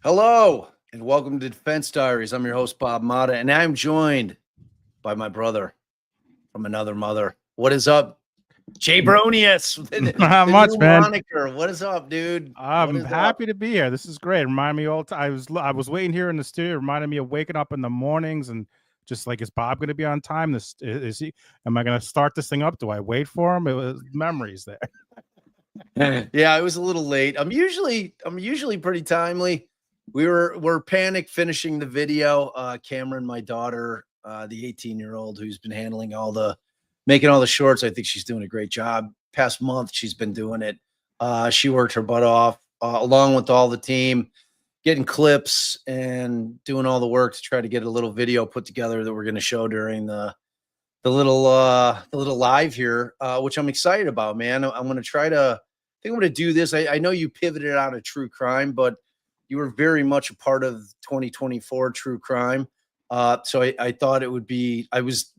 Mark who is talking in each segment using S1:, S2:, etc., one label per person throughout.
S1: Hello, and welcome to Defense Diaries. I'm your host, Bob Motta, and I'm joined by my brother from another mother. What is up, Jay Bronius?
S2: Not much, man.
S1: Moniker. What is up, dude?
S2: I'm happy to be here. This is great. Remind me all the time. I was waiting here in the studio. Reminded me of waking up in the mornings and just like, is Bob going to be on time? Is he? Am I going to start this thing up? Do I wait for him? It was memories there.
S1: Yeah, I was a little late. I'm usually pretty timely. We're panic finishing the video. Cameron, my daughter, the 18-year-old who's been handling making all the shorts. I think she's doing a great job. Past month, she's been doing it. She worked her butt off along with all the team, getting clips and doing all the work to try to get a little video put together that we're going to show during the little live here, which I'm excited about, man. I'm going to try to. I think I'm going to do this. I know you pivoted out of true crime, but you were very much a part of 2024 true crime. So I thought it would be, I was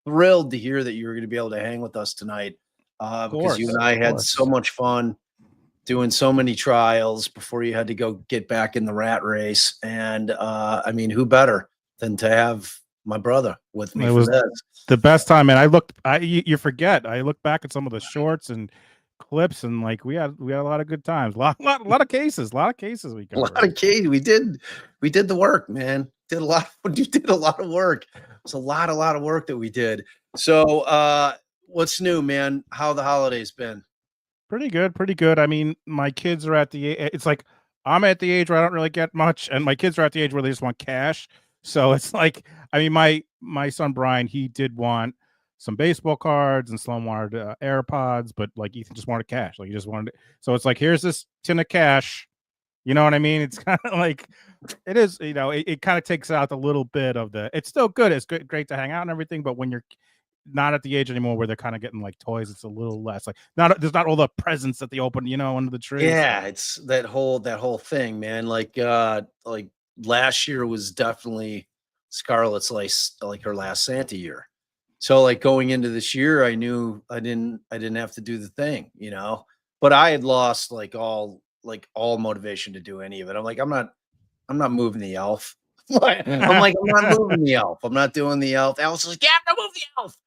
S1: thrilled to hear that you were going to be able to hang with us tonight because you and I had so much fun doing so many trials before you had to go get back in the rat race. And I mean, who better than to have my brother with me? It was
S2: the best time. And you forget, I look back at some of the shorts and clips and like we had a lot of good times, a lot of cases we covered.
S1: A lot of cases we did the work, man. You did a lot of work. It's a lot of work that we did. So what's new, man? How the holidays been?
S2: Pretty good. I mean, my kids are at it's like I'm at the age where I don't really get much, and my kids are at the age where they just want cash. So it's like, I mean, my son Brian, he did want some baseball cards and Sloan wanted AirPods, but like Ethan just wanted cash. Like he just wanted it. So it's like, here's this tin of cash. You know what I mean? It's kind of like, it is, you know, it kind of takes out a little bit of it's still good. It's great to hang out and everything. But when you're not at the age anymore where they're kind of getting like toys, it's a little less like there's not all the presents that they open, you know, under the tree.
S1: Yeah. It's that whole thing, man. Like last year was definitely Scarlett's like her last Santa year. So like going into this year, I knew I didn't have to do the thing, you know, but I had lost all motivation to do any of it. I'm like, I'm not moving the elf. I'm not moving the elf. I'm not doing the elf. Elf's like, yeah, I'm gonna move the elf.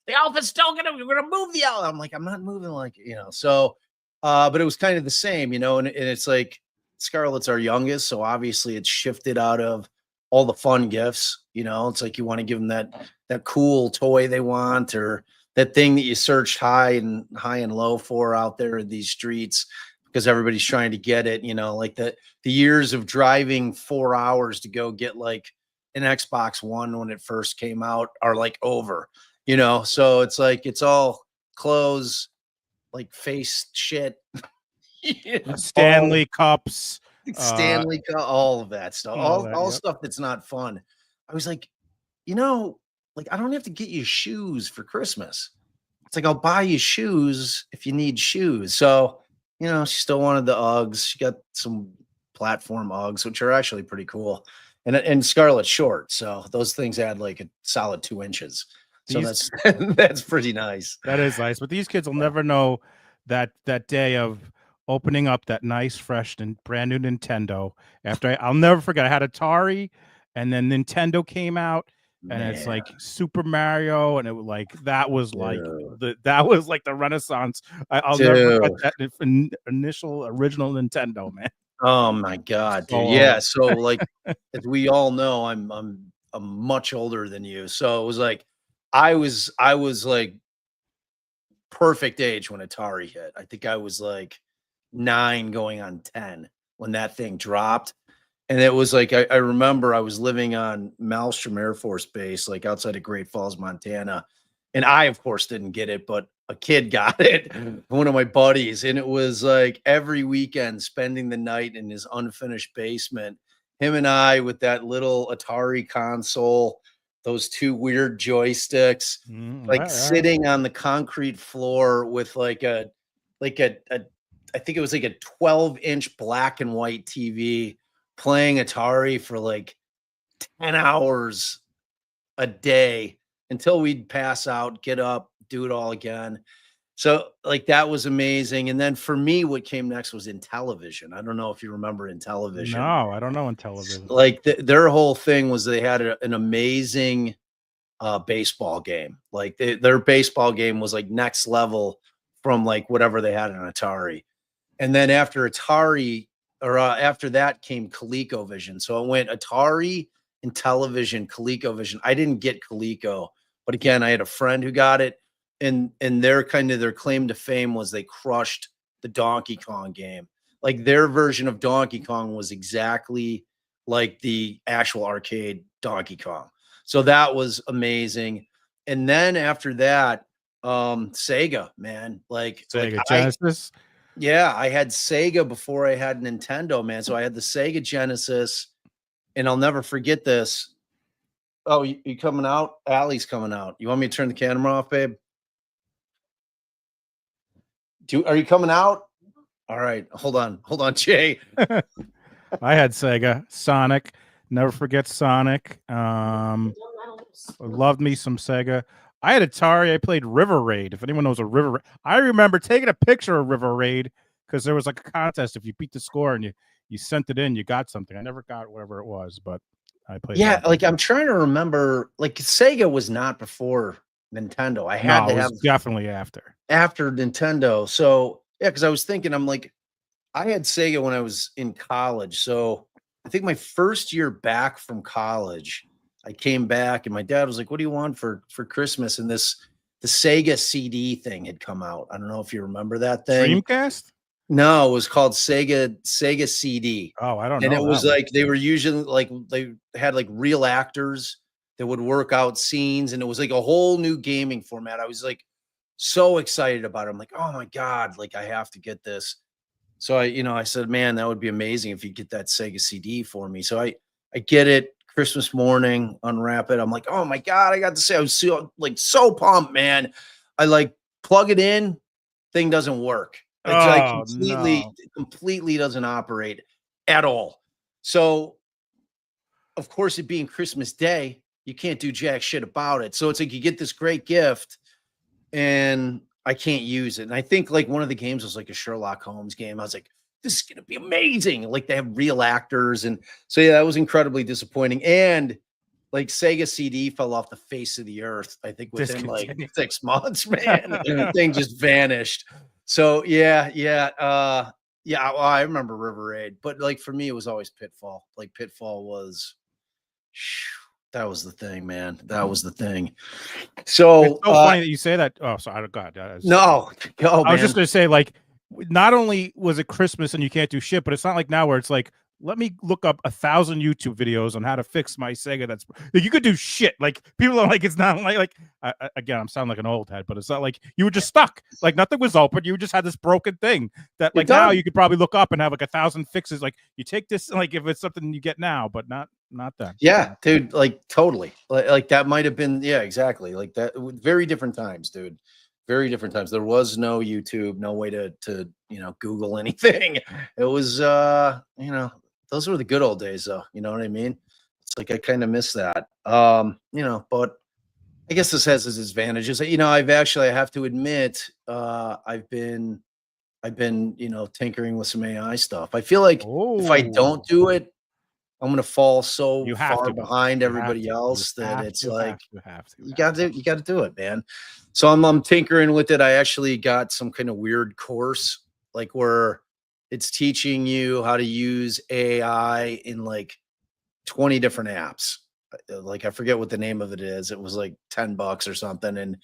S1: The elf is still we're gonna move the elf. I'm like, I'm not moving, like, you know, so but it was kind of the same, you know, and it's like Scarlett's our youngest, so obviously it's shifted out of all the fun gifts, you know. It's like you want to give them that cool toy they want, or that thing that you searched high and low for out there in these streets because everybody's trying to get it, you know, like the years of driving 4 hours to go get like an Xbox One when it first came out are like over, you know. So it's like, it's all clothes, like face shit,
S2: Stanley cups,
S1: all of that stuff, all
S2: yep.
S1: Stuff that's not fun. I was like, you know, like, I don't have to get you shoes for Christmas. It's like, I'll buy you shoes if you need shoes. So, you know, she still wanted the Uggs. She got some platform Uggs, which are actually pretty cool. And Scarlett's short, so those things add like a solid 2 inches. So that's pretty nice.
S2: That is nice. But these kids will never know that day of opening up that nice, fresh, and brand new Nintendo. After I'll never forget, I had Atari, and then Nintendo came out, and it's
S1: Man,
S2: like Super Mario, and it was like that was like
S1: dude.
S2: the Renaissance. I'll never forget
S1: Dude.
S2: that initial original Nintendo, man.
S1: Oh my God,
S2: So
S1: dude. Yeah. So like as we all know, I'm much older than you. So it was like I was like perfect age when Atari hit. I think I was like 9 going on 10 when that thing dropped. And it was like I remember I was living on Malmstrom Air Force Base, like outside of Great Falls, Montana. And I, of course, didn't get it, but a kid got it, one of my buddies. And it was like every weekend spending the night in his unfinished basement, him and I with that little Atari console, those two weird joysticks, like sitting on the concrete floor with like a I think it was like a 12-inch black and white TV playing Atari for like 10 hours a day until we'd pass out, get up, do it all again. So like that was amazing. And then for me, what came next was in television. I don't know if you remember in television.
S2: No, I don't know in television.
S1: Like their whole thing was they had an amazing baseball game. Like their baseball game was like next level from like whatever they had on Atari. And then after Atari, or after that came ColecoVision. So it went Atari and television, ColecoVision. I didn't get Coleco, but again, I had a friend who got it, and their kind of their claim to fame was they crushed the Donkey Kong game. Like their version of Donkey Kong was exactly like the actual arcade Donkey Kong. So that was amazing. And then after that, Sega, man, like
S2: Sega Genesis.
S1: Yeah, I had Sega before I had Nintendo, man. So I had the Sega Genesis, and I'll never forget this. Oh, you coming out? Allie's coming out. You want me to turn the camera off, babe? Are you coming out? All right, hold on, Jay.
S2: I had Sega, Sonic. Never forget Sonic. Loved me some Sega. I had Atari. I played River Raid. If anyone knows a River, I remember taking a picture of River Raid because there was like a contest. If you beat the score and you sent it in, you got something. I never got whatever it was, but I played.
S1: Yeah, like I'm trying to remember. Like Sega was not before Nintendo. I had to have
S2: definitely after
S1: Nintendo. So yeah, because I was thinking, I'm like, I had Sega when I was in college. So I think my first year back from college, I came back and my dad was like, "What do you want for Christmas?" And the Sega CD thing had come out. I don't know if you remember that thing.
S2: Dreamcast?
S1: No, it was called Sega CD.
S2: Oh, I don't know.
S1: And it was like they were usually like they had like real actors that would work out scenes, and it was like a whole new gaming format. I was like so excited about it. I'm like, "Oh my God, like I have to get this." So I said, "Man, that would be amazing if you get that Sega CD for me." So I get it Christmas morning, unwrap it. I'm like, "Oh my God, I got to say," I was so pumped, man. I like plug it in, thing doesn't work. It's like completely doesn't operate at all. So of course, it being Christmas Day, you can't do jack shit about it. So it's like you get this great gift and I can't use it. And I think like one of the games was like a Sherlock Holmes game. I was like, this is going to be amazing. Like they have real actors. And so, yeah, that was incredibly disappointing. And like Sega CD fell off the face of the earth, I think within like 6 months, man. The thing just vanished. So yeah. Well, I remember River Raid, but like for me, it was always Pitfall. Like Pitfall was, that was the thing, man. That was the thing. So
S2: it's so funny that you say that. Oh, sorry, God.
S1: No,
S2: I was just gonna say, like, not only was it Christmas and you can't do shit, but it's not like now where it's like, let me look up 1,000 YouTube videos on how to fix my Sega. That's like, you could do shit. Like people are like, it's not like again, I'm sounding like an old head, but it's not like you were just stuck. Like nothing was open. You just had this broken thing that like now you could probably look up and have like 1,000 fixes. Like you take this, like if it's something you get now, but not then.
S1: Yeah, dude, like totally. Like that might have been, yeah, exactly. Like that. Very different times, dude. Very different times. There was no YouTube, no way to Google anything. It was those were the good old days, though. You know what I mean? It's like I kind of miss that. But I guess this has its advantages. I have to admit, I've been I've been, tinkering with some AI stuff. I feel like if I
S2: Oh,
S1: don't do it, I'm gonna fall so
S2: you have
S1: far
S2: to.
S1: behind
S2: You have
S1: everybody
S2: to. You
S1: else that
S2: have
S1: it's
S2: to.
S1: like
S2: Have to.
S1: you gotta do it, man. So I'm tinkering with it. I actually got some kind of weird course, like where it's teaching you how to use AI in like 20 different apps. Like I forget what the name of it is. It was like $10 or something. And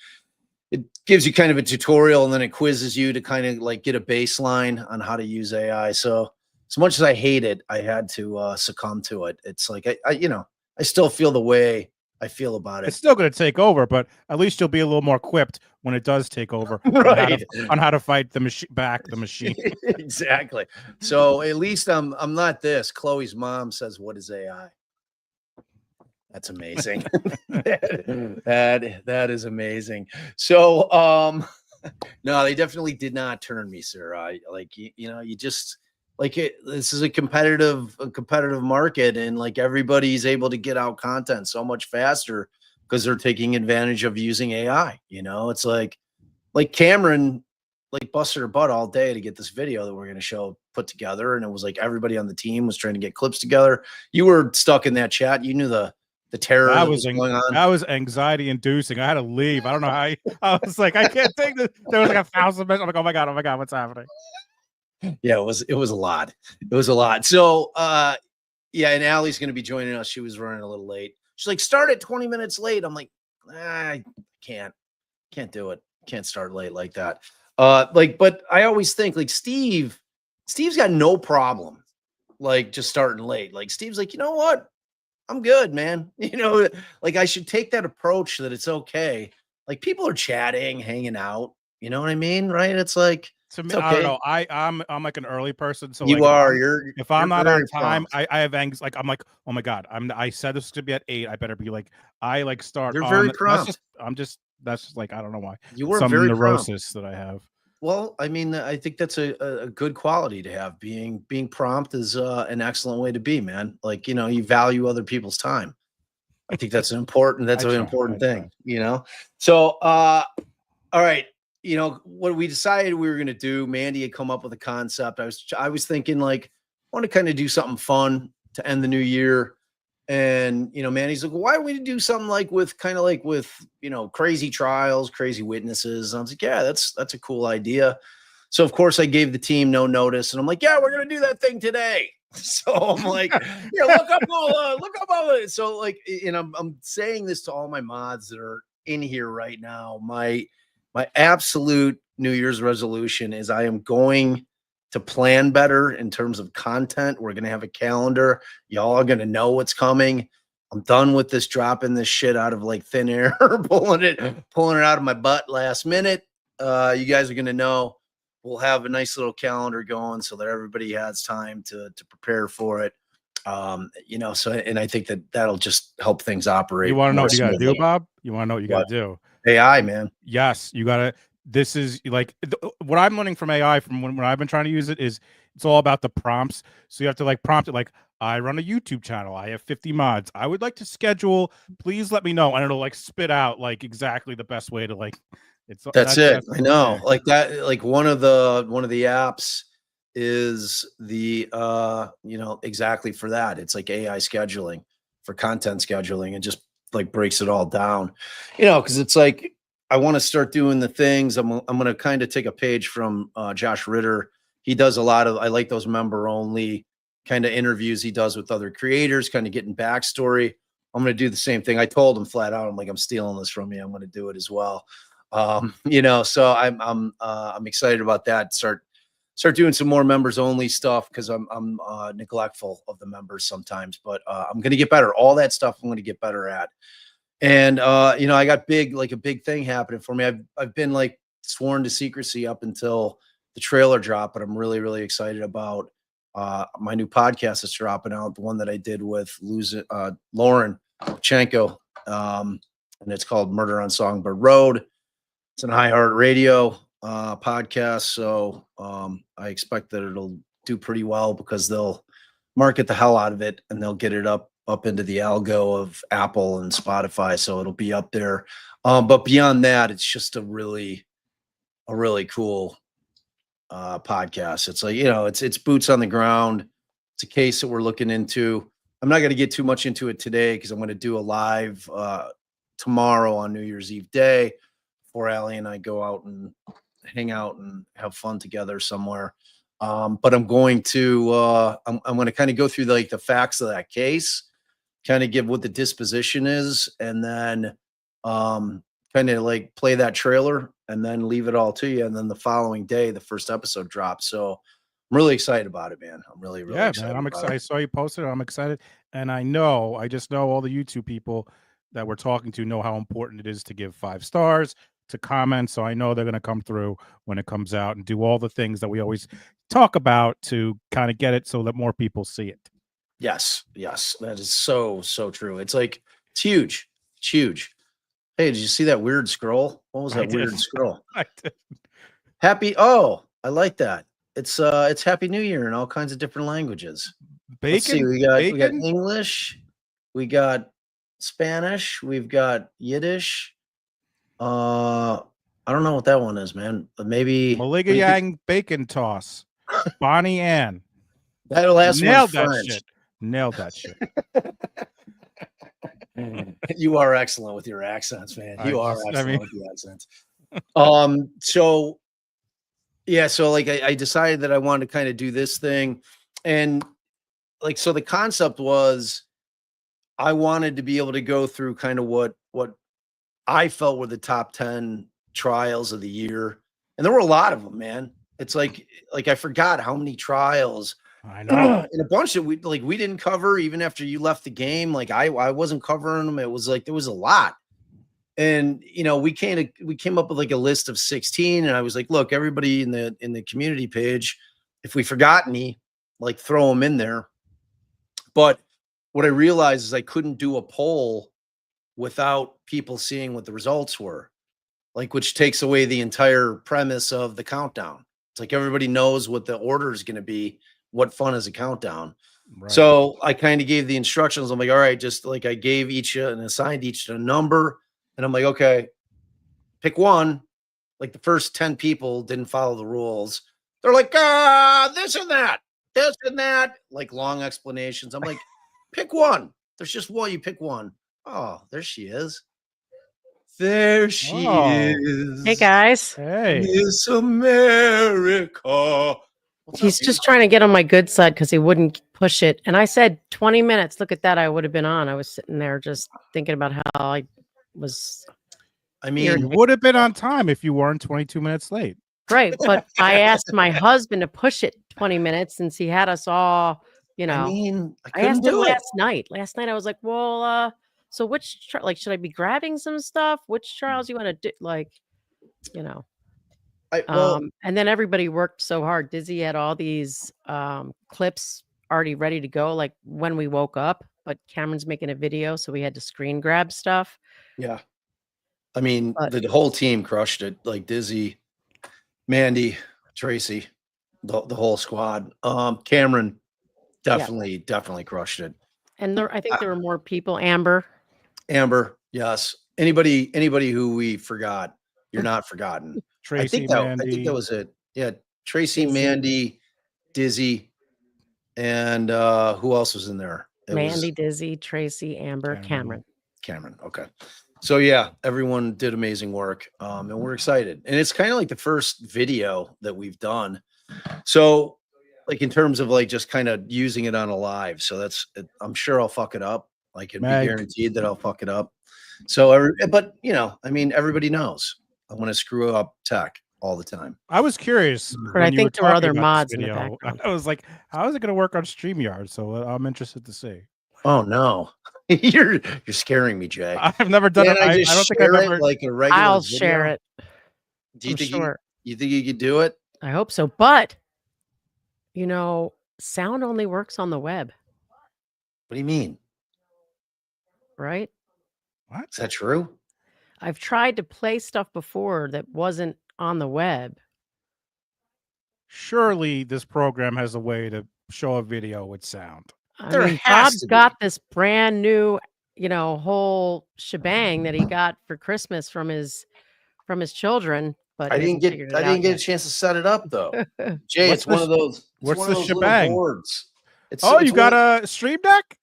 S1: it gives you kind of a tutorial and then it quizzes you to kind of like get a baseline on how to use AI. So as much as I hate it, I had to succumb to it. It's like I still feel the way I feel about
S2: It's
S1: it.
S2: still going to take over, but at least you'll be a little more equipped when it does take over
S1: Right.
S2: on how to fight the machine back the machine.
S1: Exactly. So at least I'm not this. Chloe's mom says, "What is AI?" That's amazing. That is amazing. So no, they definitely did not turn me, Sarah. You just like it. This is a competitive market, and like everybody's able to get out content so much faster because they're taking advantage of using AI. It's like Cameron like busted her butt all day to get this video that we're going to show put together, and it was like everybody on the team was trying to get clips together. You were stuck in that chat. You knew the terror that was going on.
S2: That was anxiety inducing. I had to leave. I don't know how. I was like, I can't take this. There was like 1,000 messages. I'm like, oh my god, what's happening?
S1: Yeah, it was a lot. It was a lot. So yeah, and Allie's gonna be joining us. She was running a little late. She's like, start at 20 minutes late. I'm like, I can't do it. Can't start late like that. But I always think like Steve's got no problem like just starting late. Like Steve's like, you know what? I'm good, man. Like I should take that approach that it's okay. Like people are chatting, hanging out. You know what I mean? Right? It's like
S2: To me,
S1: it's
S2: I don't
S1: okay.
S2: know. I'm like an early person, so
S1: You
S2: like
S1: are.
S2: if I'm
S1: You're
S2: not
S1: very
S2: on time,
S1: prompt.
S2: I have anxiety. Like I'm like, oh my god, I said this is gonna be at 8. I better be like, I like start
S1: You're very
S2: on.
S1: prompt.
S2: That's just like I don't know why.
S1: You are
S2: Some
S1: very prompt.
S2: neurosis that I have.
S1: Well, I mean, I think that's a good quality to have. Being prompt is an excellent way to be, man. Like, you value other people's time. I think that's
S2: I
S1: an
S2: try.
S1: important
S2: I try.
S1: thing. So all right, what we decided we were gonna do, Mandy had come up with a concept. I was thinking like, I want to kind of do something fun to end the new year. And Mandy's like, well, why don't we do something like with crazy trials, crazy witnesses? And I was like, yeah, that's a cool idea. So of course I gave the team no notice, and I'm like, yeah, we're gonna do that thing today. So I'm like, yeah, look up all it. So like, and I'm saying this to all my mods that are in here right now. My absolute New Year's resolution is I am going to plan better in terms of content. We're going to have a calendar. Y'all are going to know what's coming. I'm done with this dropping this shit out of like thin air, pulling it out of my butt last minute. You guys are going to know. We'll have a nice little calendar going so that everybody has time to prepare for it. So, and I think that'll just help things operate.
S2: You want to know
S1: more
S2: what you got to do,
S1: smoothly.
S2: Bob? You want to know what you got to do?
S1: AI, man.
S2: Yes, you got to. This is like what I'm learning from AI from when I've been trying to use it is it's all about the prompts. So you have to like prompt it like, I run a YouTube channel. I have 50 mods. I would like to schedule. Please let me know. And it'll like spit out like exactly the best way to like.
S1: That's it. I know.
S2: Yeah.
S1: Like that. Like one of the apps is the exactly for that. It's like AI scheduling for content scheduling and just like breaks it all down. Because it's like I want to start doing the things. I'm going to kind of take a page from Josh Ritter. He does a lot of. I like those member only kind of interviews he does with other creators, kind of getting backstory. I'm going to do the same thing. I told him flat out, I'm like, I'm stealing this from you. I'm going to do it as well. So I'm excited about that. Start doing some more members only stuff because I'm neglectful of the members sometimes, but I'm going to get better. All that stuff I'm going to get better at. And I got a big thing happening for me. I've been like sworn to secrecy up until the trailer drop, but I'm really, really excited about my new podcast that's dropping out, the one that I did with Lauren Chenko, and it's called Murder on Songbird Road. It's an iHeartRadio podcast, so I expect that it'll do pretty well because they'll market the hell out of it and they'll get it up into the algo of Apple and Spotify, so it'll be up there. But beyond that, it's just a really cool podcast. It's like, it's boots on the ground. It's a case that we're looking into. I'm not going to get too much into it today because I'm going to do a live tomorrow on New Year's Eve day before Allie and I go out and hang out and have fun together somewhere. But I'm going to I'm going to kind of go through the facts of that case, kind of give what the disposition is, and then kind of play that trailer and then leave it all to you. And then the following day, the first episode drops. So I'm really excited about it, man. I'm really excited.
S2: Man, I'm excited.
S1: It.
S2: I saw you posted it. I'm excited. And I just know all the YouTube people that we're talking to know how important it is to give 5 stars, to comment. So I know they're going to come through when it comes out and do all the things that we always talk about to kind of get it so that more people see it.
S1: Yes. That is so true. It's huge. It's huge. Hey, did you see that weird scroll? What was that weird scroll?
S2: I did.
S1: Happy. Oh, I like that. It's Happy New Year in all kinds of different languages.
S2: Bacon.
S1: Let's see, we got English, we got Spanish, we've got Yiddish. I don't know what that one is, man. But maybe
S2: Maligayang bacon toss. Bonnie Ann.
S1: That last
S2: Nailed
S1: one's
S2: that
S1: French.
S2: shit. Nailed that shit.
S1: You are excellent with your accents, man. You are excellent with the accents. So I decided that I wanted to kind of do this thing, and so the concept was I wanted to be able to go through kind of what I felt were the top 10 trials of the year, and there were a lot of them, man. It's like I forgot how many trials.
S2: I know.
S1: And a bunch that we didn't cover even after you left the game. I wasn't covering them. It was there was a lot. And we came up with a list of 16, and I was like, look, everybody in the community page, if we forgot any, throw them in there. But what I realized is I couldn't do a poll without people seeing what the results were, which takes away the entire premise of the countdown. It's everybody knows what the order is going to be. What fun is a countdown? Right. So I kind of gave the instructions. I'm like, all right, just I gave each and assigned each a number. And I'm like, okay, pick one. The first 10 people didn't follow the rules. They're like, this and that, long explanations. I'm like, pick one. There's just one. You pick one. Oh, there she is. There she is.
S3: Hey, guys.
S2: Hey.
S1: Miss America.
S3: He's just trying to get on my good side because he wouldn't push it. And I said 20 minutes. Look at that. I would have been on. I was sitting there just thinking about how I was.
S2: I mean, you would have been on time if you weren't 22 minutes late.
S3: Right. But I asked my husband to push it 20 minutes since he had us all, I asked him last night. Last night I was like, well, so which, should I be grabbing some stuff? Which trials you want to do? And then everybody worked so hard. Dizzy had all these clips already ready to go, when we woke up, but Cameron's making a video, so we had to screen grab stuff.
S1: Yeah. I mean, the whole team crushed it. Dizzy, Mandy, Tracy, the whole squad. Cameron definitely crushed it.
S3: And I think there were more people. Amber,
S1: yes. Anybody who we forgot, you're not forgotten.
S2: Tracy,
S1: I think that was it. Yeah, Tracy, Dizzy. Mandy, Dizzy, and who else was in there?
S3: Mandy, Dizzy, Tracy, Amber, Cameron.
S1: Okay. So yeah, everyone did amazing work, and we're excited. And it's kind of the first video that we've done. So, in terms of just kind of using it on a live. So I'm sure I'll fuck it up. It'd be guaranteed that I'll fuck it up. So, everybody knoes. I'm going to screw up tech all the time.
S2: I was curious.
S3: But I think there were other mods in the background.
S2: I was like, how is it going to work on StreamYard? So I'm interested to see.
S1: Oh, no. You're scaring me, Jay.
S2: I've never done it. I don't think I've ever.
S1: A regular
S3: I'll
S1: video?
S3: share it.
S1: Do you think you think you could do it?
S3: I hope so. But, sound only works on the web.
S1: What do you mean?
S3: Right?
S2: What?
S1: Is that true?
S3: I've tried to play stuff before that wasn't on the web.
S2: Surely this program has a way to show a video with sound.
S3: Bob's got this brand new, whole shebang that he got for Christmas from his children. but
S1: I
S3: he
S1: didn't
S3: hasn't figured it out
S1: get a
S3: yet.
S1: chance to set it up though. Jay,
S2: What's
S1: it's one of those. It's
S2: what's
S1: one
S2: the
S1: of those little
S2: shebang?
S1: boards.
S2: Oh,
S1: it's
S2: you got a Stream Deck?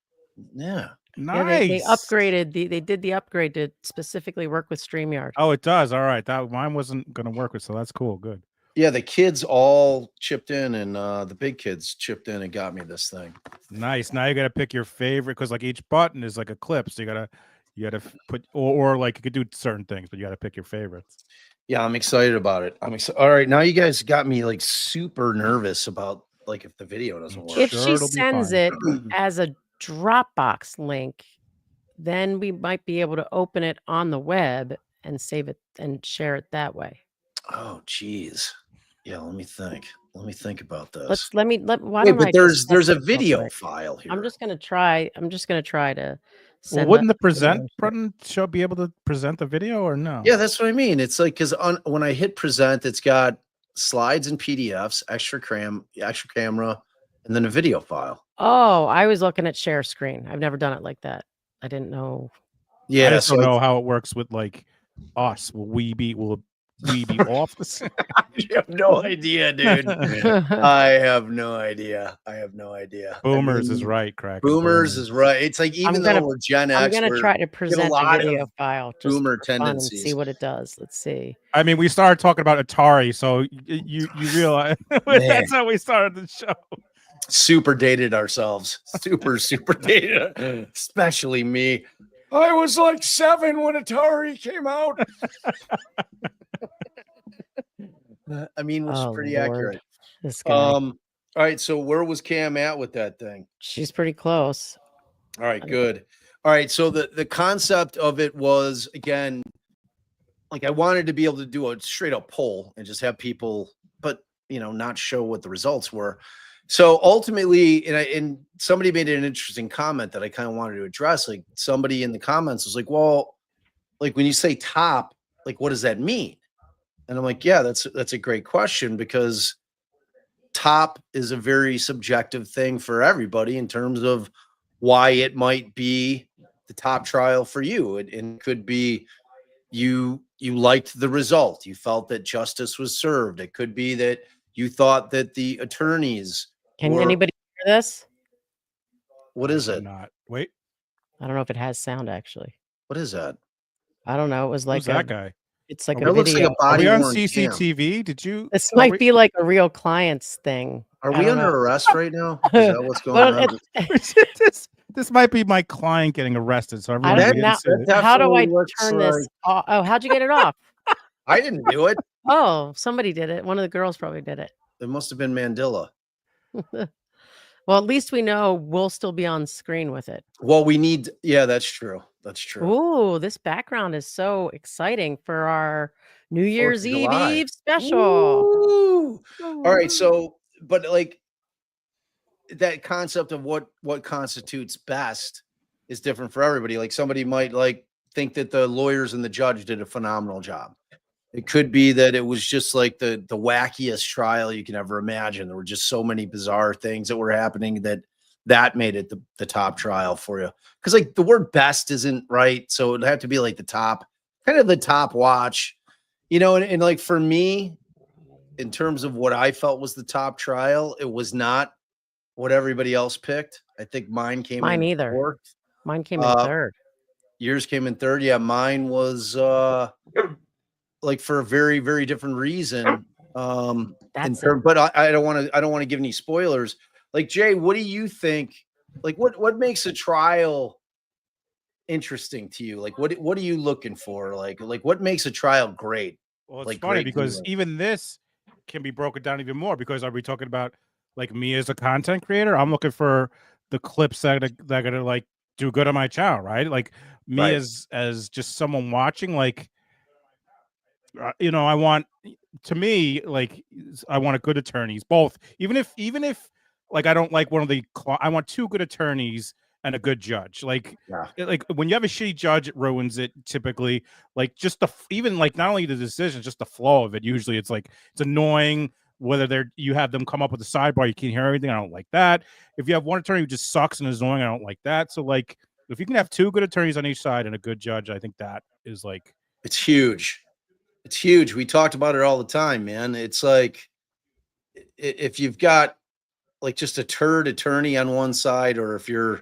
S1: Yeah.
S3: Yeah,
S2: Nice.
S3: they upgraded they did the upgrade to specifically work with StreamYard.
S2: Oh, it does. All right. That mine wasn't gonna work with, so that's cool. Good.
S1: Yeah, the kids all chipped in, and the big kids chipped in and got me this thing.
S2: Nice. Now you gotta pick your favorite because like each button is like a clip, so you gotta put or like you could do certain things, but you gotta pick your favorites.
S1: Yeah, I'm excited about it. All right, now you guys got me like super nervous about like if the video doesn't work.
S3: If she sends it as a Dropbox link, then we might be able to open it on the web and save it and share it that way.
S1: Oh, geez. Yeah, let me think. Let me think about this.
S3: Why
S1: Wait,
S3: don't I
S1: but
S3: just
S1: there's a
S3: test it real
S1: video
S3: quick?
S1: file here.
S3: I'm just gonna try to
S2: Well,
S3: send
S2: wouldn't
S3: up
S2: the
S3: the video
S2: present button be able to present the video or no?
S1: Yeah, that's what I mean. It's like because when I hit present, it's got slides and PDFs, extra camera, and then a video file.
S3: Oh, I was looking at share screen. I've never done it like that. I didn't know.
S2: I
S1: Yeah,
S2: just
S1: so
S2: don't know how it works with like us. Will we be off the scene?
S1: I have no idea, dude. I have no idea.
S2: Boomers is right, Crack.
S1: Boomers is right. It's like even though we're Gen X,
S3: I'm gonna try to present a video file just
S1: boomer
S3: for fun and
S1: tendencies.
S3: see what it does. Let's see.
S2: I mean, we started talking about Atari, so you realize that's how we started the show.
S1: Super dated ourselves. Super dated. Especially me. I was like 7 when Atari came out. I mean, which is pretty accurate.
S3: This guy.
S1: All right, so where was Cam at with that thing?
S3: She's pretty close.
S1: All right, good. All right, so the concept of it was, again, like I wanted to be able to do a straight up poll and just have people, but not show what the results were. So ultimately, and somebody made an interesting comment that I kind of wanted to address. Like somebody in the comments was like, well, like when you say top, like what does that mean? And I'm like, yeah, that's a great question, because top is a very subjective thing for everybody in terms of why it might be the top trial for you. It could be you liked the result. You felt that justice was served. It could be that you thought that the attorneys
S3: Can anybody hear this?
S1: What is it?
S2: Not wait.
S3: I don't know if it has sound actually.
S1: What is that?
S3: I don't know. It was like
S2: Who's that guy?
S3: It's like
S1: It
S3: a
S1: looks like
S3: video.
S1: a body
S2: Are we on
S1: worn
S2: CCTV?
S1: cam.
S2: Did you?
S3: This might be like a real client's thing.
S1: Are we under arrest right now? Is that what's going on?
S2: This might be my client getting arrested. So
S3: I don't know. How do I turn this off? Oh, how'd you get it off?
S1: I didn't do it.
S3: Oh, somebody did it. One of the girls probably did it.
S1: It must have been Mandela.
S3: Well, at least we know we'll still be on screen with it.
S1: Well, we need. Yeah, that's true. That's true.
S3: Ooh, this background is so exciting for our New Year's Eve special.
S1: Ooh. All right. So, but like that concept of what constitutes best is different for everybody. Like somebody might like think that the lawyers and the judge did a phenomenal job. It could be that it was just like the wackiest trial you can ever imagine. There were just so many bizarre things that were happening that made it the top trial for you. Because like the word best isn't right. So it'd have to be like the top, kind of the top watch, and like for me, in terms of what I felt was the top trial, it was not what everybody else picked. I think mine came in fourth.
S3: Mine came in third.
S1: Yours came in third. Yeah, mine was like for a very, very different reason. But I don't want to give any spoilers. Like Jay, what do you think? Like what makes a trial interesting to you? Like what are you looking for? Like what makes a trial great?
S2: Well, it's
S1: like
S2: funny because even this can be broken down even more, because are we talking about like me as a content creator? I'm looking for the clips that are gonna like do good on my channel, right? Like me as just someone watching, like I want a good attorneys, both, even if like I don't like one of the I want two good attorneys and a good judge. Like when you have a shitty judge, it ruins it typically. Like just even like not only the decision, just the flow of it. Usually it's like it's annoying whether you have them come up with a sidebar, you can't hear everything. I don't like that. If you have one attorney who just sucks and is annoying, I don't like that. So like if you can have two good attorneys on each side and a good judge, I think that is like
S1: it's huge. It's huge. We talked about it all the time, man. It's like if you've got like just a turd attorney on one side, or if you're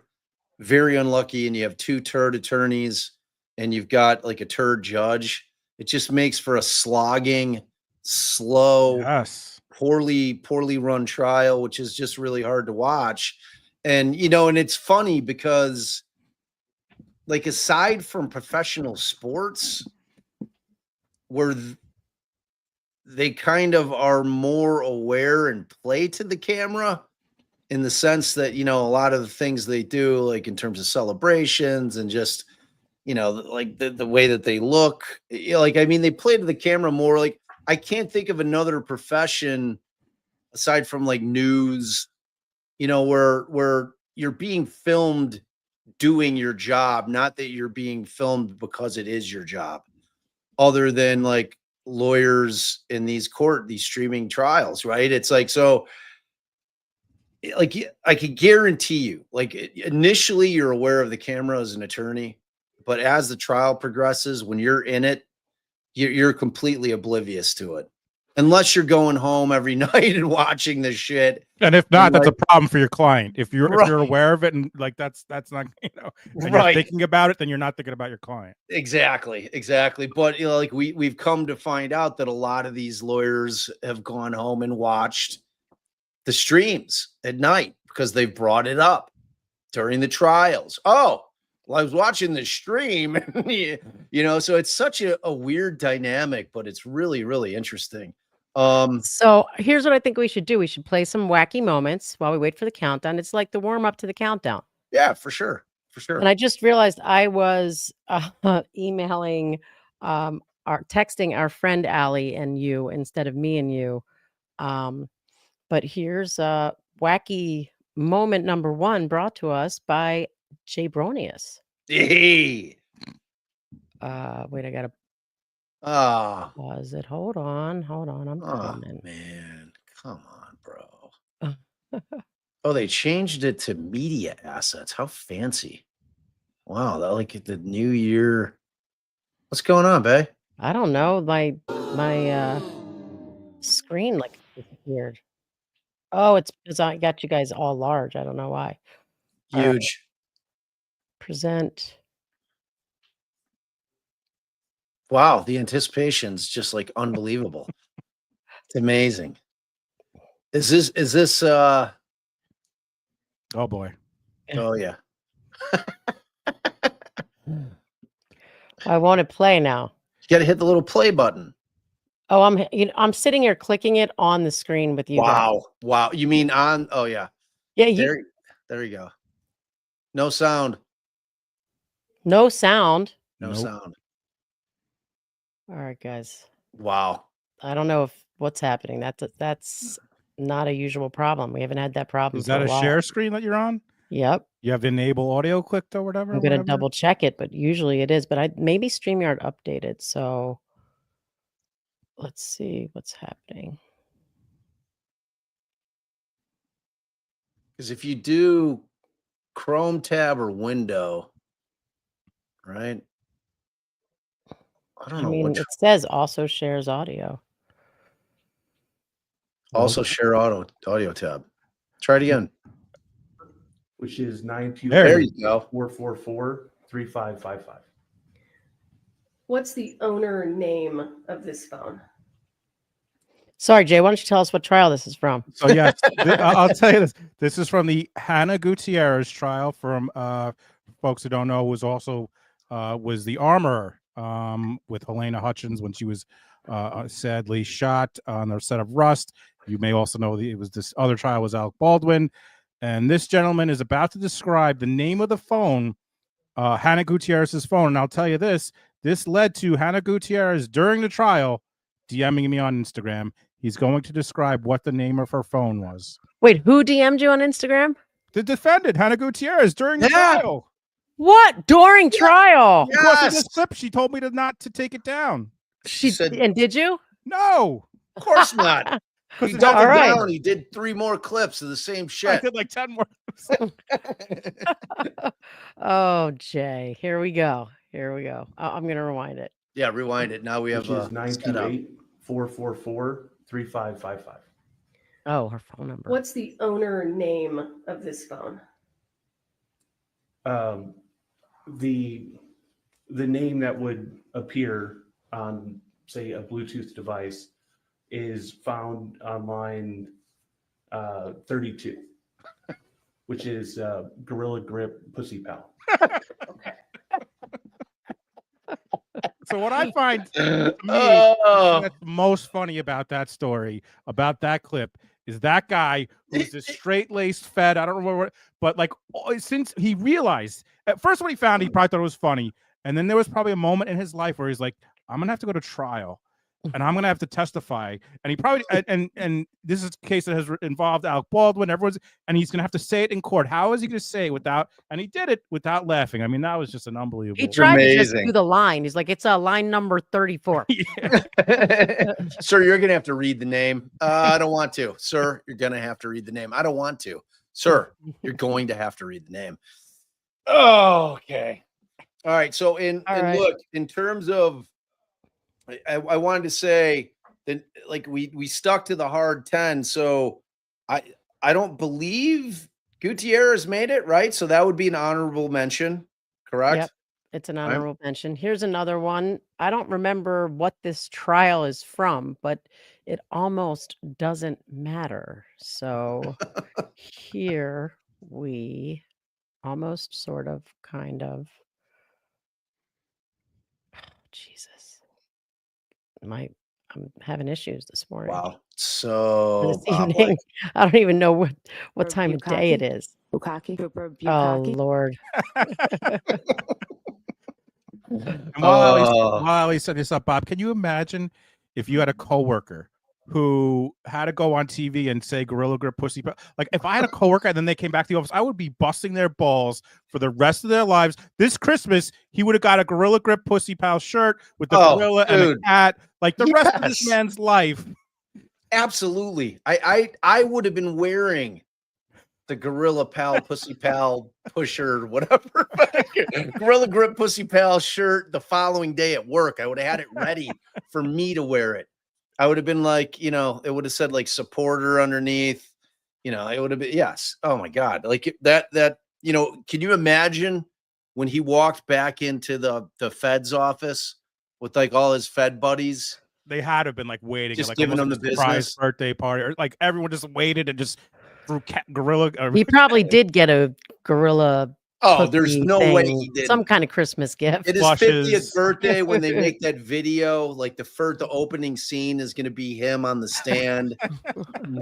S1: very unlucky and you have two turd attorneys and you've got like a turd judge, it just makes for a slogging, slow,
S2: Yes.
S1: poorly run trial, which is just really hard to watch. And, you know, and it's funny because like aside from professional sports, where they kind of are more aware and play to the camera in the sense that, you know, a lot of the things they do, like in terms of celebrations and just, you know, like the way that they look, you know, like, I mean, they play to the camera more. Like, I can't think of another profession aside from like news, you know, where you're being filmed doing your job, not that you're being filmed because it is your job, other than like lawyers in these streaming trials, right? It's like, so like I could guarantee you, like initially you're aware of the camera as an attorney, but as the trial progresses, when you're in it, you're completely oblivious to it, unless you're going home every night and watching this shit.
S2: And if not,
S1: and
S2: that's
S1: like,
S2: a problem for your client. If you're
S1: right.
S2: if you're aware of it and like that's not, you know, and
S1: Right.
S2: you're thinking about it, then you're not thinking about your client.
S1: Exactly. But you know, like we've come to find out that a lot of these lawyers have gone home and watched the streams at night because they've brought it up during the trials. Oh, well, I was watching the stream, you know, so it's such a weird dynamic, but it's really, really interesting.
S3: So here's what I think we should do. We should play some wacky moments while we wait for the countdown. It's like the warm up to the countdown.
S1: Yeah, for sure. For sure.
S3: And I just realized I was emailing, texting our friend Allie and you instead of me and you. But here's wacky moment number 1 brought to us by Jay Bronius.
S1: Hey.
S3: Wait, I gotta pause it. Hold on. I'm coming.
S1: Man, come on, bro. Oh, they changed it to media assets. How fancy. Wow, that like the new year. What's going on, babe?
S3: I don't know. My screen like disappeared. Oh, it's because I got you guys all large. I don't know why.
S1: Huge.
S3: Present.
S1: Wow, the anticipation's just like unbelievable. It's amazing. Is this
S2: oh boy.
S1: Oh yeah.
S3: Why won't it play now?
S1: You got to hit the little play button.
S3: Oh, I'm sitting here clicking it on the screen with you guys.
S1: Wow. You mean on? Oh yeah.
S3: Yeah,
S1: there you go. No sound.
S3: No sound.
S1: No sound.
S3: All right, guys.
S1: Wow.
S3: I don't know what's happening. That's not a usual problem. We haven't had that problem.
S2: Is that a share screen that you're on?
S3: Yep.
S2: You have enable audio clicked or whatever?
S3: I'm gonna double check it, but usually it is. But maybe StreamYard updated. So let's see what's happening.
S1: Because if you do Chrome tab or window, right? I don't know.
S3: It says also shares audio.
S1: Also share audio tab. Try it again.
S4: Which is 928
S1: There you go.
S4: 444 3555.
S5: What's the owner name of this phone?
S3: Sorry, Jay, why don't you tell us what trial this is from?
S2: So yes, I'll tell you this. This is from the Hannah Gutierrez trial from folks who don't know, was also was the armorer with Helena Hutchins when she was sadly shot on the set of Rust. You may also know it was this other trial was Alec Baldwin. And this gentleman is about to describe the name of the phone, Hannah Gutierrez's phone. And I'll tell you this led to Hannah Gutierrez during the trial DMing me on Instagram. He's going to describe what the name of her phone was.
S3: Wait, who DM'd you on Instagram?
S2: The defendant, Hannah Gutierrez, during the trial.
S3: What? During trial?
S2: Because of this clip, she told me to take it down.
S3: She said, and did you?
S2: No.
S1: Of course not. He doubled down. He did 3 more clips of the same shit.
S2: I did like 10 more.
S3: Oh, Jay. Here we go. I'm going to rewind it.
S1: Yeah, rewind it. Now we have
S4: which is
S1: a setup.
S4: 928-444-3555.
S3: Oh, her phone number.
S5: What's the owner name of this phone?
S4: The name that would appear on, say, a Bluetooth device is found on line 32, which is Gorilla Grip Pussy Pal.
S5: Okay.
S2: So what I find to me that's most funny about that story, about that clip, is that guy who's this straight-laced fed. I don't remember what, but like since he realized at first when he found it, he probably thought it was funny, and then there was probably a moment in his life where he's like, "I'm gonna have to go to trial, and I'm gonna have to testify." And he probably and this is a case that has involved Alec Baldwin. And he's gonna have to say it in court. How is he gonna say it without? And he did it without laughing. I mean, that was just an unbelievable.
S3: He tried to just do the line. He's like, it's a line number 34.
S1: Sir, you're gonna have to read the name. I don't want to. Sir, you're gonna have to read the name. I don't want to. Sir, you're going to have to read the name. Oh, okay. All right. So look, in terms of I wanted to say that like we stuck to the hard 10. So I don't believe Gutierrez made it, right? So that would be an honorable mention, correct?
S3: Yep. It's an honorable mention. Here's another one. I don't remember what this trial is from, but it almost doesn't matter. So here we almost sort of kind of Jesus. I'm having issues this morning.
S1: Wow. So
S3: This evening. I don't even know what time of day it is. Oh Lord.
S2: And while he set this up, Bob, can you imagine if you had a coworker who had to go on TV and say Gorilla Grip Pussy? Like if I had a coworker and then they came back to the office, I would be busting their balls for the rest of their lives. This Christmas, he would have got a Gorilla Grip Pussy Pal shirt with the gorilla and a cat, like the rest of this man's life.
S1: Absolutely. I would have been wearing the Gorilla Pal Pussy Pal pusher, whatever. Gorilla Grip Pussy Pal shirt the following day at work. I would have had it ready for me to wear it. I would have been like, it would have said like supporter underneath, it would have been, yes. Oh my God. Like that, can you imagine when he walked back into the Fed's office with like all his Fed buddies?
S2: They had to have been like waiting,
S1: just
S2: like
S1: giving him the
S2: surprise
S1: business
S2: birthday party, or like everyone just waited and just threw gorilla.
S3: He probably did get a gorilla.
S1: Oh, there's no way he did.
S3: Some kind of Christmas gift.
S1: It is 50th birthday when they make that video. Like the opening scene is going to be him on the stand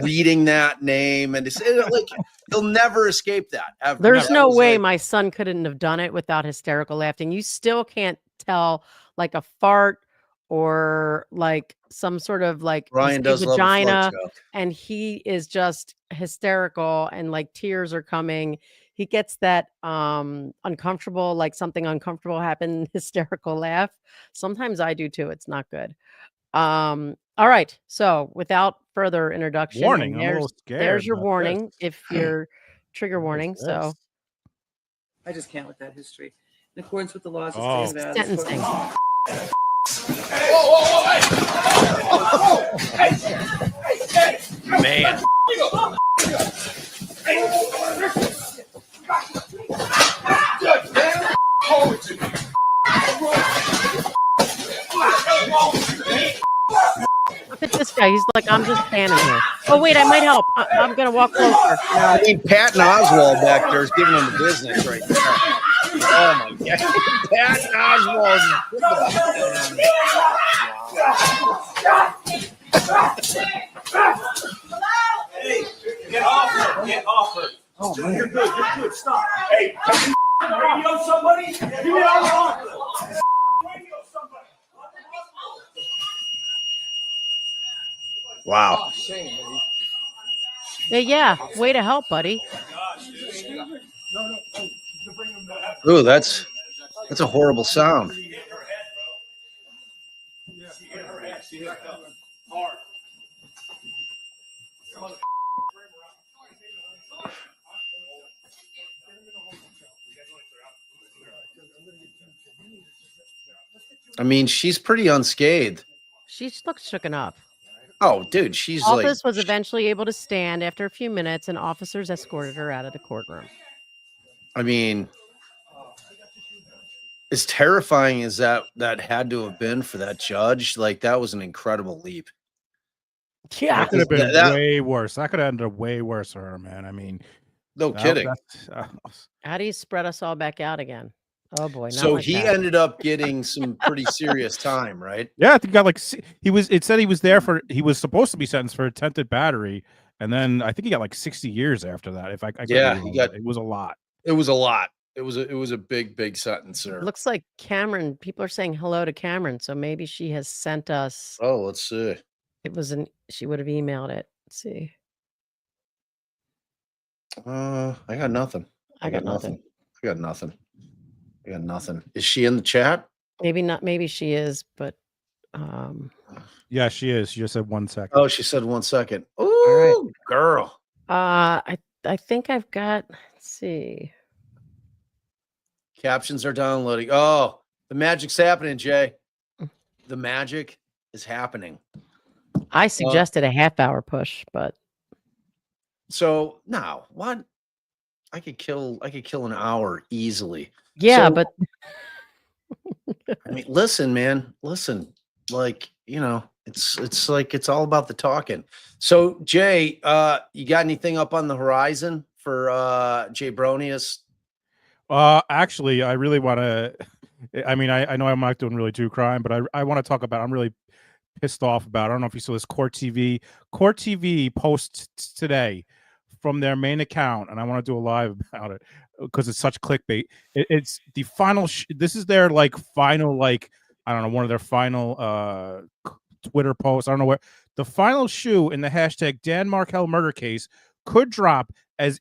S1: reading that name, and it's like he'll never escape that. Ever.
S3: There's no way my son couldn't have done it without hysterical laughing. You still can't tell like a fart or like some sort of like
S1: Ryan does
S3: vagina,
S1: love a fart joke.
S3: And he is just hysterical and like tears are coming. He gets that uncomfortable, like something uncomfortable happened, hysterical laugh. Sometimes I do too. It's not good. All right. So without further introduction,
S2: warning. I'm a little scared.
S3: There's your warning if you're trigger warning. So
S6: I just can't with that history. In accordance with the laws of
S3: sentencing.
S1: Man.
S3: Look at this guy. He's like, I'm just standing here. Oh, wait, I might help. I'm going to walk closer.
S1: I mean, Patton Oswalt back there is giving him the business right there. Oh, my God. Patton Oswalt.
S7: Hey, get off her. Get off her. Oh, man. You're good. You're good. Stop. Hey, radio somebody? Give me all the offer. Radio somebody.
S1: Wow.
S7: Oh, shame, buddy.
S3: Hey, yeah. Way to help, buddy.
S1: Ooh, that's a horrible sound. I mean, she's pretty unscathed.
S3: She looks shooken up.
S1: Oh, dude, she's
S3: Holtus was eventually able to stand after a few minutes, and officers escorted her out of the courtroom.
S1: I mean, as terrifying as that had to have been for that judge, like that was an incredible leap.
S3: Yeah,
S2: That could have been
S1: That-
S2: way worse. That could have ended up way worse for her, man. I mean,
S1: No kidding.
S3: How do you spread us all back out again? Oh boy! Not
S1: So
S3: like
S1: he
S3: that.
S1: ended up getting some pretty serious time, right?
S2: Yeah, I think he got like he was. It said he was there for. He was supposed to be sentenced for attempted battery, and then I think he got like 60 years after that. If I could
S1: Yeah,
S2: be
S1: he
S2: wrong,
S1: got-
S2: but it was a lot.
S1: It was a lot. It was a big sentence, sir.
S3: Looks like Cameron. People are saying hello to Cameron, so maybe she has sent us.
S1: Oh, let's see.
S3: It was an. She would have emailed it. Let's see.
S1: I got nothing.
S3: I got nothing.
S1: I got nothing. I got nothing. Is she in the chat?
S3: Maybe not. Maybe she is, but
S2: Yeah, she is. She just said 1 second.
S1: Oh, she said 1 second. Oh, girl.
S3: I think I've got. Let's see.
S1: Captions are downloading. Oh, the magic's happening, Jay. The magic is happening.
S3: I suggested a half-hour push, but
S1: So now what? I could kill an hour easily.
S3: yeah,
S1: So-
S3: but
S1: I mean, listen, man, listen. Like, you know, it's like it's all about the talking. So, Jay, you got anything up on the horizon for Jay Bronius?
S2: Actually, I really want to. I mean, I know I'm not doing really true crime, but I want to talk about. I'm really pissed off about. I don't know if you saw this. Court TV. Court TV posts today from their main account, and I want to do a live about it because it's such clickbait. It's the final. This is their like final like I don't know, one of their final Twitter posts. I don't know where the final shoe in the hashtag Dan Markel murder case could drop as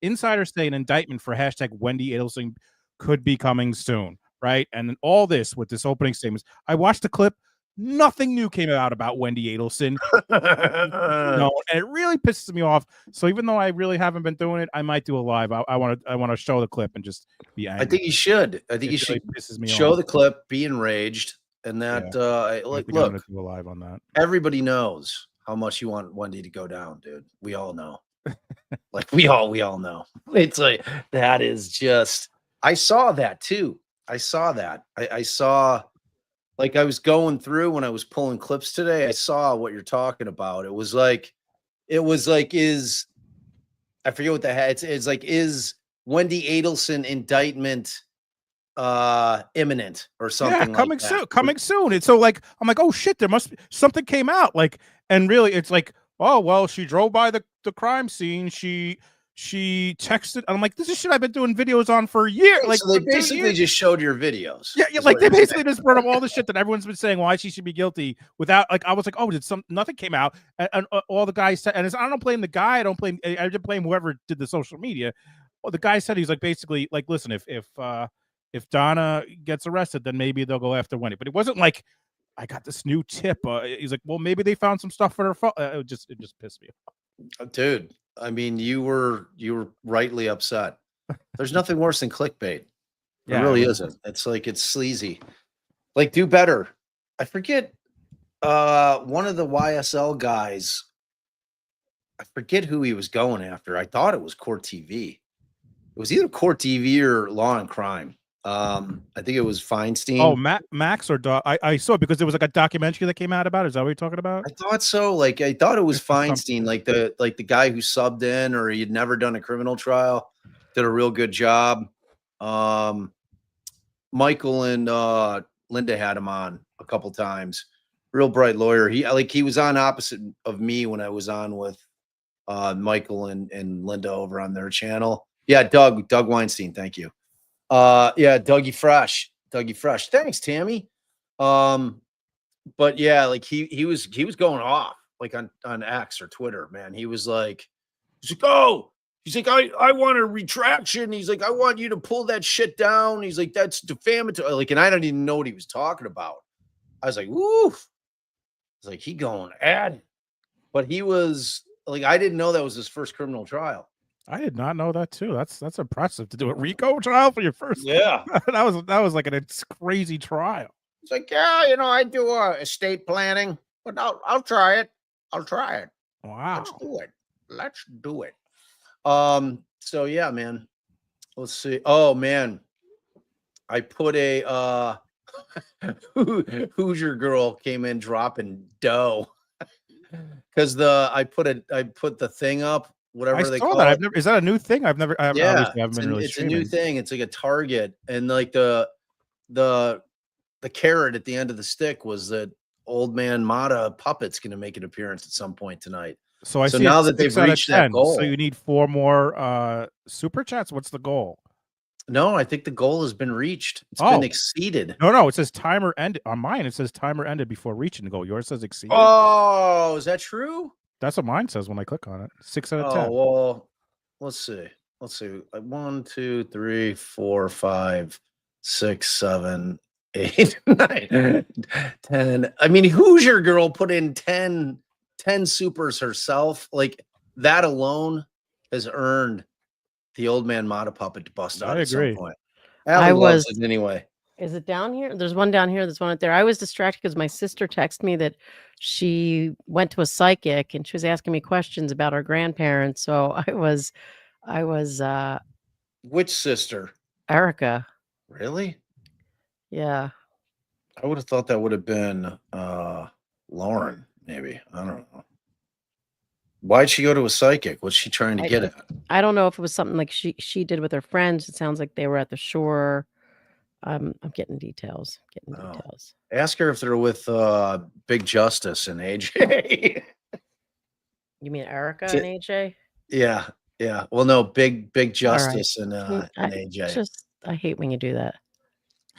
S2: insiders say an indictment for hashtag Wendy Adelson could be coming soon, right? And then all this with this opening statements. I watched the clip. Nothing new came out about Wendy Adelson. No, and it really pisses me off. So even though I really haven't been doing it, I might do a live. I want to show the clip and just be angry.
S1: I think you should. I think you should show the clip, be enraged, and that like look,
S2: do a live on that.
S1: Everybody knows how much you want Wendy to go down, dude. We all know. Like we all know. It's like that is just. I saw that too. I saw that. I saw. Like I was going through when I was pulling clips today, I saw what you're talking about. It was like, is I forget what the heck it's like, is Wendy Adelson indictment imminent or something?
S2: Yeah, coming
S1: like that?
S2: soon. Coming soon. It's so like I'm like, oh shit, there must be something came out. Like, and really it's like, oh well, she drove by the crime scene, she texted. I'm like, this is shit I've been doing videos on for years. Like,
S1: so they basically just showed your videos.
S2: Yeah, like they basically just brought up all the shit that everyone's been saying why she should be guilty without. Like, I was like, oh, nothing came out, and all the guys said, and I don't blame the guy. I just blame whoever did the social media. Well, the guy said he's like basically like, listen, if Donna gets arrested, then maybe they'll go after Wendy. But it wasn't like I got this new tip. He's like, well, maybe they found some stuff for her phone. It just pissed me off,
S1: dude. I mean, you were rightly upset. There's nothing worse than clickbait. It really isn't. It's like it's sleazy. Like, do better. I forget one of the YSL guys. I forget who he was going after. I thought it was Court TV. It was either Court TV or Law and Crime. I think it was Feinstein.
S2: Oh, Max or I saw it because there was like a documentary that came out about it. Is that what you're talking about?
S1: I thought so. Like I thought it was Feinstein, like the guy who subbed in or he had never done a criminal trial, did a real good job. Michael and Linda had him on a couple times. Real bright lawyer. He was on opposite of me when I was on with Michael and Linda over on their channel. Yeah, Doug Weinstein. Thank you. Yeah, Dougie Fresh. Thanks, Tammy. But yeah, like he was going off like on X or Twitter, man. He's like, oh, he's like, I want a retraction. He's like, I want you to pull that shit down. He's like, that's defamatory. Like, and I don't even know what he was talking about. I was like, woof. It's like he going at it. But he was like, I didn't know that was his first criminal trial.
S2: I did not know that too. That's impressive to do a RICO trial for your first.
S1: Yeah,
S2: that was like a crazy trial.
S1: It's like, yeah, I do estate planning, but I'll try it. I'll try it.
S2: Wow.
S1: Let's do it. Let's do it. So yeah, man. Let's see. Oh man. I put a Hoosier girl came in dropping dough. Because I put the thing up, whatever they call it.
S2: Is that a new thing? I've never.
S1: Yeah,
S2: it's
S1: a new thing. It's like a target, and like the carrot at the end of the stick was that old man Motta puppet's going to make an appearance at some point tonight.
S2: So see
S1: now that they've reached that goal,
S2: so you need 4 more super chats. What's the goal?
S1: No, I think the goal has been reached. It's been exceeded.
S2: No, it says timer ended on mine. It says timer ended before reaching the goal. Yours says exceeded.
S1: Oh, is that true?
S2: That's what mine says when I click on it. 6 out of 10.
S1: Well, let's see. 1, 2, 3, 4, 5, 6, 7, 8, 9, 10. I mean, Hoosier girl put in 10 supers herself. Like that alone has earned the old man Motta puppet to bust out at some point.
S3: I was
S1: anyway.
S3: Is it down here? There's one down here. There's one up there. I was distracted because my sister texted me that she went to a psychic and she was asking me questions about our grandparents. So I was
S1: Which sister?
S3: Erica.
S1: Really?
S3: Yeah.
S1: I would have thought that would have been Lauren, maybe. I don't know. Why'd she go to a psychic? What's she trying to get at?
S3: I don't know if it was something like she did with her friends. It sounds like they were at the shore. I'm getting details.
S1: Ask her if they're with Big Justice and AJ.
S3: You mean Erica and AJ?
S1: Yeah. Well, no, Big Justice and AJ.
S3: I hate when you do that.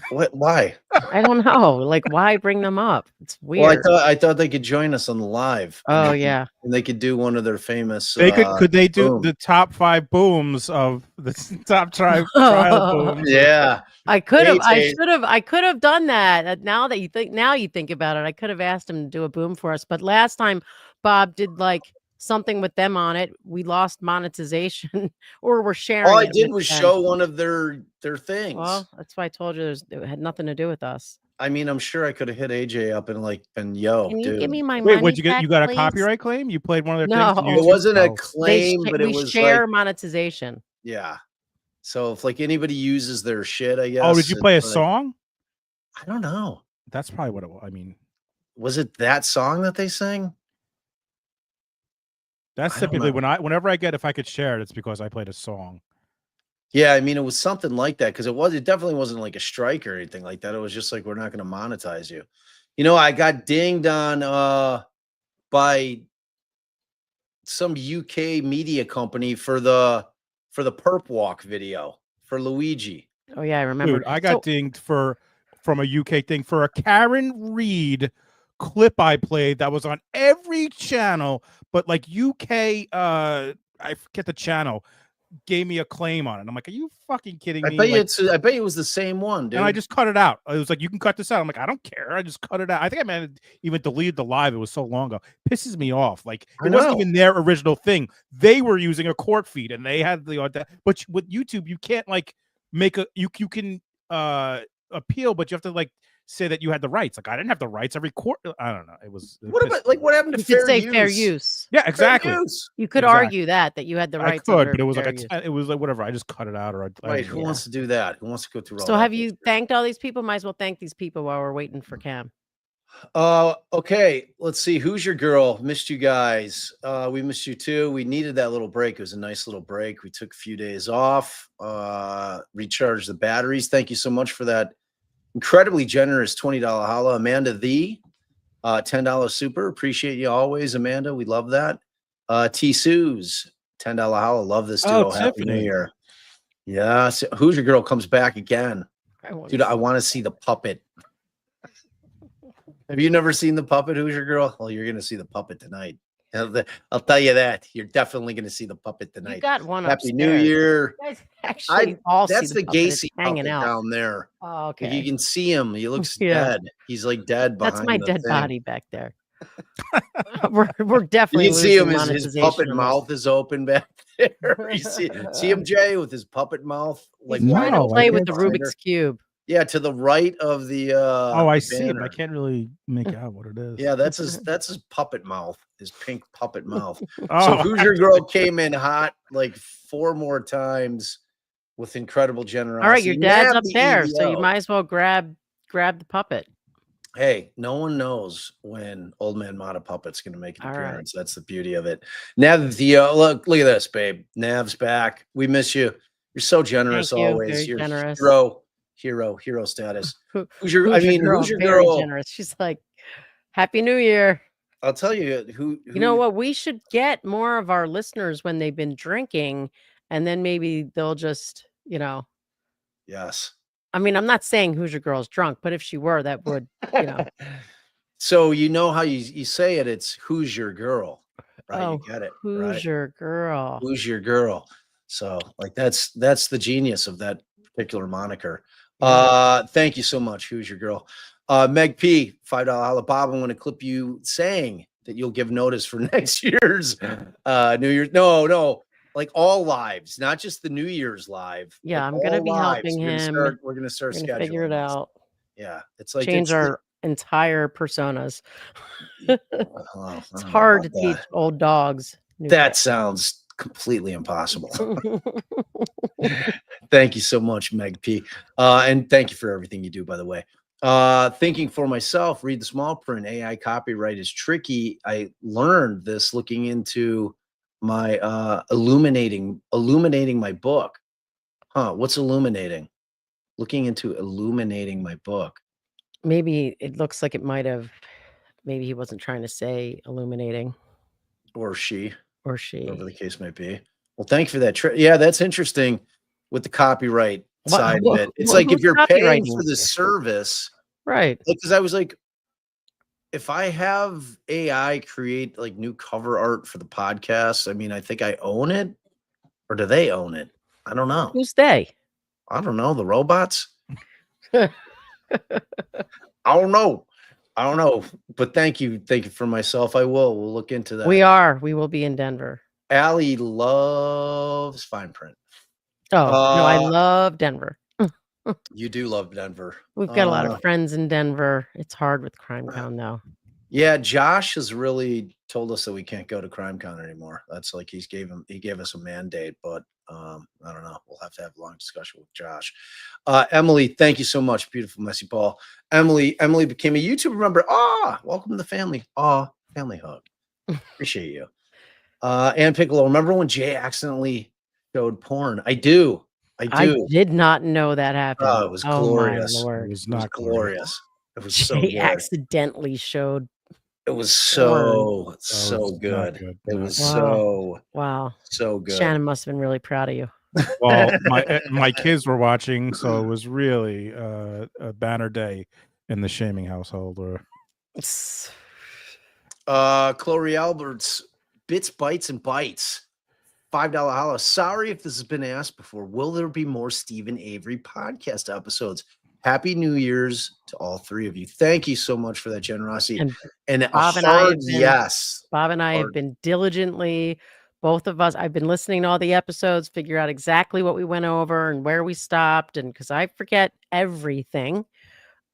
S1: What? Why?
S3: I don't know. Like, why bring them up? It's weird.
S1: Well, I thought they could join us on the live.
S3: Oh yeah,
S1: and they could do one of their famous.
S2: They could they do the top 5 booms of the top trial booms?
S1: Yeah,
S3: I could have. I could have done that. Now you think about it, I could have asked him to do a boom for us. But last time Bob did like something with them on it, we lost monetization, or we're sharing.
S1: All I did was show one of their things.
S3: Well, that's why I told you it had nothing to do with us.
S1: I mean, I'm sure I could have hit AJ up and yo,
S3: can you
S1: dude.
S3: Give me my money?
S2: Wait, what'd you get?
S3: Back,
S2: You got
S3: please?
S2: a copyright claim? You played one of their
S3: no,
S2: things?
S1: It wasn't a claim, but it was
S3: we share
S1: like,
S3: monetization.
S1: Yeah. So if like anybody uses their shit, I guess.
S2: Oh, did you play a song?
S1: I don't know.
S2: That's probably what it was. I mean,
S1: was it that song that they sang?
S2: That's typically whenever I get, if I could share it, it's because I played a song.
S1: Yeah, I mean, it was something like that because it definitely wasn't like a strike or anything like that. It was just like, we're not going to monetize you. I got dinged on by some UK media company for the perp walk video for Luigi.
S3: Oh yeah, I remember.
S2: Dude, I got dinged from a UK thing for a Karen Reed clip I played that was on every channel, but like UK, I forget the channel, gave me a claim on it. I'm like, are you fucking kidding me?
S1: I bet it was the same one, dude.
S2: And I just cut it out. It was like, you can cut this out. I'm like, I don't care. I just cut it out. I think I might have even deleted the live. It was so long ago. Pisses me off. Like, it wasn't even their original thing. They were using a court feed and they had the but with YouTube, you can't like make you can appeal, but you have to like say that you had the rights. Like, I didn't have the rights. Every court, I don't know.
S1: What happened to
S3: fair use?
S2: Yeah, exactly.
S3: You could argue that you had the rights.
S2: I could, but it was like it was like whatever. I just cut it out, or
S1: who wants to do that? Who wants to go through all
S3: So
S1: that?
S3: have you thanked all these people? Might as well thank these people while we're waiting for Cam.
S1: Okay, let's see. Who's your girl? Missed you guys. We missed you too. We needed that little break. It was a nice little break. We took a few days off, recharged the batteries. Thank you so much for that incredibly generous $20 holla. Amanda $10 super. Appreciate you always, Amanda. We love that. T Sue's $10 holla. Love this duo. Happy New Year. Yeah. So Who's your girl comes back again. Dude, I want to see the puppet. Have you never seen the puppet, Who's your girl? Well, you're going to see the puppet tonight. I'll tell you that. You're definitely going to see the puppet tonight.
S3: You got one
S1: Happy
S3: upstairs.
S1: New Year.
S3: You guys actually
S1: That's the Gacy hanging out down there.
S3: Oh, okay.
S1: Like you can see him. He looks dead. He's like dead behind.
S3: That's my dead
S1: thing.
S3: body back there. we're definitely.
S1: You can see him. His puppet mouth is open back there. You see him, Jay, with his puppet mouth. Like
S3: trying to play with the Rubik's cube.
S1: Yeah, to the right of the
S2: Oh, I
S1: the
S2: see it, but I
S1: banner.
S2: can't really make out what it is.
S1: Yeah, that's his puppet mouth, his pink puppet mouth. So
S2: Oh,
S1: Hoosier Girl came in hot like 4 more times with incredible generosity.
S3: All right, your dad's
S1: Nav
S3: up
S1: the
S3: there, so you
S1: EVO.
S3: might as well grab the puppet.
S1: Hey, no one knows when Old Man Motta Puppet's going to make an
S3: All right.
S1: appearance. That's the beauty of it. Nav the look at this, babe. Nav's back. We miss you. You're so generous
S3: Thank you.
S1: always.
S3: Very
S1: You're
S3: generous.
S1: hero status.
S3: Who's your very
S1: girl?
S3: generous. She's like, Happy New Year.
S1: I'll tell you who
S3: You know what? We should get more of our listeners when they've been drinking, and then maybe they'll just,
S1: Yes.
S3: I mean, I'm not saying Hoosier Girl's drunk, but if she were, that would,
S1: So you know how you say it, it's who's your girl, right?
S3: Oh,
S1: You get it.
S3: who's
S1: right?
S3: your girl?
S1: Who's your girl? So like that's the genius of that particular moniker. Thank you so much. Who's your girl? Meg P, $5 holla. Bob, I'm going to clip you saying that you'll give notice for next year's New Year's. No, like all lives, not just the New Year's live.
S3: Yeah,
S1: like
S3: I'm going to
S1: all
S3: be
S1: lives.
S3: helping him.
S1: We're going to start
S3: We're gonna
S1: scheduling
S3: figure it
S1: this.
S3: out.
S1: Yeah, it's like
S3: Change our entire personas.
S1: Well,
S3: It's hard to teach old dogs.
S1: That sounds completely impossible. Thank you so much, Meg P. And thank you for everything you do, by the way. Thinking for myself, read the small print. AI copyright is tricky. I learned this looking into my illuminating my book. What's illuminating? Looking into illuminating my book.
S3: Maybe it looks like it might have. Maybe he wasn't trying to say illuminating.
S1: Or she. Whatever the
S3: She.
S1: case might be. Well, thank you for that. Yeah, that's interesting with the copyright side of it. It's like if you're paying for the service,
S3: right?
S1: Because I was like, if I have AI create like new cover art for the podcast, I mean, I think I own it, or do they own it? I don't know.
S3: Who's they?
S1: I don't know. The robots. I don't know. But thank you for myself. We'll look into that.
S3: We will be in Denver.
S1: Allie loves fine print.
S3: Oh no, I love Denver.
S1: You do love Denver.
S3: We've got a lot of friends in Denver. It's hard with CrimeCon though.
S1: Yeah, Josh has really told us that we can't go to CrimeCon anymore. That's like he gave us a mandate, but I don't know. We'll have to have a long discussion with Josh. Emily, thank you so much. Beautiful, messy Paul. Emily became a YouTube member. Welcome to the family. Family hug. Appreciate you. Ann Piccolo, remember when Jay accidentally showed porn? I do.
S3: I did not know that happened.
S1: Oh, it was glorious.
S3: My Lord.
S2: It was not
S1: glorious. It was so
S3: Jay
S1: good.
S3: accidentally showed.
S1: It was so
S2: good.
S1: good. It was
S3: wow.
S1: So good.
S3: Shannon must have been really proud of you.
S2: Well, my kids were watching, so it was really a banner day in the shaming household. Or
S1: Chloe Alberts, Bits, Bytes, and Bites. $5 holla. Sorry if this has been asked before. Will there be more Stephen Avery podcast episodes? Happy New Year's to all three of you. Thank you so much for that generosity. And
S3: Bob
S1: yes.
S3: Bob and I have been diligently, both of us, I've been listening to all the episodes, figure out exactly what we went over and where we stopped. And because I forget everything.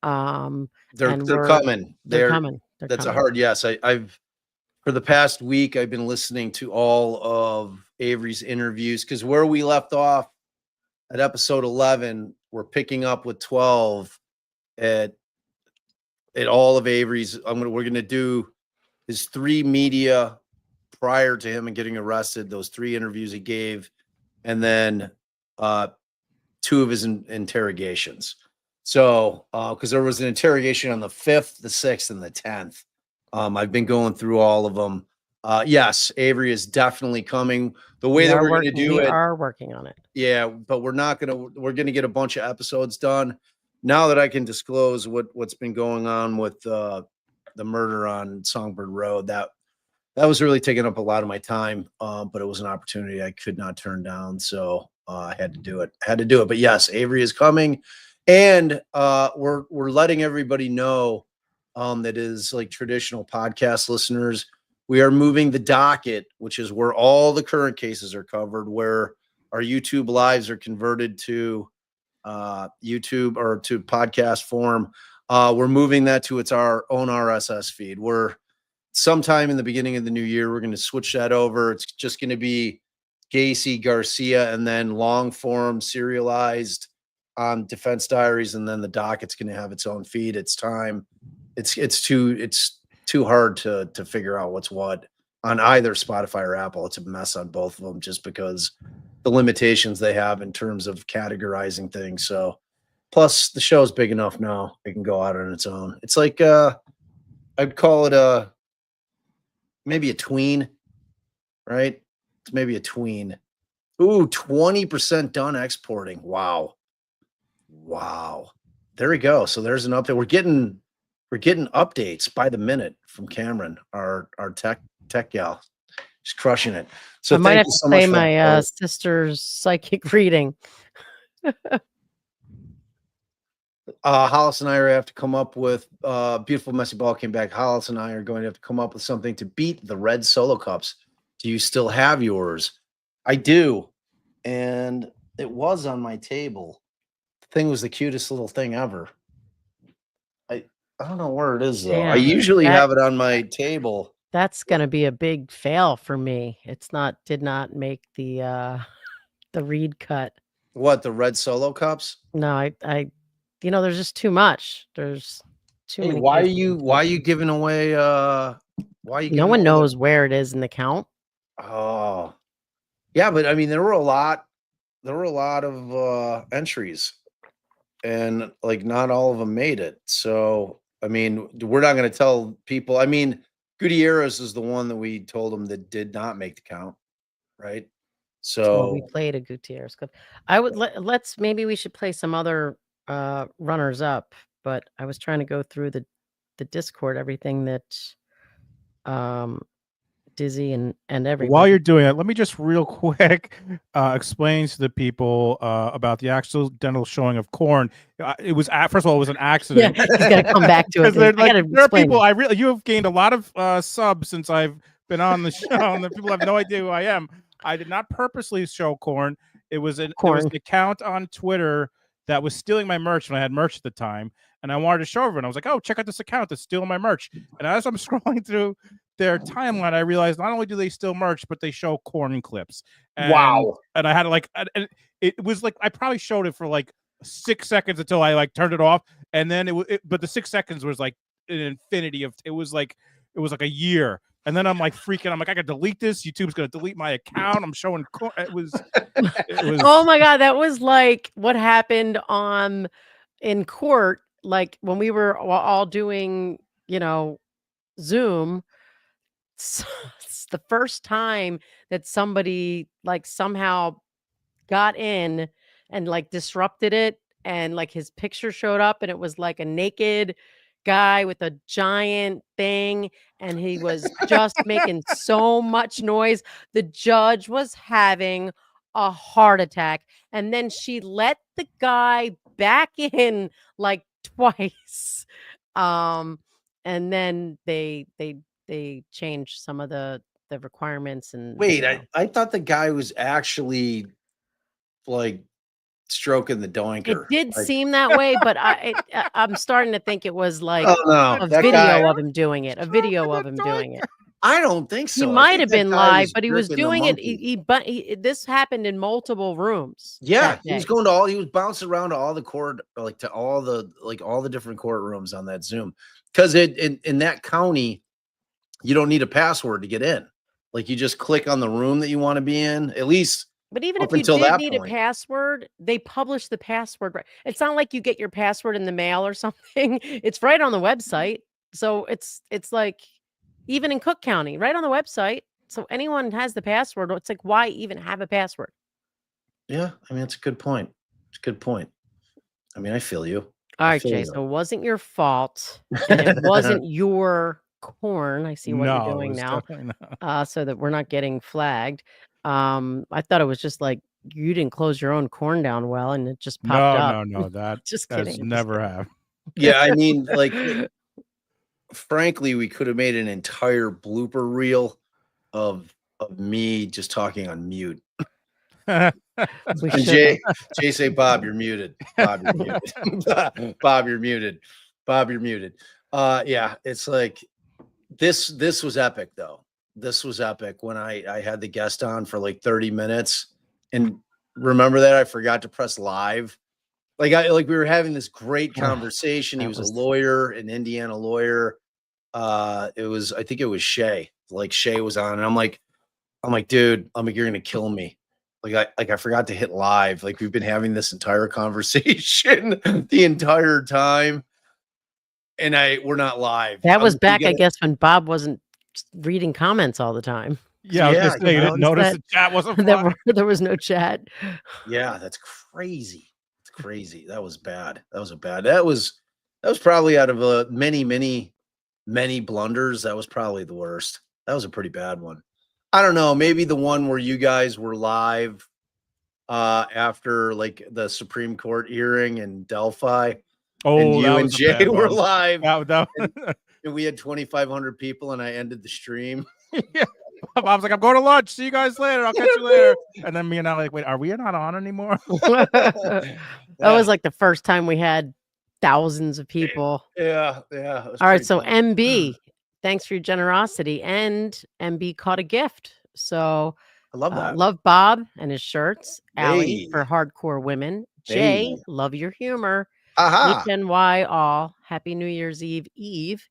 S1: They're coming.
S3: They're coming.
S1: That's a hard yes. I've for the past week, I've been listening to all of Avery's interviews because where we left off at episode 11, we're picking up with 12 at all of Avery's. We're gonna do his 3 media prior to him and getting arrested. Those 3 interviews he gave, and then 2 of his interrogations. So, because there was an interrogation on the 5th, the 6th, and the 10th. I've been going through all of them. Yes, Avery is definitely coming. The way that we're going to do it, we
S3: are working on it.
S1: Yeah, but we're going to get a bunch of episodes done. Now that I can disclose what's been going on with the murder on Songbird Road, that was really taking up a lot of my time. But it was an opportunity I could not turn down, so I had to do it. But yes, Avery is coming, and we're letting everybody know that is like traditional podcast listeners. We are moving the docket, which is where all the current cases are covered, where our YouTube lives are converted to YouTube or to podcast form. We're moving that to our own RSS feed. We're sometime in the beginning of the new year, we're going to switch that over. It's just going to be Gacy, Garcia, and then long form serialized on Defense Diaries, and then the docket's going to have its own feed. It's time. It's too hard to figure out what's what on either Spotify or Apple. It's a mess on both of them just because the limitations they have in terms of categorizing things. So plus the show's big enough now, it can go out on its own. It's like I'd call it maybe a tween, right? It's maybe a tween. Ooh, 20% done exporting. Wow. There we go. So there's an update. We're getting updates by the minute from Cameron, our tech gal. She's crushing it. So
S3: I might have to
S1: so
S3: play my sister's psychic reading.
S1: Hollis and I have to come up with Beautiful Messy Ball came back. Hollis and I are going to have to come up with something to beat the red solo cups. Do you still have yours? I do. And it was on my table. The thing was the cutest little thing ever. I don't know where it is though.
S3: Yeah,
S1: I usually have it on my table.
S3: That's gonna be a big fail for me. Did not make the read cut.
S1: What, the red solo cups?
S3: No, I there's just too much. There's too many.
S1: Why are you giving away
S3: no one knows where it is in the count.
S1: Oh. Yeah, but I mean there were a lot of entries and like not all of them made it. So I mean, we're not going to tell people. I mean, Gutierrez is the one that we told them that did not make the count, right? So
S3: we played a Gutierrez clip. Maybe we should play some other runners up, but I was trying to go through the Discord, everything that Dizzy and everything.
S2: While you're doing it, let me just real quick explain to the people about the accidental showing of Korn. It was first of all, it was an accident.
S3: Yeah, he's got to come back to it.
S2: There are people. You have gained a lot of subs since I've been on the show, and the people have no idea who I am. I did not purposely show Korn. It was an account on Twitter that was stealing my merch when I had merch at the time, and I wanted to show everyone. I was like, "Oh, check out this account that's stealing my merch." And as I'm scrolling through their timeline, I realized not only do they steal merch, but they show Korn clips. And,
S1: wow!
S2: And I had to and it was like I probably showed it for like 6 seconds until I turned it off, and then but the 6 seconds was like an infinity of. It was like a year. And then I'm like freaking. I'm like, I gotta delete this. YouTube's gonna delete my account. I'm showing. It was.
S3: Oh my god, that was like what happened in court. Like when we were all doing, Zoom. It's the first time that somebody somehow got in and disrupted it, and his picture showed up, and it was like a naked guy with a giant thing, and he was just making so much noise. The judge was having a heart attack, and then she let the guy back in twice, and then they changed some of the requirements. And
S1: wait, I thought the guy was actually stroking the doinker.
S3: It did seem that way, but I'm starting to think it was
S1: a
S3: video of him doing it. A video of him doing it.
S1: I don't think so.
S3: He might have been live, but he was doing it. This happened in multiple rooms.
S1: Yeah, he was he was bouncing around to all the court, to all the different courtrooms on that Zoom. Because in that county, you don't need a password to get in. You just click on the room that you want to be in. At least.
S3: But even if you did need a password, they publish the password. Right. It's not like you get your password in the mail or something. It's right on the website. So it's like even in Cook County, right on the website. So anyone has the password. It's like, why even have a password?
S1: Yeah, I mean, it's a good point. It's a good point. I mean, I feel you.
S3: All right, Jay. So it wasn't your fault. And it wasn't your corn. I see what you're doing now. So that we're not getting flagged. I thought it was just you didn't close your own corn down well, and it just popped up.
S2: No, that
S3: just
S2: that's
S3: kidding.
S2: never happened.
S1: Yeah, I mean, frankly, we could have made an entire blooper reel of me just talking on mute.
S3: We
S1: And
S3: should.
S1: Jay say, Bob, you're muted. Bob, you're muted. Bob, you're muted. Bob, you're muted. Yeah, it's like this was epic though. This was epic when I had the guest on for like 30 minutes. And remember that I forgot to press live. Like we were having this great conversation. He was a lawyer, an Indiana lawyer. I think it was Shay. Like Shay was on, and I'm like, dude, you're gonna kill me. I forgot to hit live. Like we've been having this entire conversation the entire time, and we're not live.
S3: That was back, I guess, when Bob wasn't reading comments all the time.
S2: Yeah, I was gonna say, you didn't notice the chat wasn't
S3: there was no chat.
S1: Yeah, that's crazy. It's crazy. That was bad. That was probably out of many blunders. That was probably the worst. That was a pretty bad one. I don't know, maybe the one where you guys were live after like the Supreme Court hearing in Delphi.
S2: Oh,
S1: and you and Jay were live.
S2: And
S1: we had 2,500 people, and I ended the stream.
S2: Yeah. Bob's like, I'm going to lunch. See you guys later. I'll catch you later. And then me and I like, wait, are we not on anymore?
S3: That was like the first time we had thousands of people.
S1: Yeah.
S3: All right, so MB, thanks for your generosity, and MB caught a gift. So
S1: I love that.
S3: Love Bob and his shirts. Allie for hardcore women. Jay, love your humor. HNY all. Happy New Year's Eve.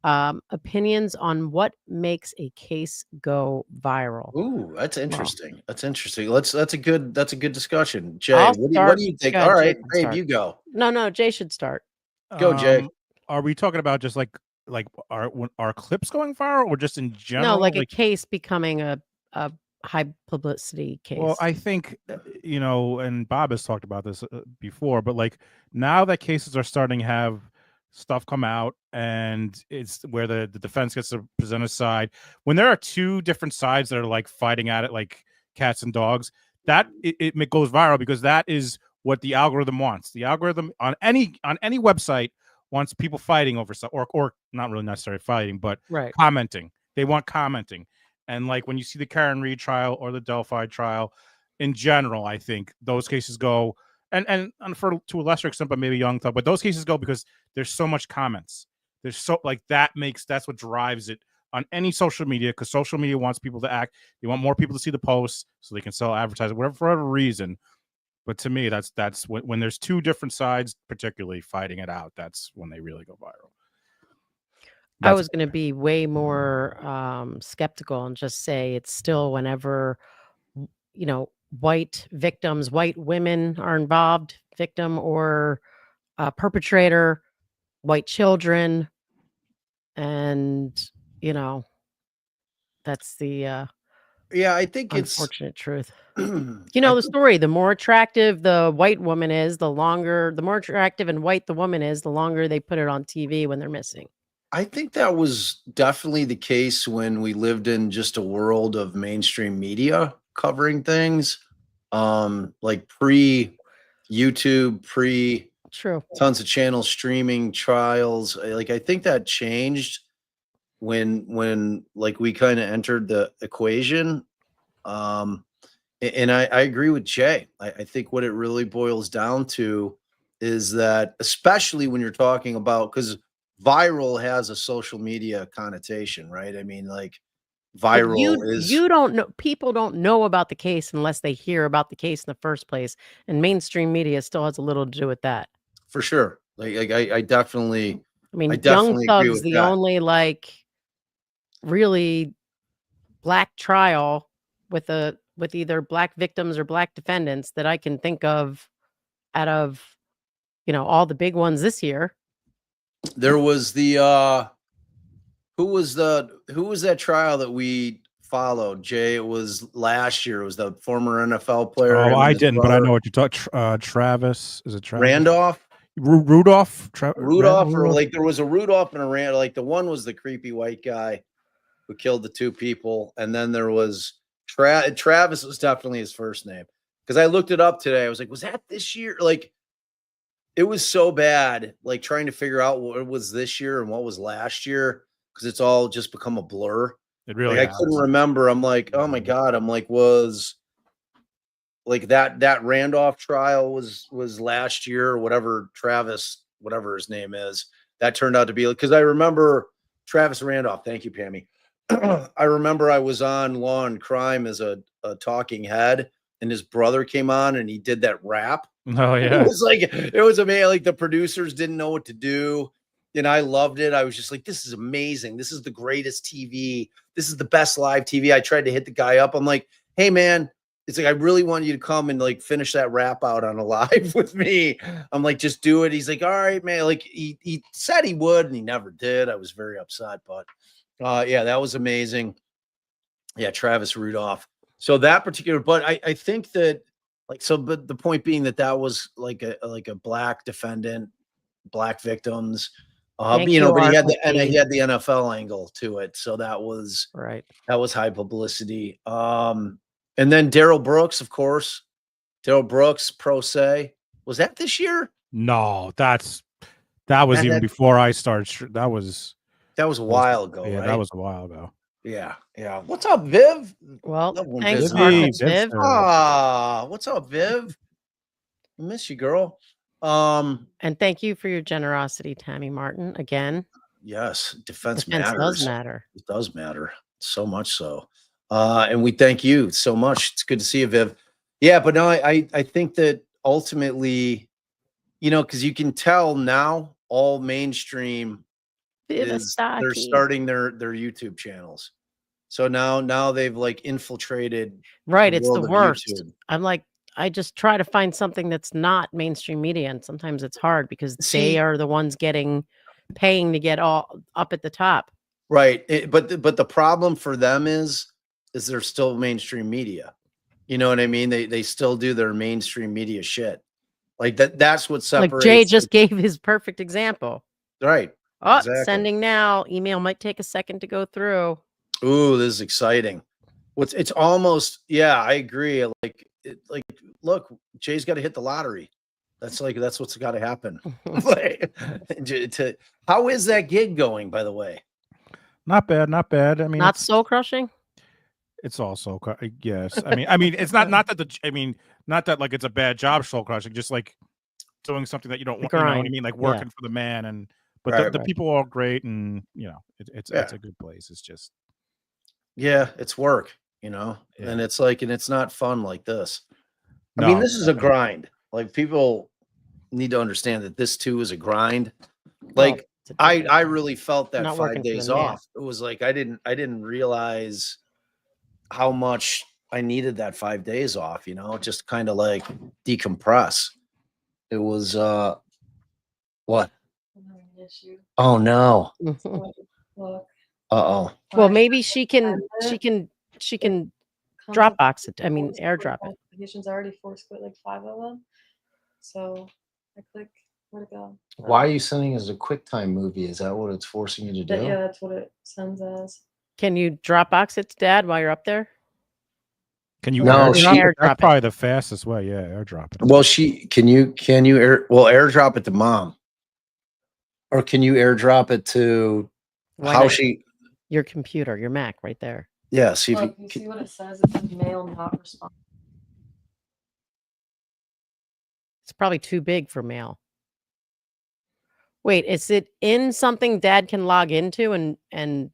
S3: Opinions on what makes a case go viral.
S1: Ooh, that's interesting. That's interesting. That's a good discussion. Jay, what do you think? All right, Dave, you go.
S3: No, Jay should start.
S1: Go, Jay.
S2: Are we talking about just like our clips going viral, or just in general?
S3: No, like a case becoming a high publicity case.
S2: Well, I think, and Bob has talked about this before, but like now that cases are starting to have stuff come out, and it's where the defense gets to present a side. When there are two different sides that are like fighting at it like cats and dogs, that it goes viral, because that is what the algorithm wants. The algorithm on any website wants people fighting over stuff, or not really necessarily fighting, but commenting. They want commenting. And like when you see the Karen Reed trial or the Delphi trial, in general, I think those cases go, and for to a lesser extent, but maybe Young Thug, but those cases go because there's so much comments. There's so like that's what drives it on any social media, because social media wants people to act. They want more people to see the posts so they can sell advertising, whatever, for whatever reason. But to me, that's when there's two different sides, particularly fighting it out. That's when they really go viral.
S3: I was going to be way more skeptical and just say it's still whenever, white victims, white women are involved, victim or perpetrator, white children. And, that's the
S1: I think
S3: unfortunate truth. The story, the more attractive the white woman is, the more attractive and white the woman is, the longer they put it on TV when they're missing.
S1: I think that was definitely the case when we lived in just a world of mainstream media covering things, like pre-YouTube, tons of channels streaming trials. Like I think that changed when like we kind of entered the equation. And I agree with Jay. I think what it really boils down to is that, especially when you're talking about, because viral has a social media connotation, right? I mean, like viral
S3: you don't know, people don't know about the case unless they hear about the case in the first place, and mainstream media still has a little to do with that.
S1: For sure. Like I definitely,
S3: Young Thug's the only like really black trial with either black victims or black defendants that I can think of out of all the big ones this year.
S1: There was the who was that trial that we followed, Jay? It was last year. It was the former NFL player.
S2: Oh, I didn't, but I know what you talk. Travis, is it Travis?
S1: Randolph?
S2: Rudolph?
S1: Rudolph, or like there was a Rudolph and a Randolph. Like the one was the creepy white guy who killed the two people, and then there was Travis was definitely his first name, because I looked it up today. I was like, was that this year? Like, it was so bad, like trying to figure out what was this year and what was last year, because it's all just become a blur.
S2: It really,
S1: I couldn't remember. I'm like, oh my God. I'm like, was like that Randolph trial was last year or whatever. Travis, whatever his name is, that turned out to be, because I remember Travis Randolph. Thank you, Pammy. I remember I was on Law and Crime as a talking head, and his brother came on and he did that rap.
S2: Oh yeah.
S1: It was amazing. Like the producers didn't know what to do. And I loved it. I was just like, this is amazing. This is the greatest TV. This is the best live TV. I tried to hit the guy up. I'm like, hey man, it's like, I really want you to come and like finish that rap out on a live with me. I'm like, just do it. He's like, all right, man. Like he said he would, and he never did. I was very upset, but yeah, that was amazing. Yeah, Travis Rudolph. So that particular, but I think that like, so, but the point being that was like a black defendant, black victims, but he had the NFL angle to it. So that was
S3: right.
S1: That was high publicity. And then Daryl Brooks, of course, Daryl Brooks, pro se. Was that this year?
S2: No, that was even before I started. That was
S1: a while ago.
S2: Yeah,
S1: right?
S2: that was a while ago.
S1: Yeah. What's up, Viv?
S3: Well,
S1: thanks,
S3: Viv.
S1: What's up, Viv? Miss you, girl.
S3: And thank you for your generosity, Tammy Martin. Again.
S1: Yes, defense matters.
S3: Does matter.
S1: It does matter, so much so. And we thank you so much. It's good to see you, Viv. Yeah, but no, I think that ultimately, because you can tell now all mainstream they're starting their YouTube channels. So now they've like infiltrated.
S3: Right, it's the worst. YouTube. I'm like, I just try to find something that's not mainstream media, and sometimes it's hard because they are the ones paying to get all up at the top.
S1: Right, but the problem for them is they're still mainstream media. You know what I mean? They still do their mainstream media shit. Like that's what separates.
S3: Like Jay just gave his perfect example.
S1: Right.
S3: Oh, exactly. Sending now. Email might take a second to go through.
S1: Ooh, this is exciting. It's almost, yeah, I agree. Look, Jay's got to hit the lottery. That's what's got to happen. How is that gig going, by the way?
S2: Not bad. I mean,
S3: not soul crushing.
S2: It's also, yes. I mean, it's not that like it's a bad job, soul crushing. Just like doing something that you don't want. You know what I mean? Like working for the man, but the people are great, and it's a good place. It's just,
S1: yeah, it's work, and it's like, and it's not fun like this. I mean, this is a grind. Like people need to understand that this too is a grind. Like I really felt that 5 days off. It was like I didn't realize how much I needed that 5 days off, just kind of like decompress. It was what? Oh no. Uh-oh.
S3: Well, maybe she can Dropbox it. I mean, airdrop it.
S8: Applications already forced quit like 5 of them. So I click where to go.
S1: Why are you sending as a QuickTime movie? Is that what it's forcing you to do?
S8: Yeah, that's what it sends as.
S3: Can you Dropbox it to Dad while you're up there?
S2: Can you?
S3: No,
S2: airdrop that's probably the fastest way. Yeah, airdrop it.
S1: Well, can you airdrop it to Mom, or can you airdrop it to
S3: your computer, your Mac, right there.
S1: Yeah. See if
S8: you see what it says. It says mail not respond.
S3: It's probably too big for mail. Wait, is it in something Dad can log into and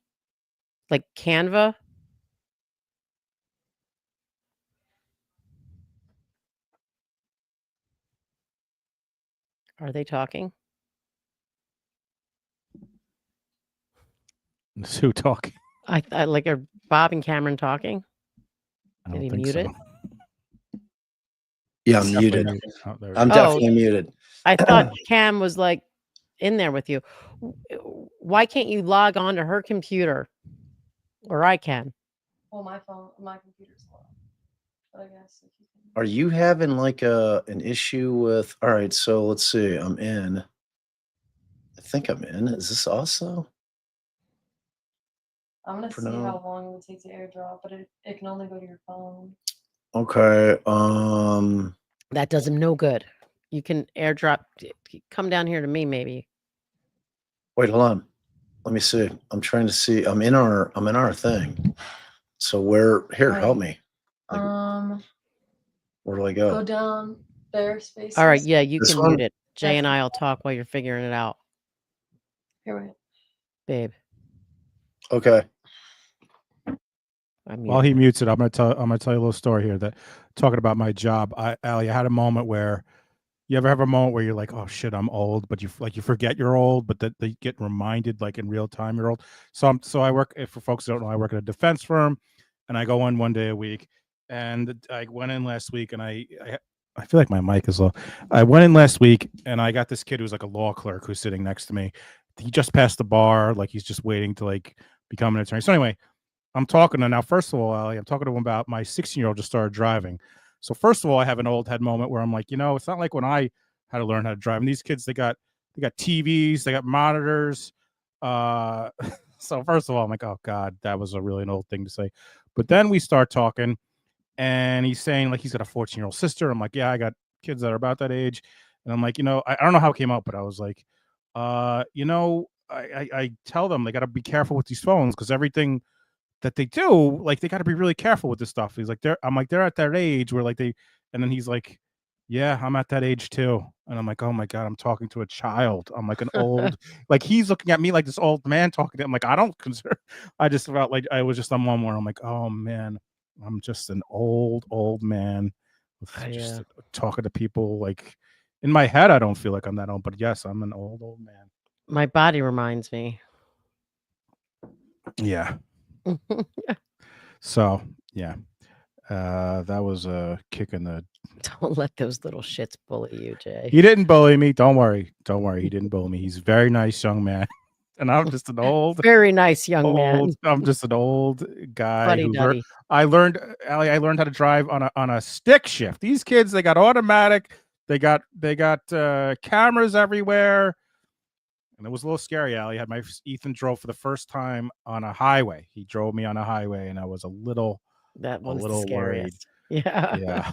S3: like Canva? Are they talking?
S2: Who talking?
S3: I like, are Bob and Cameron talking? Did he mute it?
S1: Yeah, I'm muted. I'm definitely muted.
S3: I thought Cam was like in there with you. Why can't you log on to her computer? Or I can.
S8: Well, my computer's low. But I guess if you can.
S1: Are you having like an issue with? All right, so let's see. I'm in. I think I'm in. Is this also?
S8: I'm gonna see how long it would take to airdrop, but it can only go to your phone.
S1: Okay.
S3: That does him no good. You can airdrop. Come down here to me, maybe.
S1: Wait, hold on. Let me see. I'm trying to see. I'm in our thing. So where? Here, help me. Where do I
S5: Go
S1: go?
S5: down there, spaces.
S3: All right, yeah, you
S1: This
S3: can
S1: one?
S3: mute it. Jay and I'll talk while you're figuring it out,
S5: Here we go.
S3: babe.
S1: Okay.
S2: While he mutes it, I'm gonna tell you a little story here. That talking about my job, Allie, I had a moment where you ever have a moment where you're like, oh shit, I'm old, but you forget you're old, but that they get reminded like in real time you're old. So I work, for folks who don't know, I work at a defense firm, and I go in one day a week. And I went in last week, and I feel like my mic is low. I went in last week, and I got this kid who's like a law clerk who's sitting next to me. He just passed the bar, like he's just waiting to like become an attorney. So anyway, I'm talking to now. First of all, Allie, I'm talking to him about my 16-year-old just started driving. So first of all, I have an old head moment where I'm like, it's not like when I had to learn how to drive. And these kids, they got TVs, they got monitors. So first of all, I'm like, oh God, that was an old thing to say. But then we start talking, and he's saying like he's got a 14-year-old sister. I'm like, yeah, I got kids that are about that age. And I'm like, I don't know how it came up, but I was like, I tell them they got to be careful with these phones because everything that they do, like they got to be really careful with this stuff. He's like, they're at that age where like and then he's like, yeah, I'm at that age too. And I'm like, oh my God, I'm talking to a child. I'm like an old, like he's looking at me like this old man talking to him. Like, I don't consider, I just felt like I was just on one where I'm like, oh man, I'm just an old man. Just talking to people. Like in my head, I don't feel like I'm that old, but yes, I'm an old man.
S3: My body reminds me.
S2: Yeah. So yeah, that was a kick in the.
S3: Don't let those little shits bully you, Jay.
S2: He didn't bully me. Don't worry. He didn't bully me. He's a very nice young man, and I'm just an old,
S3: very nice young man.
S2: I'm just an old guy.
S3: Buddy.
S2: I learned how to drive on a stick shift. These kids, they got automatic. They got cameras everywhere. And it was a little scary, Allie. Ethan drove for the first time on a highway. He drove me on a highway, and I was a little worried. Yeah.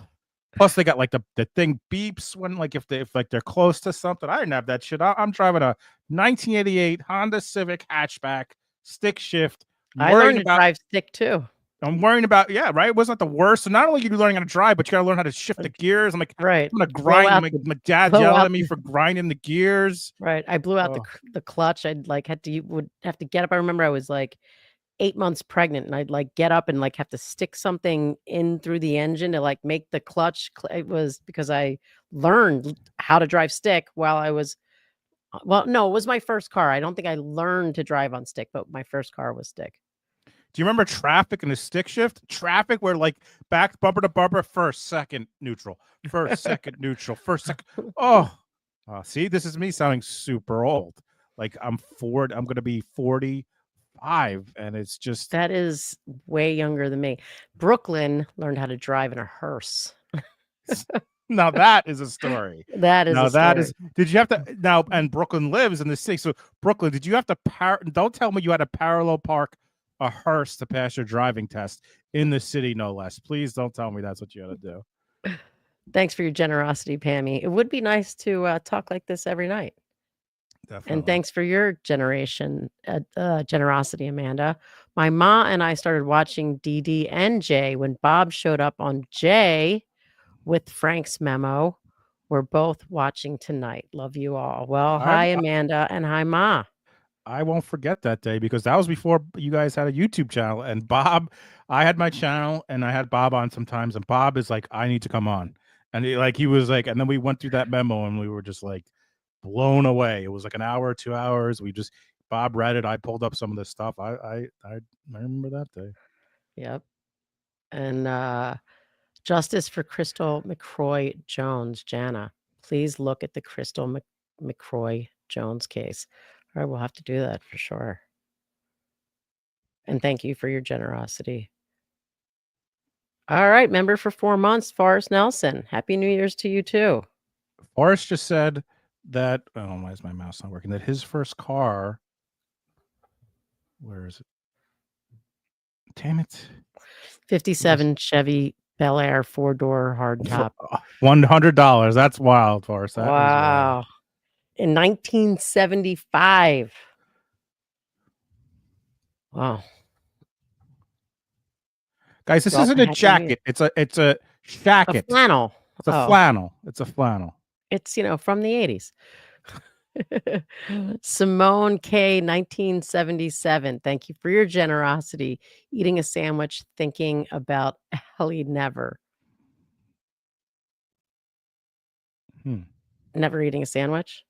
S2: Plus, they got like the thing beeps when like if they're close to something. I didn't have that shit. I'm driving a 1988 Honda Civic hatchback stick shift.
S3: I learned to drive stick too.
S2: I'm worrying about, right? It wasn't the worst. So not only are you learning how to drive, but you got to learn how to shift the gears. I'm like,
S3: right.
S2: I'm going to grind. My dad yelled at me for grinding the gears.
S3: Right. I blew out the clutch. I'd like would have to get up. I remember I was like 8 months pregnant, and I'd like get up and like have to stick something in through the engine to like make the clutch. It was because I learned how to drive stick while I was, no, it was my first car. I don't think I learned to drive on stick, but my first car was stick.
S2: Do you remember traffic and the stick shift? Traffic where like back bumper to bumper, first, second, neutral, first, second, neutral, first, second. Oh, see, this is me sounding super old. Like I'm going to be 45, and it's just.
S3: That is way younger than me. Brooklyn learned how to drive in a hearse.
S2: Now that is a story. Did you have to now? And Brooklyn lives in the city. So Brooklyn, did you have to don't tell me you had to parallel park a hearse to pass your driving test in the city, no less. Please don't tell me that's what you had to do.
S3: Thanks for your generosity, Pammy. It would be nice to talk like this every night. Definitely. And thanks for your generosity, Amanda. My ma and I started watching DD and Jay when Bob showed up on Jay with Frank's memo. We're both watching tonight. Love you all. Well, hi, Amanda, and hi, Ma.
S2: I won't forget that day because that was before you guys had a YouTube channel. And Bob, I had my channel and I had Bob on sometimes. And Bob is like, I need to come on. And he was like, and then we went through that memo and we were just like blown away. It was like an hour, 2 hours. Bob read it. I pulled up some of this stuff. I remember that day.
S3: Yep. And justice for Crystal McCroy Jones, Jana. Please look at the Crystal McCroy Jones case. All right, we'll have to do that for sure. And thank you for your generosity. All right, member for 4 months, Forrest Nelson. Happy New Year's to you too.
S2: Forrest just said that, why is my mouse not working? That his first car, where is it? Damn it.
S3: 57 Chevy Bel Air 4-door hardtop.
S2: $100. That's wild, Forrest. That
S3: wow.
S2: Wild.
S3: In 1975. Wow.
S2: Guys, this isn't a jacket. It's a Shacket.
S3: flannel.
S2: It's a flannel. It's a flannel.
S3: It's, from the 80s. Simone K, 1977. Thank you for your generosity. Eating a sandwich, thinking about Ellie never. Never eating a sandwich?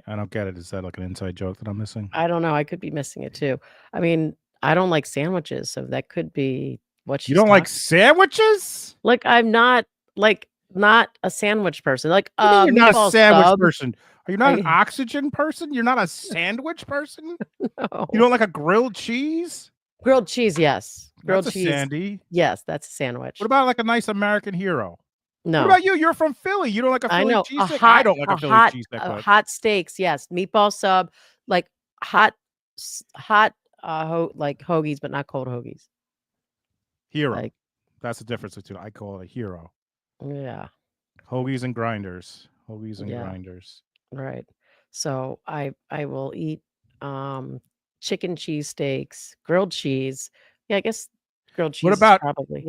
S2: I don't get it. Is that like an inside joke that I'm missing?
S3: I don't know. I could be missing it too. I mean, I don't like sandwiches, so that could be what she's
S2: You don't like sandwiches?
S3: Like, I'm not a sandwich person. Like,
S2: you're not a sandwich
S3: sub.
S2: person. Are you not an oxygen person? You're not a sandwich person?
S3: No.
S2: You don't like a grilled cheese?
S3: Grilled cheese, yes. Grilled
S2: That's a
S3: cheese.
S2: sandy.
S3: Yes, that's a sandwich.
S2: What about like a nice American hero?
S3: No.
S2: What about you? You're from Philly. You don't like a Philly cheesesteak? I don't like a Philly cheesesteak.
S3: Hot steaks, yes. Meatball sub, like hot, like hoagies, but not cold hoagies.
S2: Hero.
S3: Like,
S2: that's the difference between I call it a hero.
S3: Yeah.
S2: Hoagies and grinders. Hoagies and grinders.
S3: Right. So I will eat chicken cheesesteaks, grilled cheese. Yeah, I guess grilled cheese.
S2: What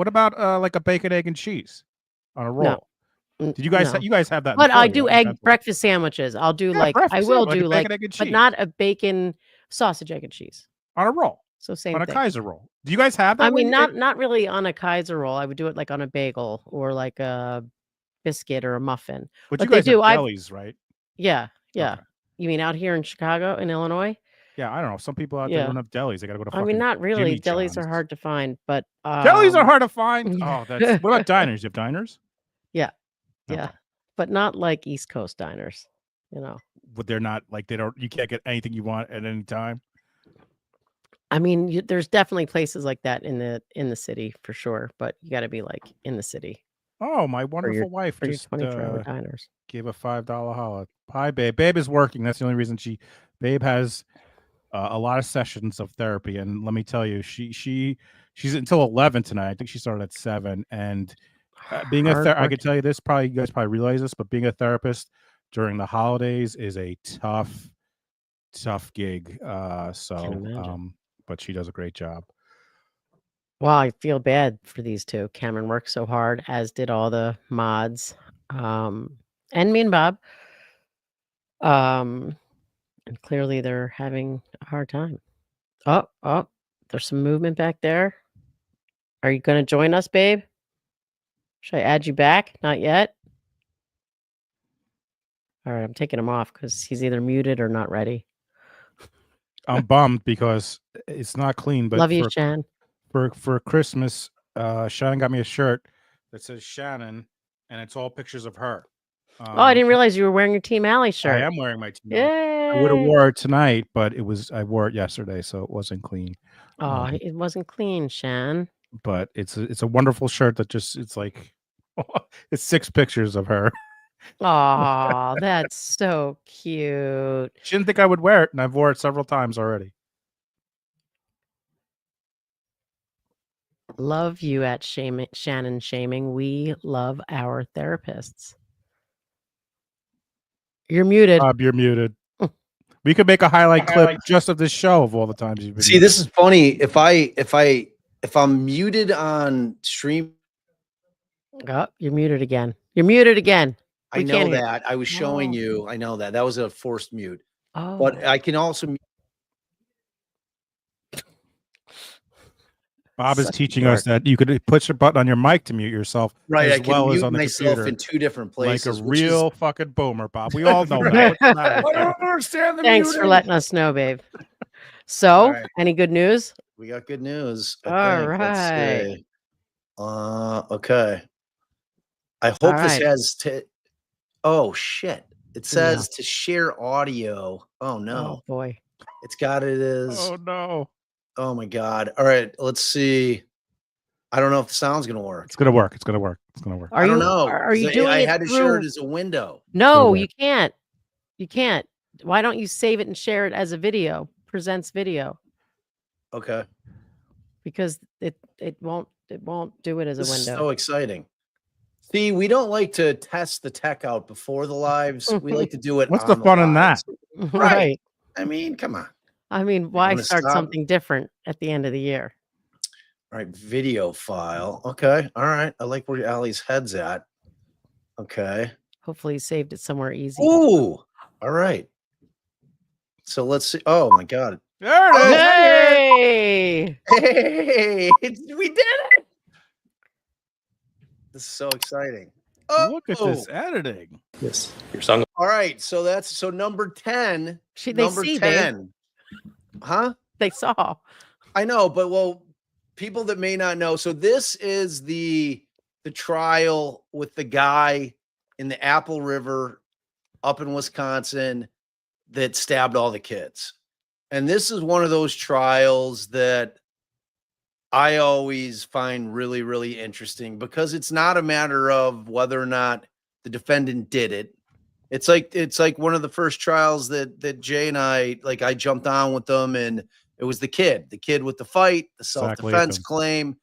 S2: about like a bacon, egg, and cheese on a roll?
S3: No.
S2: Did you guys you guys have that?
S3: But I do breakfast sandwiches. I'll do I will do like
S2: bacon, egg, and cheese.
S3: but not a bacon sausage, egg, and cheese.
S2: On a roll.
S3: So same
S2: on
S3: thing.
S2: a Kaiser roll. Do you guys have that?
S3: I mean, not really on a Kaiser roll. I would do it like on a bagel or like a biscuit or a muffin.
S2: But you guys have delis, right?
S3: Yeah.
S2: Okay.
S3: You mean out here in Chicago, in Illinois?
S2: Yeah, I don't know. Some people out there don't have delis. They got to go to.
S3: I mean, not really. Delis are hard to find, but
S2: delis are hard to find. Oh, that's what about diners? You have diners?
S3: Yeah,
S2: okay.
S3: but not like East Coast diners.
S2: But they're not like they don't. You can't get anything you want at any time.
S3: I mean, there's definitely places like that in the city for sure, but you got to be like in the city.
S2: Oh, my wonderful wife just
S3: 24-hour diners.
S2: Gave a $5 holla. Hi, babe. Babe is working. That's the only reason Babe has a lot of sessions of therapy, and let me tell you, she's until 11 tonight. I think she started at 7. And being I can tell you this. You guys probably realize this, but being a therapist during the holidays is a tough gig. But she does a great job.
S3: Well, I feel bad for these two. Cameron worked so hard, as did all the mods, and me and Bob. And clearly they're having a hard time. Oh, there's some movement back there. Are you going to join us, babe? Should I add you back? Not yet. All right, I'm taking him off because he's either muted or not ready.
S2: I'm bummed because it's not clean. But
S3: love you, Shan.
S2: For Christmas, Shannon got me a shirt that says Shannon, and it's all pictures of her.
S3: I didn't realize you were wearing your Team Alley shirt.
S2: I am wearing my Team
S3: Alley.
S2: I would have wore it tonight, but I wore it yesterday, so it wasn't clean.
S3: Oh, it wasn't clean, Shan.
S2: But it's a wonderful shirt that it's like it's 6 pictures of her.
S3: Oh, that's so cute.
S2: She didn't think I would wear it, and I've wore it several times already.
S3: Love you at Shannon Shaming. We love our therapists. You're muted.
S2: You're muted. We could make a highlight clip just of this show of all the times you've been.
S1: See, this is funny. If I'm muted on stream.
S3: Oh, you're muted again. You're muted again.
S1: I know that. I was showing you. I know that. That was a forced mute.
S3: Oh.
S1: But I can also.
S2: Bob is teaching us that you could push a button on your mic to mute yourself,
S1: right?
S2: As
S1: I can
S2: well
S1: mute
S2: as on the
S1: myself
S2: computer,
S1: in 2 different places,
S2: like a real fucking boomer, Bob. We all know that.
S1: I don't understand the
S3: Thanks
S1: muting.
S3: for letting us know, babe. So, any good news?
S1: We got good news.
S3: All right.
S1: Okay. I hope this has to. Oh shit! It says to share audio. Oh no!
S3: Oh boy!
S1: It's got it as.
S2: Oh no!
S1: Oh my god! All right, let's see. I don't know if the sound's gonna work.
S2: It's gonna work. It's gonna work. It's gonna work.
S1: I don't know.
S3: Are you doing
S1: I
S3: it
S1: had to
S3: through...
S1: share it as a window.
S3: No, you can't. You can't. Why don't you save it and share it as a video? Presents video.
S1: Okay.
S3: Because it won't do it as a window.
S1: This is so exciting. See, we don't like to test the tech out before the lives. We like to do it.
S2: What's the fun in that?
S1: All right, video file. Okay, all right. I like where Allie's head's at. Okay.
S3: Hopefully, he saved it somewhere easy.
S1: Ooh, all right. So let's see. Oh my God.
S2: There it is.
S3: Hey!
S1: Hey, we did it. This is so exciting. Oh,
S2: Look at this editing.
S9: Yes.
S7: Your son.
S1: All right. So number 10.
S3: They
S1: Number
S3: see, babe.
S1: 10. Huh?
S3: They saw.
S1: I know, but well, people that may not know. So this is the trial with the guy in the Apple River up in Wisconsin that stabbed all the kids. And this is one of those trials that I always find really, really interesting because it's not a matter of whether or not the defendant did it. It's like one of the first trials that Jay and I jumped on with them, and it was the kid with the fight, the self-defense claim.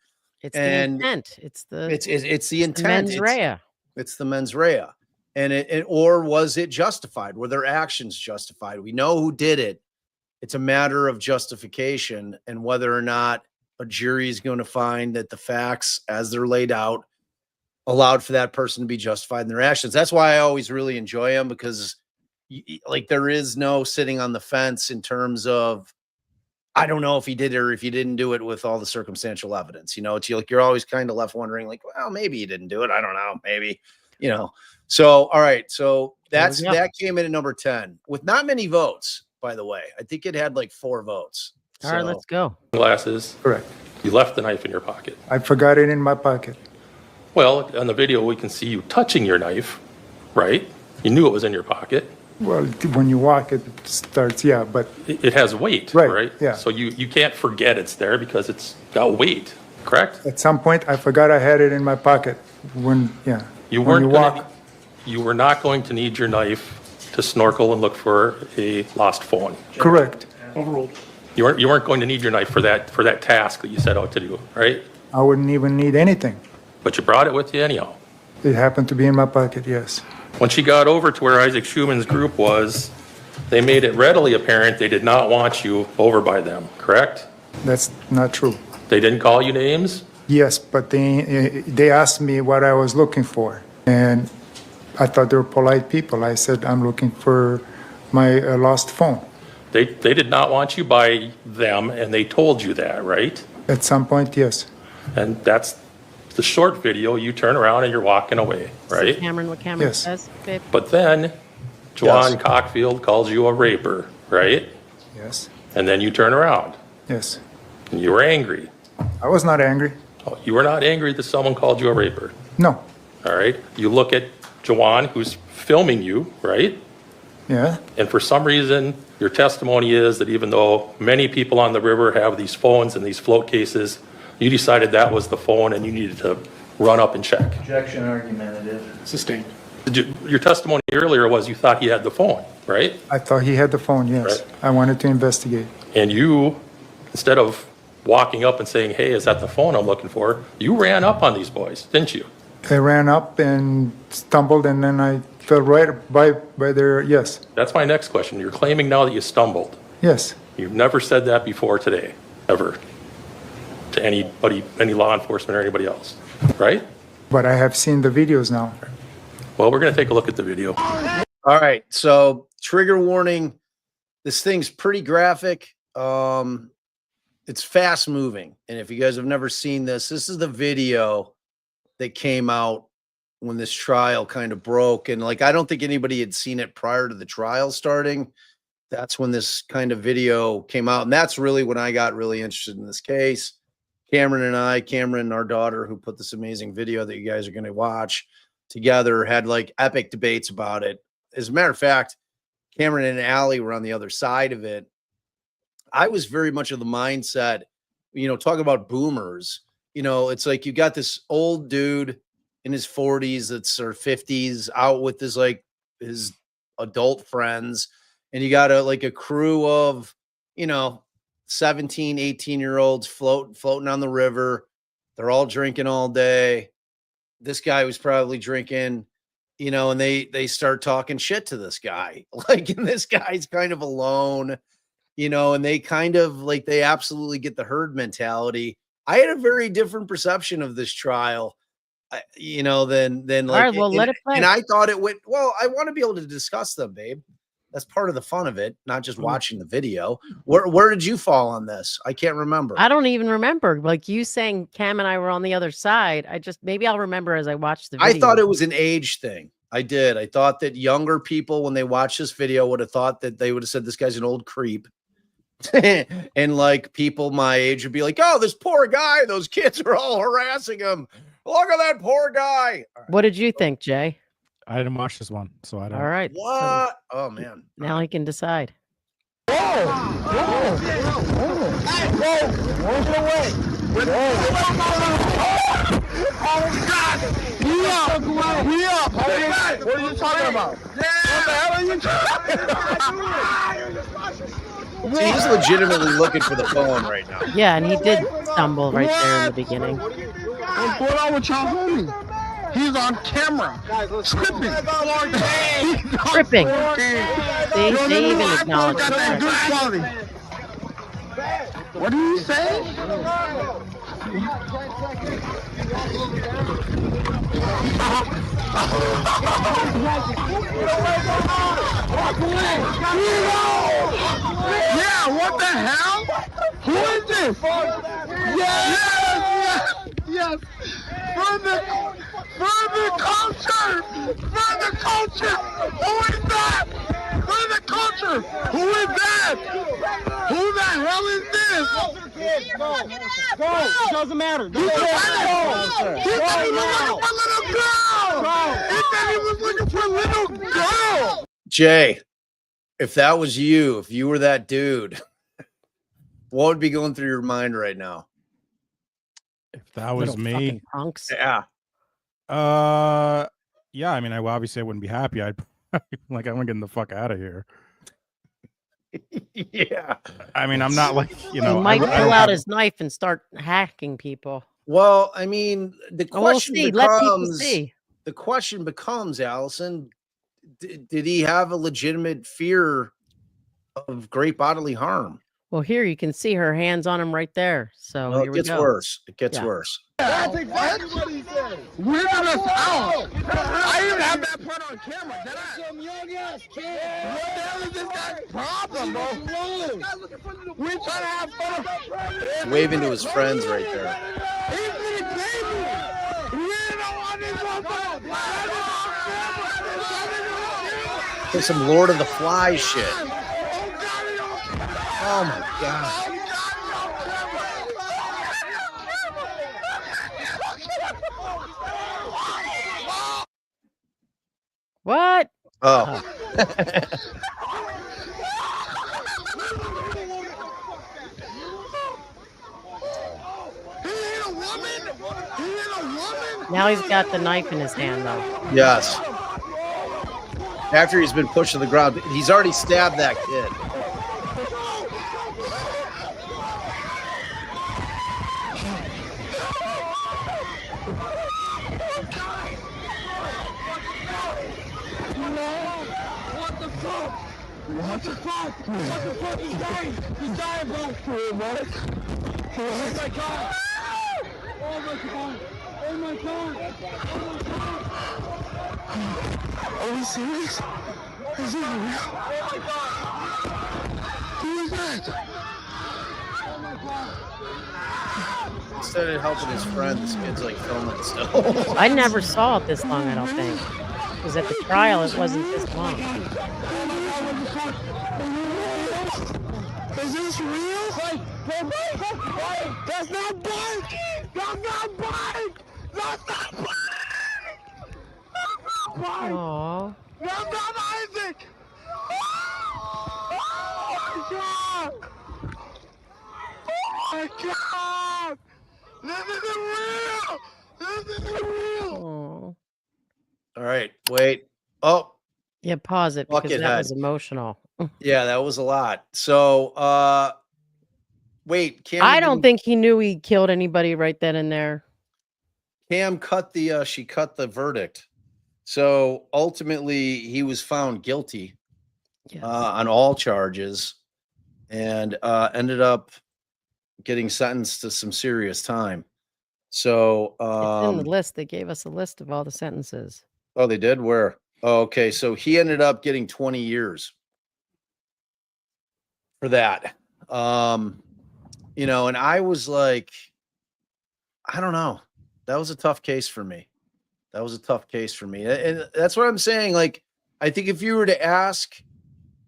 S3: It's the intent. It's the
S1: intent.
S3: Mens rea.
S1: It's the mens rea. And or was it justified? Were their actions justified? We know who did it. It's a matter of justification and whether or not a jury is going to find that the facts as they're laid out allowed for that person to be justified in their actions. That's why I always really enjoy them, because there is no sitting on the fence in terms of, I don't know if he did it or if he didn't do it with all the circumstantial evidence. It's like you're always kind of left wondering, like, well, maybe he didn't do it. I don't know. Maybe, So, all right. So that came in at number 10 with not many votes, by the way. I think it had like 4 votes.
S3: All right, let's go.
S7: Glasses.
S9: Correct.
S7: You left the knife in your pocket.
S9: I forgot it in my pocket.
S7: Well, on the video, we can see you touching your knife, right? You knew it was in your pocket.
S9: Well, when you walk, it starts, yeah, but
S7: It has weight,
S9: Right,
S7: right?
S9: yeah.
S7: So you can't forget it's there because it's got weight, correct?
S9: at some point, I forgot I had it in my pocket when, yeah.
S7: You
S9: when
S7: weren't
S9: you
S7: gonna,
S9: walk.
S7: you were not going to need your knife to snorkel and look for a lost phone.
S9: Correct.
S7: You weren't going to need your knife for that task that you set out to do, right?
S9: I wouldn't even need anything.
S7: But you brought it with you anyhow.
S9: It happened to be in my pocket, yes.
S7: When she got over to where Isaac Schumann's group was, they made it readily apparent they did not want you over by them, correct?
S9: That's not true.
S7: They didn't call you names?
S9: Yes, but they asked me what I was looking for, and I thought they were polite people. I said, I'm looking for my lost phone.
S7: They did not want you by them, and they told you that, right?
S9: At some point, yes.
S7: And that's the short video. You turn around and you're walking away, right?
S3: See, Cameron, what Cameron
S9: Yes.
S3: says, babe?
S7: But then Juwan Cockfield calls you a raper, right?
S9: Yes.
S7: And then you turn around
S9: Yes.
S7: and you were angry.
S9: I was not angry.
S7: Oh, you were not angry that someone called you a raper,
S9: No.
S7: all right? You look at Juwan, who's filming you, right?
S9: Yeah.
S7: And for some reason, your testimony is that even though many people on the river have these phones and these float cases, you decided that was the phone and you needed to run up and check.
S10: Objection argumentative. Sustained.
S7: Your testimony earlier was you thought he had the phone, right?
S9: I thought he had the phone, yes.
S7: Right.
S9: I wanted to investigate.
S7: And you, instead of walking up and saying, hey, is that the phone I'm looking for? You ran up on these boys, didn't you?
S9: I ran up and stumbled, and then I fell right by their, yes.
S7: That's my next question. You're claiming now that you stumbled.
S9: Yes.
S7: You've never said that before today, ever, to anybody, any law enforcement or anybody else, right?
S9: But I have seen the videos now.
S7: Well, we're going to take a look at the video.
S1: All right. So trigger warning. This thing's pretty graphic. It's fast moving. And if you guys have never seen this is the video that came out when this trial kind of broke. And I don't think anybody had seen it prior to the trial starting. That's when this kind of video came out. And that's really when I got really interested in this case. Cameron, our daughter, who put this amazing video that you guys are going to watch together, had epic debates about it. As a matter of fact, Cameron and Allie were on the other side of it. I was very much of the mindset, talk about boomers, it's like you got this old dude in his 40s or 50s out with his adult friends, and you got a crew of 17, 18-year-olds floating on the river. They're all drinking all day. This guy was probably drinking, and they start talking shit to this guy. And this guy's kind of alone, and they kind of they absolutely get the herd mentality. I had a very different perception of this trial, you know, than
S3: All
S1: like,
S3: right, well, let it play.
S1: and I thought it would, well, I want to be able to discuss them, babe. That's part of the fun of it, not just watching the video. Where did you fall on this? I can't remember.
S3: I don't even remember. Like you saying Cam and I were on the other side. Maybe I'll remember as I watch the video.
S1: I thought it was an age thing. I did. I thought that younger people, when they watch this video, would have thought that they would have said this guy's an old creep. And like people my age would be like, oh, this poor guy, those kids are all harassing him. Look at that poor guy.
S3: What did you think, Jay?
S2: I didn't watch this one, so I don't.
S3: All right.
S1: What? Oh man.
S3: Now he can decide.
S7: What are you talking about? What the hell are you talking
S1: See, he's legitimately looking for the phone right now.
S3: Yeah, and he did stumble right there in the beginning.
S7: What's going on with y'all homie? He's on camera. Scripting.
S3: Tripping. See, they even acknowledge it.
S7: What do you say? Yeah, what the hell? Who is this? Yes. For the culture. Who is that? For the culture. Who is that? Who the hell is this? Go. It doesn't matter. He said he was looking for a little girl.
S1: Jay, if that was you, if you were that dude, what would be going through your mind right now?
S2: If that was
S3: Little
S2: me,
S3: fucking punks.
S1: Yeah.
S2: yeah. I mean, I wouldn't be happy. I'd like, I'm getting the fuck out of here.
S1: Yeah.
S2: I mean, I'm not like, you know,
S3: He might
S2: I
S3: pull
S2: don't
S3: out
S2: have-
S3: his knife and start hacking people.
S1: Well, I mean, the
S3: We'll
S1: question
S3: see. Let people
S1: becomes,
S3: see.
S1: the question becomes, Allison, did he have a legitimate fear of great bodily harm?
S3: Well, here you can see her hands on him right there. So
S1: Well,
S3: here
S1: it
S3: we
S1: gets
S3: go.
S1: worse. It gets
S3: Yeah.
S1: worse.
S7: That's exactly what he said. Weirded us out. I even have that part on camera. Did I? Some young ass kid. What the hell is this guy's problem, bro? We're trying to have fun.
S1: He's waving to his friends right there.
S7: He's gonna pay me. We don't want this motherfucker.
S1: There's some Lord of the Flies shit. Oh my God.
S3: What?
S1: Oh.
S3: Now he's got the knife in his hand, though.
S1: Yes. After he's been pushed to the ground, he's already stabbed that kid.
S7: What the fuck? He's dying! He's dying, bro! What? Oh my God! Oh my God! Oh my God! Are we serious? Is this real? Oh my God! Who is that? Oh my God!
S1: Instead of helping his friend, this kid's like filming still.
S3: I never saw it this long, I don't think. Because at the trial, it wasn't this long.
S7: Is this real? That's not bike! That's not bike! That's not bike!
S3: Aww.
S7: That's not Isaac! Oh my God! This isn't real! This isn't real!
S3: Aw.
S1: All right, wait. Oh,
S3: Yeah, pause it because
S1: Buckethead.
S3: that was emotional.
S1: yeah, that was a lot. So, wait, Cam.
S3: I don't think he knew he killed anybody right then and there.
S1: Cam cut the she cut the verdict. So ultimately, he was found guilty
S3: Yes.
S1: on all charges, and ended up getting sentenced to some serious time. So,
S3: It's in the list. They gave us a list of all the sentences.
S1: oh, they did? Where? Oh, okay. So he ended up getting 20 years for that. You know, and I was like, I don't know. That was a tough case for me. That was a tough case for me. And that's what I'm saying. Like, I think if you were to ask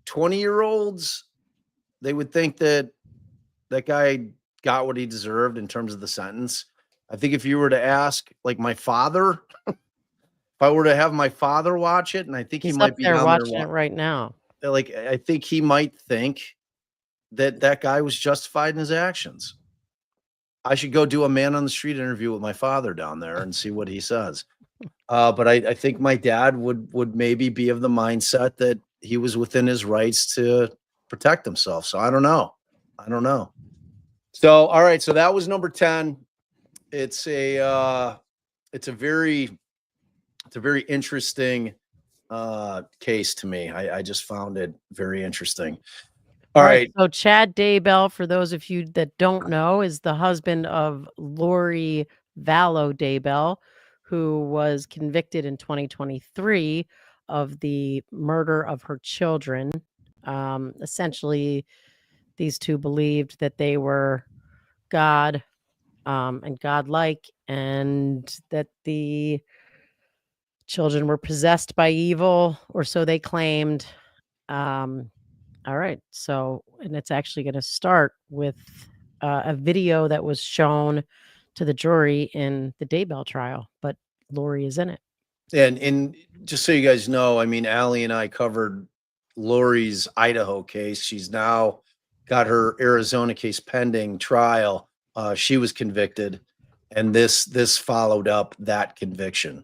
S1: 20-year-olds, they would think that that guy got what he deserved in terms of the sentence. I think if you were to ask, like, my father, if I were to have my father watch it, and I think he might be down
S3: watching it right now.
S1: Like, I think he might think that that guy was justified in his actions. I should go do a man on the street interview with my father down there and see what he says. But I think my dad would maybe be of the mindset that he was within his rights to protect himself. So I don't know. So, all right. So that was number 10. It's a very interesting case to me. I just found it very interesting. All right.
S3: So Chad Daybell, for those of you that don't know, is the husband of Lori Vallow Daybell, who was convicted in 2023 of the murder of her children. Essentially, these two believed that they were God and godlike, and that the children were possessed by evil, or so they claimed. All right. So, and it's actually going to start with a video that was shown to the jury in the Daybell trial, but Lori is in it.
S1: And just so you guys know, I mean, Allie and I covered Lori's Idaho case. She's now got her Arizona case pending trial. She was convicted, and this followed up that conviction.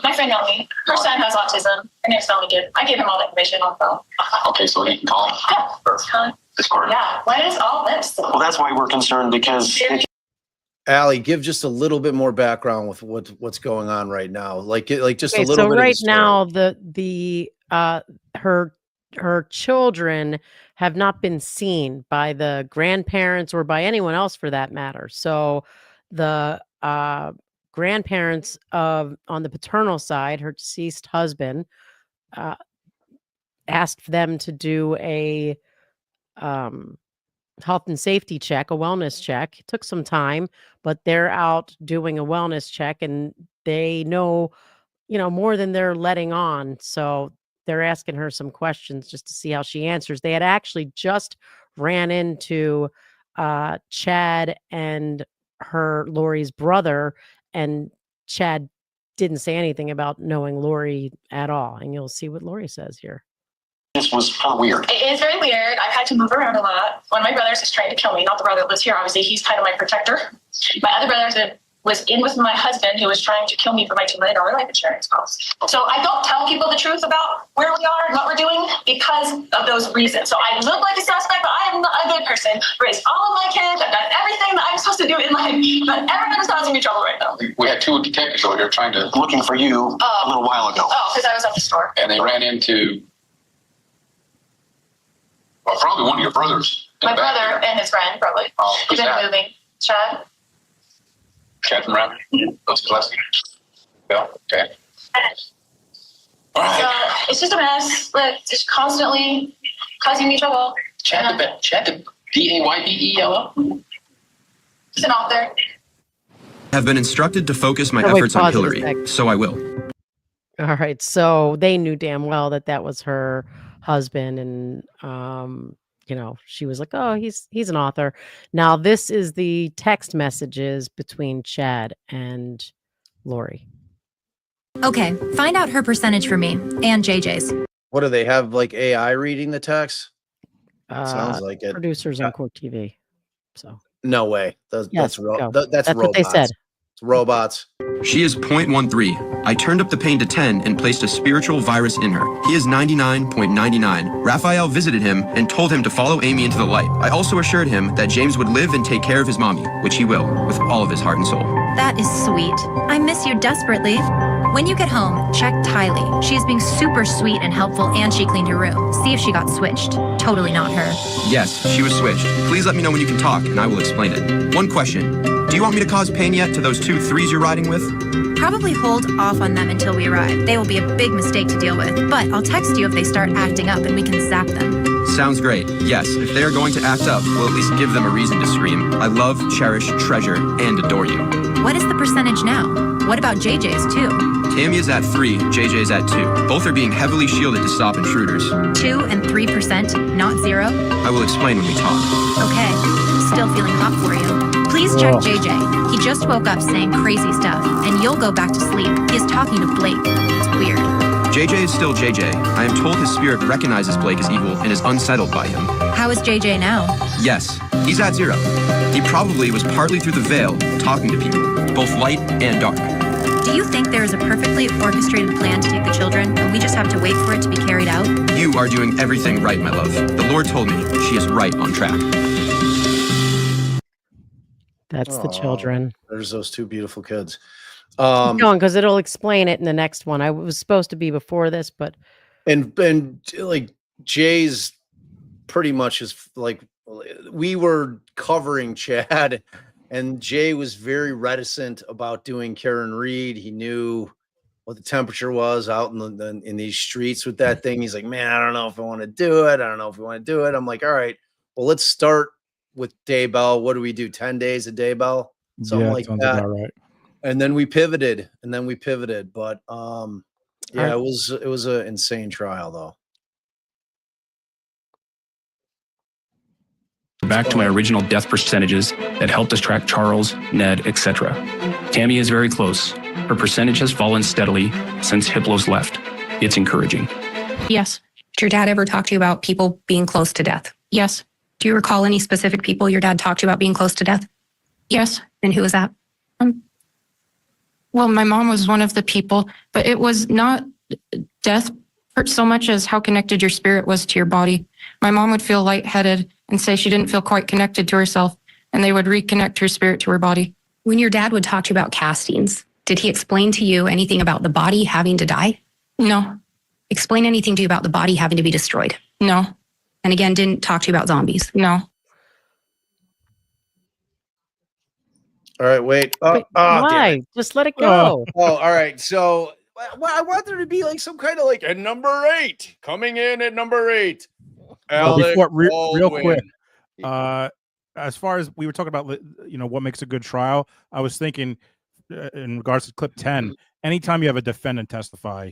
S11: My friend Melanie, her son has autism. Her name's Melody. I gave him all the information on the phone.
S12: Okay, so he can call him?
S11: Yeah.
S12: This court?
S11: Yeah. What is all this?
S12: Well, that's why we're concerned, because
S1: Allie, give just a little bit more background with what's going on right now. Like just
S3: Okay,
S1: a little
S3: so
S1: bit.
S3: right now, her children have not been seen by the grandparents or by anyone else for that matter. So the grandparents on the paternal side, her deceased husband, asked them to do a health and safety check, a wellness check. It took some time, but they're out doing a wellness check, and they know, more than they're letting on. So they're asking her some questions just to see how she answers. They had actually just ran into Chad and Lori's brother, and Chad didn't say anything about knowing Lori at all. And you'll see what Lori says here.
S12: this was kind of weird.
S11: It is very weird. I've had to move around a lot. One of my brothers is trying to kill me. Not the brother that lives here. Obviously, he's kind of my protector. My other brother was in with my husband, who was trying to kill me for my $2 million life insurance policy. So I don't tell people the truth about where we are and what we're doing because of those reasons. So I look like a suspect, but I am a good person. Raised all of my kids. I've done everything that I'm supposed to do in life. But everyone is causing me trouble right now.
S12: We had two detectives over here trying to looking for you a little while ago.
S11: Oh, because I was at the store.
S12: And they ran into probably one of your brothers.
S11: My brother and his friend, probably.
S12: Oh, who's
S11: They've been
S12: that?
S11: moving. Chad.
S12: Chad from Redden? Those last name? Yeah, okay. All right.
S11: So it's just a mess. Like, just constantly causing me trouble.
S12: Chad the Daybell?
S11: He's an author.
S13: Have been instructed to focus my
S3: Oh, wait,
S13: efforts on
S3: pause it a
S13: Hillary,
S3: sec.
S13: so I will.
S3: All right. So they knew damn well that that was her husband. And, you know, she was like, oh, he's an author. Now, this is the text messages between Chad and Lori.
S14: Okay, find out her percentage for me and JJ's.
S1: What do they have, like AI reading the text? Sounds like it.
S3: Producers on Court TV. So
S1: No way. That's
S3: Yes, go.
S1: that's
S3: That's what
S1: robots.
S3: they said.
S1: It's robots.
S13: She is 0.13. I turned up the pain to 10 and placed a spiritual virus in her. He is 99.99. Raphael visited him and told him to follow Amy into the light. I also assured him that James would live and take care of his mommy, which he will, with all of his heart and soul.
S14: That is sweet. I miss you desperately. When you get home, check Tylee. She is being super sweet and helpful, and she cleaned her room. See if she got switched. Totally not her.
S13: Yes, she was switched. Please let me know when you can talk, and I will explain it. One question. Do you want me to cause pain yet to those 2 3s you're riding with?
S14: Probably hold off on them until we arrive. They will be a big mistake to deal with. But I'll text you if they start acting up and we can zap them.
S13: Sounds great. Yes, if they are going to act up, we'll at least give them a reason to scream. I love, cherish, treasure, and adore you.
S14: What is the percentage now? What about JJ's too?
S13: Tammy is at 3, JJ's at 2. Both are being heavily shielded to stop intruders.
S14: 2 and 3%, not 0?
S13: I will explain when we talk.
S14: Okay, still feeling hot for you. Please check JJ. He just woke up saying crazy stuff, and you'll go back to sleep. He is talking to Blake. It's weird.
S13: JJ is still JJ. I am told his spirit recognizes Blake as evil and is unsettled by him.
S14: How is JJ now?
S13: Yes, he's at 0. He probably was partly through the veil, talking to people, both light and dark.
S14: Do you think there is a perfectly orchestrated plan to take the children, and we just have to wait for it to be carried out?
S13: You are doing everything right, my love. The Lord told me she is right on track.
S3: That's the children.
S1: There's those 2 beautiful kids.
S3: Keep going, because it'll explain it in the next one. I was supposed to be before this, but
S1: and like Jay's pretty much is like, we were covering Chad, and Jay was very reticent about doing Karen Reed. He knew what the temperature was out in these streets with that thing. He's like, man, I don't know if I want to do it. I don't know if we want to do it. I'm like, all right, well, let's start with Daybell. What do we do? 10 days of Daybell? Something like that.
S2: About right.
S1: And then we pivoted, but yeah, it was an insane trial though.
S15: Back to my original death percentages that helped us track Charles, Ned, etc. Tammy is very close. Her percentage has fallen steadily since Hiplos left. It's encouraging.
S16: Yes. Did your dad ever talk to you about people being close to death? Yes. Do you recall any specific people your dad talked to you about being close to death? Yes. And who was that?
S17: Well, my mom was one of the people, but it was not death so much as how connected your spirit was to your body. My mom would feel lightheaded and say she didn't feel quite connected to herself, and they would reconnect her spirit to her body.
S16: When your dad would talk to you about castings, did he explain to you anything about the body having to die?
S17: No.
S16: Explain anything to you about the body having to be destroyed?
S17: No.
S16: And again, didn't talk to you about zombies?
S17: No.
S1: All right, wait.
S3: Why? Just let it go.
S1: Oh, all right. So I want there to be like some kind of like at number 8, coming in at number 8. Alec
S2: Real quick,
S1: Baldwin.
S2: as far as we were talking about, what makes a good trial, I was thinking in regards to clip 10, anytime you have a defendant testify,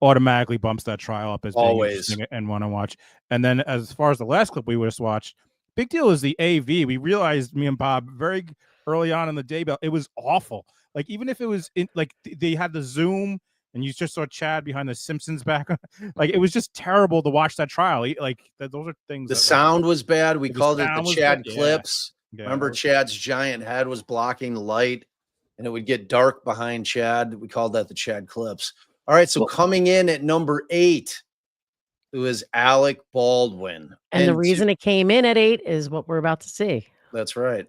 S2: automatically bumps that trial up as being interesting and want to watch. And then as far as the last clip we just watched, big deal is the AV. We realized, me and Bob, very early on in the Daybell, it was awful. Like, even if it was they had the Zoom and you just saw Chad behind the Simpsons back, like, it was just terrible to watch that trial. Those are things.
S1: The sound was bad. We called it the Chad clips.
S2: Yeah,
S1: remember, Chad's giant head was blocking the light, and it would get dark behind Chad. We called that the Chad clips. All right, so coming in at number 8, it was Alec Baldwin.
S3: And the reason it came in at 8 is what we're about to see.
S1: That's right.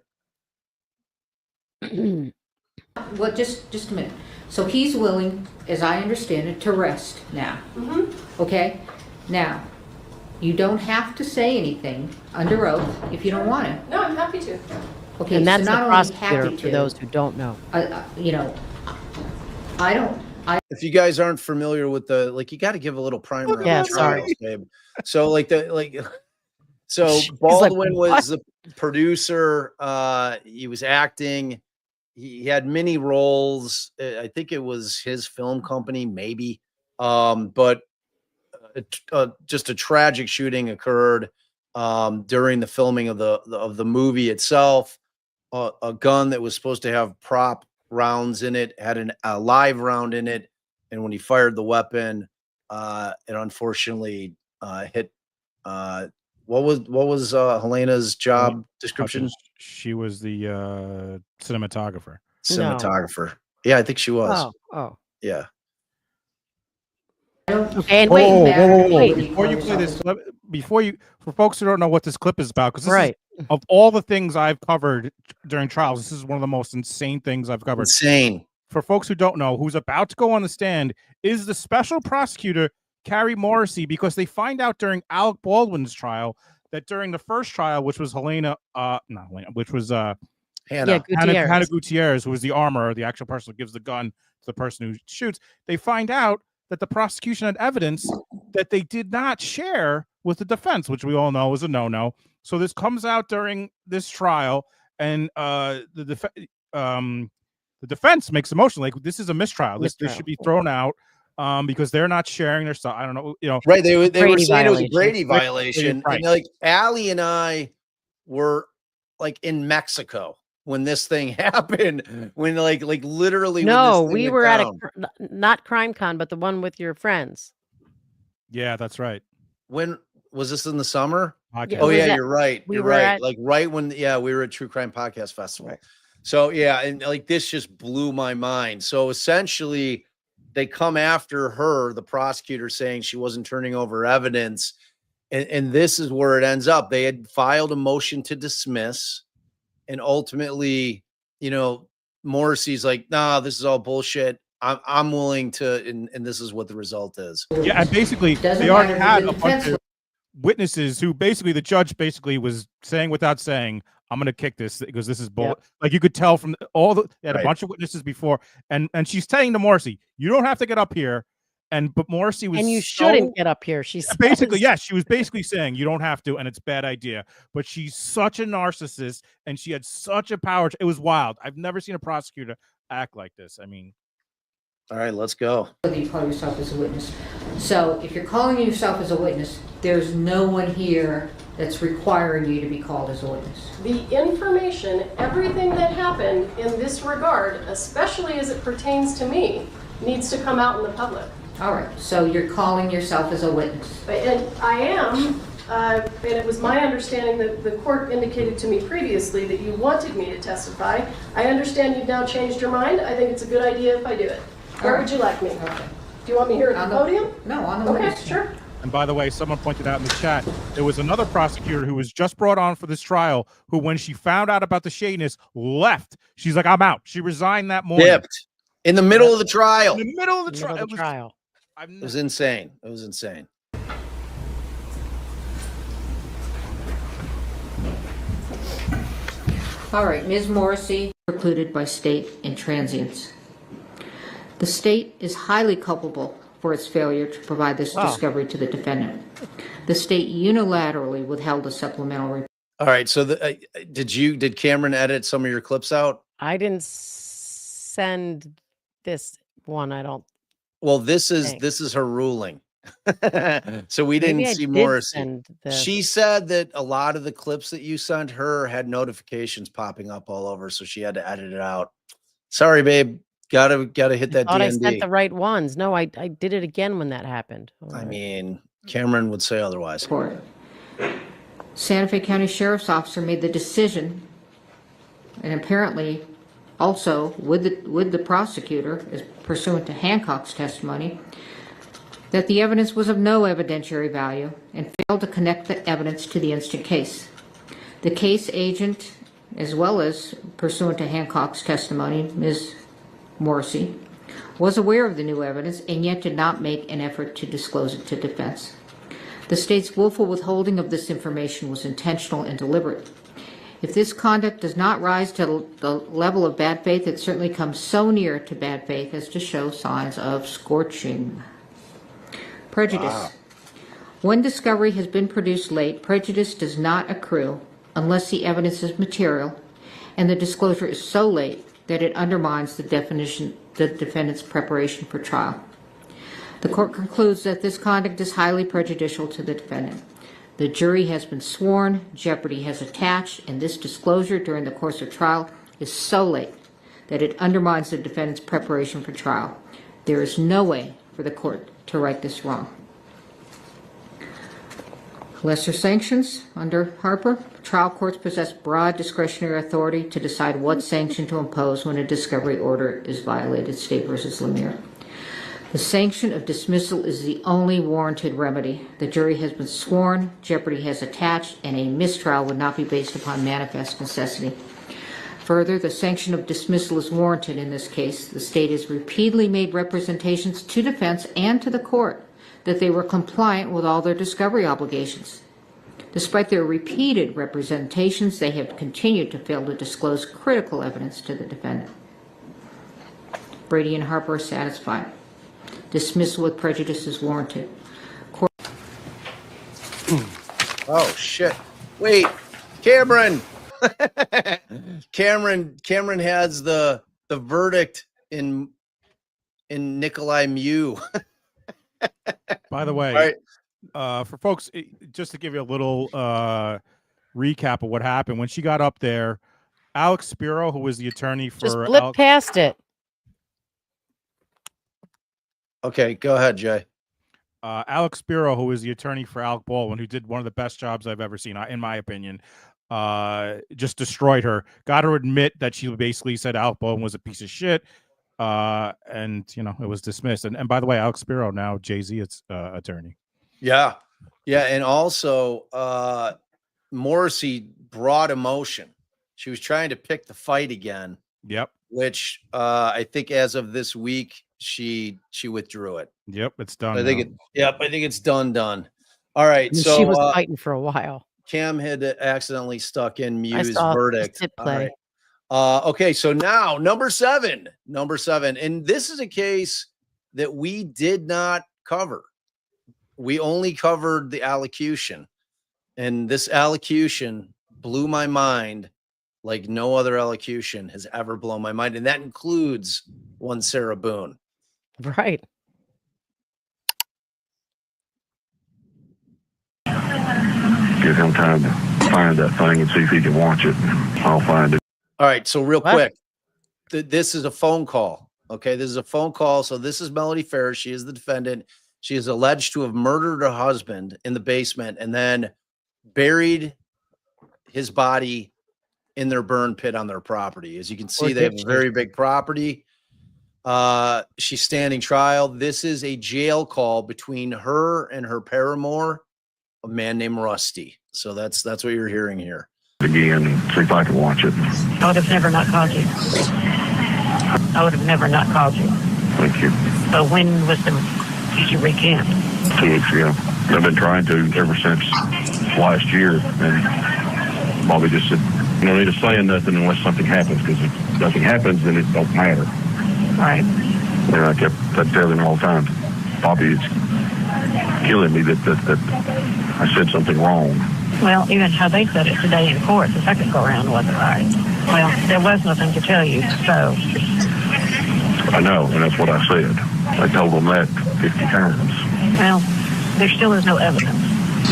S18: Well, just a minute. So he's willing, as I understand it, to rest now. Okay? Now, you don't have to say anything under oath if you don't want to.
S8: No, I'm happy to.
S18: Okay,
S3: And that's
S18: so
S3: the
S18: not only
S3: prosecutor
S18: happy
S3: for
S18: to,
S3: those who don't know.
S1: If you guys aren't familiar with you got to give a little primer.
S3: Yeah,
S1: on the trials,
S3: sorry.
S1: babe. So so Baldwin was the producer. He was acting. He had many roles. I think it was his film company, maybe. But just a tragic shooting occurred during the filming of the movie itself. A gun that was supposed to have prop rounds in it had a live round in it, and when he fired the weapon, it unfortunately hit. What was Helena's job description?
S2: She was the cinematographer.
S1: Cinematographer. No. Yeah, I think she was.
S3: Oh.
S1: Yeah.
S3: Okay, and wait.
S2: Before you play this, for folks who don't know what this clip is about, because this is, of all the things I've covered during trials, this is one of the most insane things I've covered.
S1: Insane.
S2: for folks who don't know, who's about to go on the stand is the special prosecutor, Carrie Morrissey, because they find out during Alec Baldwin's trial that during the first trial, which was Hannah Gutierrez, who was the armorer, the actual person who gives the gun to the person who shoots, they find out that the prosecution had evidence that they did not share with the defense, which we all know is a no-no. So this comes out during this trial, and the defense makes a motion like this is a mistrial. This should be thrown out because they're not sharing their stuff. I don't know,
S1: Right? They were saying it was a Brady violation,
S2: right.
S1: And like Allie and I were like in Mexico when this thing happened. When like literally,
S3: No,
S1: when this thing
S3: we
S1: went
S3: were
S1: down.
S3: at not Crime Con, but the one with your friends.
S2: Yeah, that's right.
S1: When was this in the summer?
S2: Podcast.
S1: Oh yeah, you're right.
S3: we
S1: You're
S3: were
S1: right.
S3: at-
S1: Like right when we were at True Crime Podcast Festival. So yeah, and like this just blew my mind. So essentially, they come after her, the prosecutor, saying she wasn't turning over evidence, and this is where it ends up. They had filed a motion to dismiss, and ultimately, Morrissey's like, "Nah, this is all bullshit. I'm willing to," and this is what the result is.
S2: Yeah, and basically they already had a bunch of witnesses who basically the judge basically was saying without saying, I'm going to kick this because this is bull.
S3: Yep.
S2: Like you could tell from all the, they had
S1: Right.
S2: a bunch of witnesses before, and she's saying to Morrissey, you don't have to get up here. But Morrissey was
S3: And you
S2: so-
S3: shouldn't get up here. She
S2: basically,
S3: says.
S2: yes, she was basically saying you don't have to, and it's a bad idea. But she's such a narcissist, and she had such a power. It was wild. I've never seen a prosecutor act like this. I mean,
S1: all right, let's go.
S18: Whether you call yourself as a witness. So if you're calling yourself as a witness, there's no one here that's requiring you to be called as a witness.
S5: The information, everything that happened in this regard, especially as it pertains to me, needs to come out in the public.
S18: All right, so you're calling yourself as a witness.
S5: And I am, and it was my understanding that the court indicated to me previously that you wanted me to testify. I understand you've now changed your mind. I think it's a good idea if I do it. Where would you like me?
S18: Okay.
S5: Do you want me here at the podium?
S18: No, on the
S5: Okay,
S18: witness.
S5: sure.
S2: and by the way, someone pointed out in the chat, there was another prosecutor who was just brought on for this trial who, when she found out about the shadiness, left. She's like, I'm out. She resigned that morning.
S1: Dipped in the middle of the trial.
S2: In the middle of the
S3: Middle of the trial.
S1: It was insane. It was insane.
S18: All right, Ms. Morrissey, precluded by state intransience. The state is highly culpable for its failure to provide this discovery to the defendant. The state unilaterally withheld a supplemental report.
S1: All right. So did Cameron edit some of your clips out?
S3: I didn't send this one. I don't.
S1: Well, this
S3: think.
S1: is her ruling. So we
S3: Maybe
S1: didn't
S3: I
S1: see
S3: did
S1: Morrissey.
S3: send this.
S1: She said that a lot of the clips that you sent her had notifications popping up all over, so she had to edit it out. Sorry, babe. Gotta hit that
S3: Thought I
S1: DND.
S3: sent the right ones. No, I did it again when that happened.
S1: I mean, Cameron would say otherwise.
S18: Santa Fe County Sheriff's Officer made the decision, and apparently also with the prosecutor, as pursuant to Hancock's testimony, that the evidence was of no evidentiary value and failed to connect the evidence to the instant case. The case agent, as well as pursuant to Hancock's testimony, Ms. Morrissey, was aware of the new evidence and yet did not make an effort to disclose it to defense. The state's willful withholding of this information was intentional and deliberate. If this conduct does not rise to the level of bad faith, it certainly comes so near to bad faith as to show signs of scorching. Prejudice.
S1: Wow.
S18: When discovery has been produced late, prejudice does not accrue unless the evidence is material and the disclosure is so late that it undermines the defendant's preparation for trial. The court concludes that this conduct is highly prejudicial to the defendant. The jury has been sworn, jeopardy has attached, and this disclosure during the course of trial is so late that it undermines the defendant's preparation for trial. There is no way for the court to right this wrong. Lesser sanctions under Harper. Trial courts possess broad discretionary authority to decide what sanction to impose when a discovery order is violated. State versus Lemire. The sanction of dismissal is the only warranted remedy. The jury has been sworn, jeopardy has attached, and a mistrial would not be based upon manifest necessity. Further, the sanction of dismissal is warranted in this case. The state has repeatedly made representations to defense and to the court that they were compliant with all their discovery obligations. Despite their repeated representations, they have continued to fail to disclose critical evidence to the defendant. Brady and Harper are satisfied. Dismissal with prejudice is warranted.
S1: Oh shit! Wait, Cameron. Cameron has the verdict in Nicolae Muir.
S2: By the way, for folks, just to give you a little recap of what happened when she got up there, Alex Spiro, who was the attorney for
S3: just blip past it.
S1: Okay, go ahead, Jay.
S2: Alex Spiro, who was the attorney for Alec Baldwin, who did one of the best jobs I've ever seen, in my opinion, just destroyed her. Got her to admit that she basically said Alec Baldwin was a piece of shit, and it was dismissed. And by the way, Alex Spiro now Jay-Z's attorney.
S1: Yeah, and also Morrissey brought emotion. She was trying to pick the fight again.
S2: Yep.
S1: Which I think as of this week she withdrew it.
S2: Yep, it's done.
S1: I think it's done. All right, so
S3: she was fighting for a while.
S1: Cam had accidentally stuck in Muir's
S3: I saw
S1: verdict.
S3: it play.
S1: All right. Okay, so now number seven, and this is a case that we did not cover. We only covered the allocution, and this allocution blew my mind like no other allocution has ever blown my mind, and that includes one Sarah Boone.
S3: Right.
S19: Give him time to find that thing and see if he can watch it. I'll find it.
S1: All right, so real quick, this is a phone call. Okay, this is a phone call. So this is Melody Farris. She is the defendant. She is alleged to have murdered her husband in the basement and then buried his body in their burn pit on their property. As you can see, they have a very big property. She's standing trial. This is a jail call between her and her paramour, a man named Rusty. So that's what you're hearing here.
S19: Again, and see if I can watch it.
S20: I would have never not called you. I would have never not called you.
S19: Thank you.
S20: So when did you recant?
S19: 2 weeks ago. I've been trying to ever since last year, and Bobby just said, "You don't need to say nothing unless something happens, because if nothing happens, then it don't matter."
S20: Right.
S19: And I kept telling him all the time, "Bobby, it's killing me that I said something wrong."
S20: Well, even how they said it today in court, the second go around wasn't right. Well, there was nothing to tell you, so.
S19: I know, and that's what I said. I told them that 50 times.
S20: Well, there still is no evidence.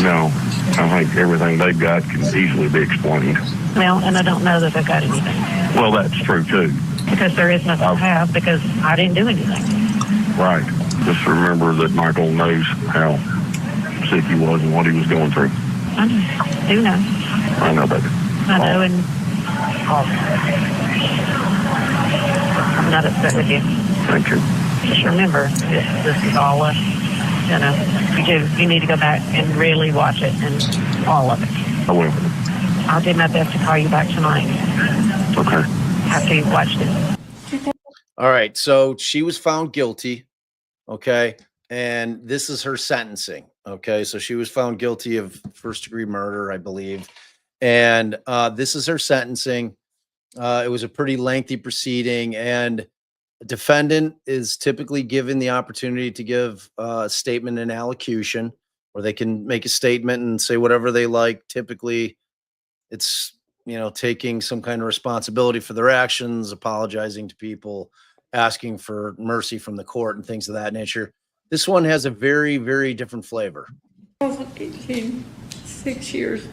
S19: No, I think everything they've got can easily be explained.
S20: Well, and I don't know that they've got anything.
S19: Well, that's true, too.
S20: Because there is nothing to have, because I didn't do anything.
S19: Right. Just remember that Michael knows how sick he was and what he was going through.
S20: I do know.
S19: I know, baby.
S20: I know, and I'm not upset with you.
S19: Thank you.
S20: Just remember, this is all us. You need to go back and really watch it, and all of it.
S19: I will.
S20: I'll do my best to call you back tonight.
S19: Okay.
S20: After you've watched it.
S1: All right, so she was found guilty, okay, and this is her sentencing, okay? So she was found guilty of first-degree murder, I believe, and this is her sentencing. It was a pretty lengthy proceeding, and a defendant is typically given the opportunity to give a statement in allocution, where they can make a statement and say whatever they like. Typically, it's taking some kind of responsibility for their actions, apologizing to people, asking for mercy from the court and things of that nature. This one has a very, very different flavor.
S21: 2018, 6 years,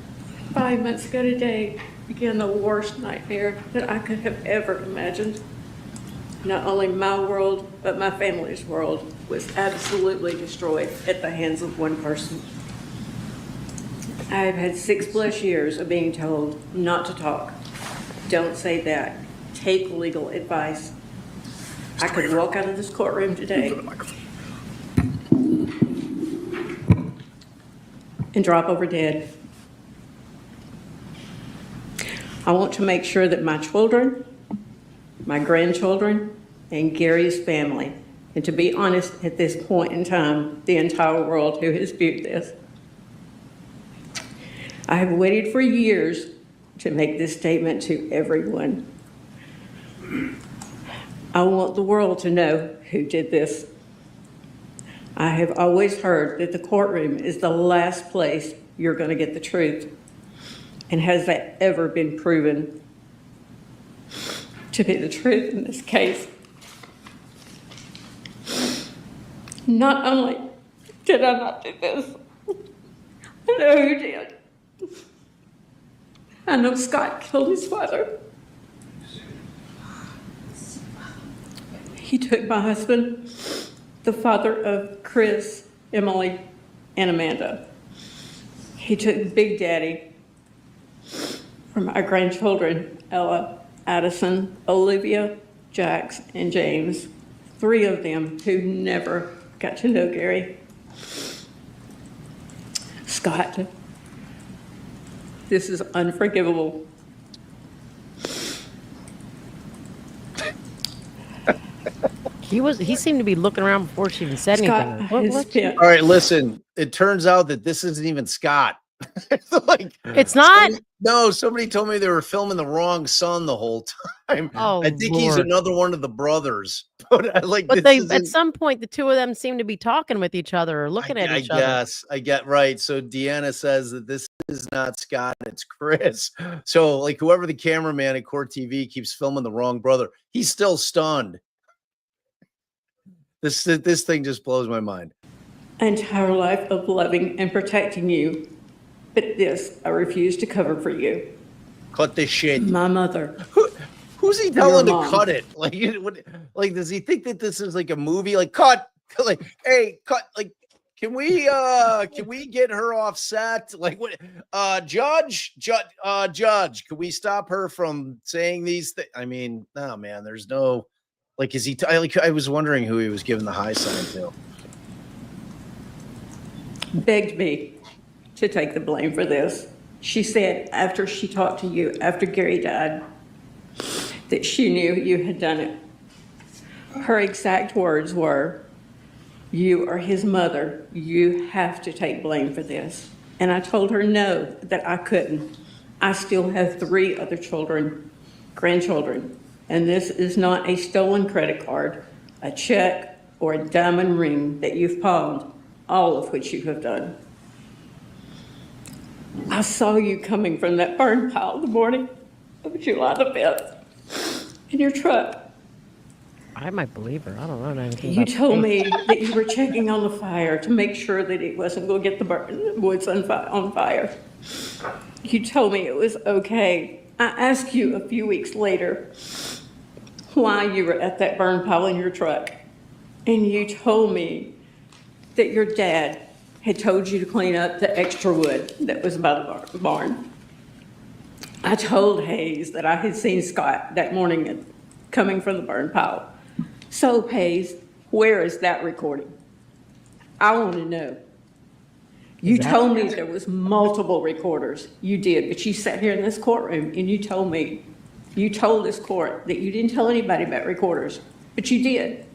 S21: 5 months ago today, began the worst nightmare that I could have ever imagined. Not only my world, but my family's world was absolutely destroyed at the hands of one person. I've had 6+ years of being told not to talk. Don't say that. Take legal advice. I could walk out of this courtroom today and drop over dead. I want to make sure that my children, my grandchildren, and Gary's family, and to be honest, at this point in time, the entire world who has viewed this. I have waited for years to make this statement to everyone. I want the world to know who did this. I have always heard that the courtroom is the last place you're going to get the truth. And has that ever been proven to be the truth in this case? Not only did I not do this, I know who did. I know Scott killed his father. He took my husband, the father of Chris, Emily, and Amanda. He took Big Daddy from our grandchildren, Ella, Addison, Olivia, Jax, and James, 3 of them who never got to know Gary. Scott, this is unforgivable.
S3: He seemed to be looking around before she even said anything.
S1: All right, listen. It turns out that this isn't even Scott. Like,
S3: it's not.
S1: No, somebody told me they were filming the wrong son the whole time.
S3: Oh,
S1: I think he's
S3: Lord.
S1: another one of the brothers. But
S3: But they at some point the two of them seem to be talking with each other or looking at each other.
S1: I get right. So Deanna says that this is not Scott, it's Chris. So like whoever the cameraman at Court TV keeps filming the wrong brother, he's still stunned. This thing just blows my mind.
S21: Entire life of loving and protecting you, but this I refuse to cover for you.
S1: Cut this shit.
S21: My mother.
S1: Who's he telling to
S21: mom.
S1: cut it? Like, like, does he think that this is like a movie? Like, cut. Like, hey, cut. Like, can we get her off set? Like, what? Judge, can we stop her from saying these things? I mean, no, man. There's no. Like, is he? I was wondering who he was giving the high sign to.
S21: Begged me to take the blame for this. She said after she talked to you, after Gary died, that she knew you had done it. Her exact words were, "You are his mother. You have to take blame for this." And I told her no, that I couldn't. I still have 3 other children, grandchildren, and this is not a stolen credit card, a check, or a diamond ring that you've pawned, all of which you have done. I saw you coming from that burn pile the morning of July the 5th in your truck.
S3: I might believe her. I don't know anything
S21: You
S3: about
S21: told
S3: the
S21: me that you were checking on the fire to make sure that it wasn't going to get the woods on fire. You told me it was okay. I asked you a few weeks later why you were at that burn pile in your truck. And you told me that your dad had told you to clean up the extra wood that was by the barn. I told Hayes that I had seen Scott that morning coming from the burn pile. So, Hayes, where is that recording? I want to know. You told me there was multiple recorders. You did, but you sat here in this courtroom and you told me, you told this court that you didn't tell anybody about recorders, but you did.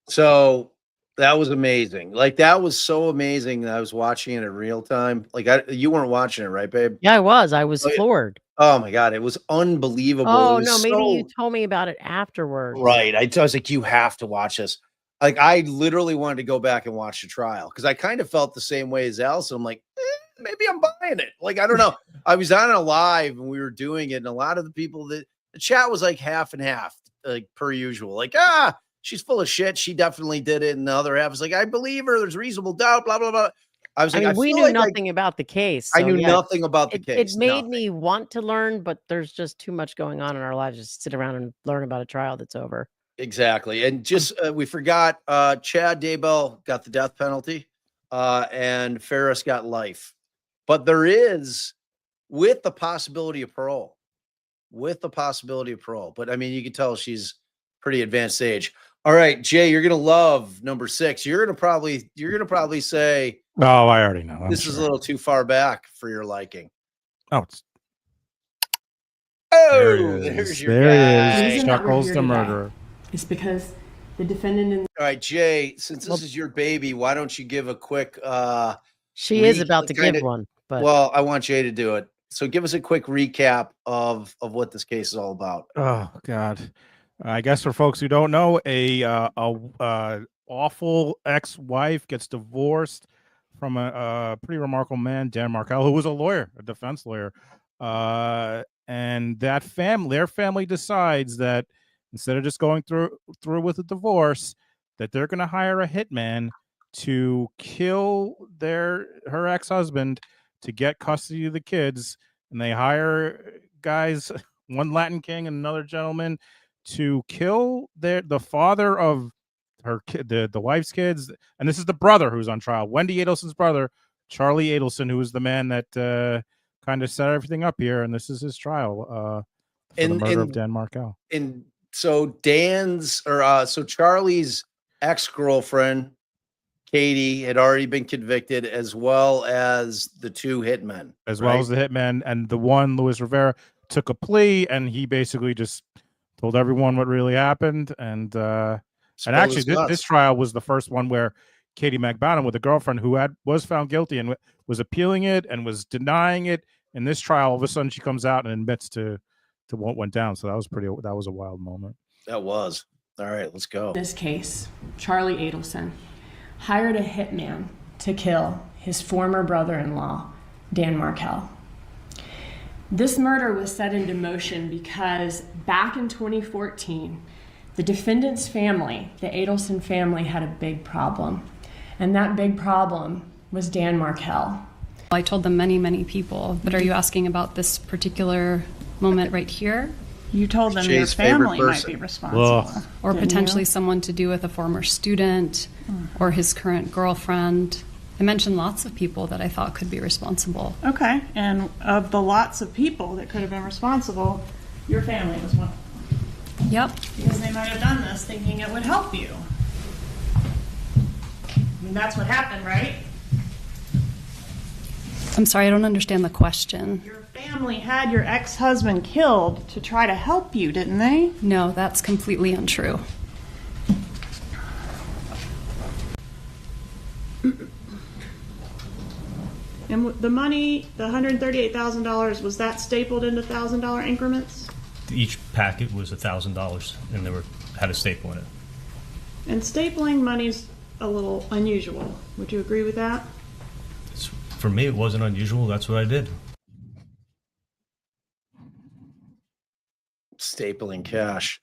S1: So that was amazing. Like, that was so amazing that I was watching it in real time. Like, you weren't watching it, right, babe?
S3: Yeah, I was. I was floored.
S1: Oh my God, it was unbelievable.
S3: Oh,
S1: It was
S3: no, maybe
S1: so-
S3: you told me about it afterwards.
S1: Right. I was like, you have to watch this. Like, I literally wanted to go back and watch the trial because I kind of felt the same way as Alison. I'm like, maybe I'm buying it. Like, I don't know. I was on a live and we were doing it, and a lot of the people the chat was like half and half, like per usual. Like, she's full of shit. She definitely did it. And the other half was like, I believe her. There's reasonable doubt, blah, blah, blah. I was like,
S3: we
S1: feel
S3: knew
S1: like
S3: nothing about the case.
S1: I
S3: so
S1: knew
S3: yeah,
S1: nothing about the case.
S3: It made me want to learn, but there's just too much going on in our lives. Just sit around and learn about a trial that's over.
S1: Exactly. And just we forgot Chad Daybell got the death penalty and Farris got life. But there is with the possibility of parole. But I mean, you can tell she's pretty advanced age. All right, Jay, you're gonna love number 6. You're gonna probably say,
S2: oh, I already know.
S1: This is a little too far back for your liking.
S2: Oh,
S1: Oh,
S2: there
S1: there's
S2: he
S1: your
S2: is.
S1: guy.
S2: Chuckles the murderer.
S4: It's because the defendant in
S1: All right, Jay, since this is your baby, why don't you give a quick
S3: She is about to give one, but
S1: well, I want Jay to do it. So give us a quick recap of what this case is all about.
S2: Oh God. I guess for folks who don't know, a awful ex-wife gets divorced from a pretty remarkable man, Dan Markel, who was a lawyer, a defense lawyer. And that their family decides that instead of just going through with a divorce, that they're going to hire a hitman to kill her ex-husband to get custody of the kids. And they hire guys, one Latin king and another gentleman, to kill the father of her kid, the wife's kids. And this is the brother who's on trial, Wendy Adelson's brother, Charlie Adelson, who was the man that kind of set everything up here. And this is his trial for the murder of Dan Markel.
S1: And so so Charlie's ex-girlfriend, Katie, had already been convicted, as well as the two hitmen.
S2: As well as the hitman, and the one, Luis Rivera, took a plea, and he basically just told everyone what really happened. And actually, this trial was the first one where Katie McBadden, with a girlfriend who was found guilty and was appealing it and was denying it. In this trial, all of a sudden, she comes out and admits to what went down. So that was a wild moment.
S1: That was. All right, let's go.
S4: this case, Charlie Adelson hired a hitman to kill his former brother-in-law, Dan Markel. This murder was set into motion because back in 2014, the defendant's family, the Adelson family, had a big problem. And that big problem was Dan Markel.
S22: I told them many people, but are you asking about this particular moment right here?
S4: You told them your family might be responsible.
S22: Or potentially someone to do with a former student or his current girlfriend. I mentioned lots of people that I thought could be responsible.
S4: Okay, and of the lots of people that could have been responsible, your family was one of them.
S22: Yep.
S4: Because they might have done this thinking it would help you. I mean, that's what happened, right?
S22: I'm sorry, I don't understand the question.
S4: Your family had your ex-husband killed to try to help you, didn't they?
S22: No, that's completely untrue.
S4: And the money, the $138,000, was that stapled into $1,000 increments?
S23: Each packet was $1,000, and had a staple in it.
S4: And stapling money's a little unusual. Would you agree with that?
S23: For me, it wasn't unusual. That's what I did.
S1: Stapling cash.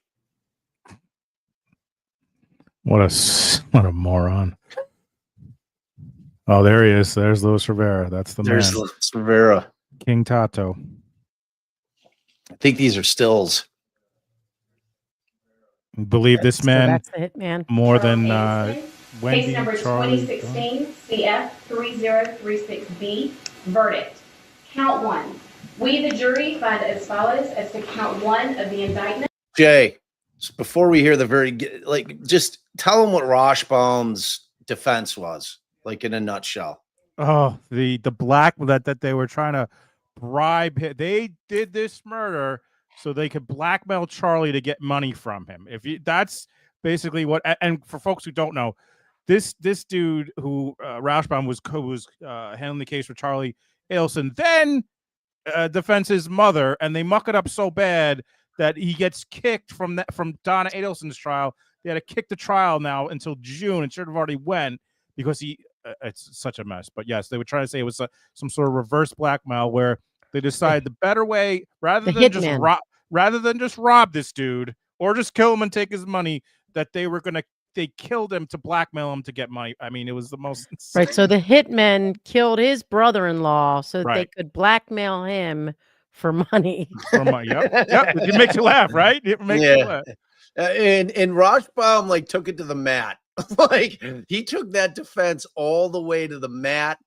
S2: What a moron. Oh, there he is. There's Luis Rivera. That's the
S1: There's
S2: man.
S1: Luis Rivera.
S2: King Tato.
S1: I think these are stills.
S2: Believe this man
S3: that's the hitman.
S2: more than Wendy,
S24: Case number
S2: Charlie.
S24: 2016 CF 3036B. Verdict. Count one. We, the jury, find as follows as to count one of the indictment.
S1: Jay, before we hear just tell them what Rashbaum's defense was, like in a nutshell.
S2: Oh, the black that they were trying to bribe him. They did this murder so they could blackmail Charlie to get money from him. That's basically what. And for folks who don't know, this dude who Rashbaum was handling the case for Charlie Adelson, then defends his mother, and they muck it up so bad that he gets kicked from Donna Adelson's trial. They had to kick the trial now until June. It should have already went because it's such a mess. But yes, they were trying to say it was some sort of reverse blackmail where they decided the better way, rather than just rob this dude or just kill him and take his money, that they killed him to blackmail him to get money. I mean, it was the most insane.
S3: Right. So the hitman killed his brother-in-law so that they
S2: Right.
S3: could blackmail him for money.
S2: Yep. It makes you laugh, right? It makes you laugh.
S1: And Rashbaum took it to the mat. He took that defense all the way to the mat.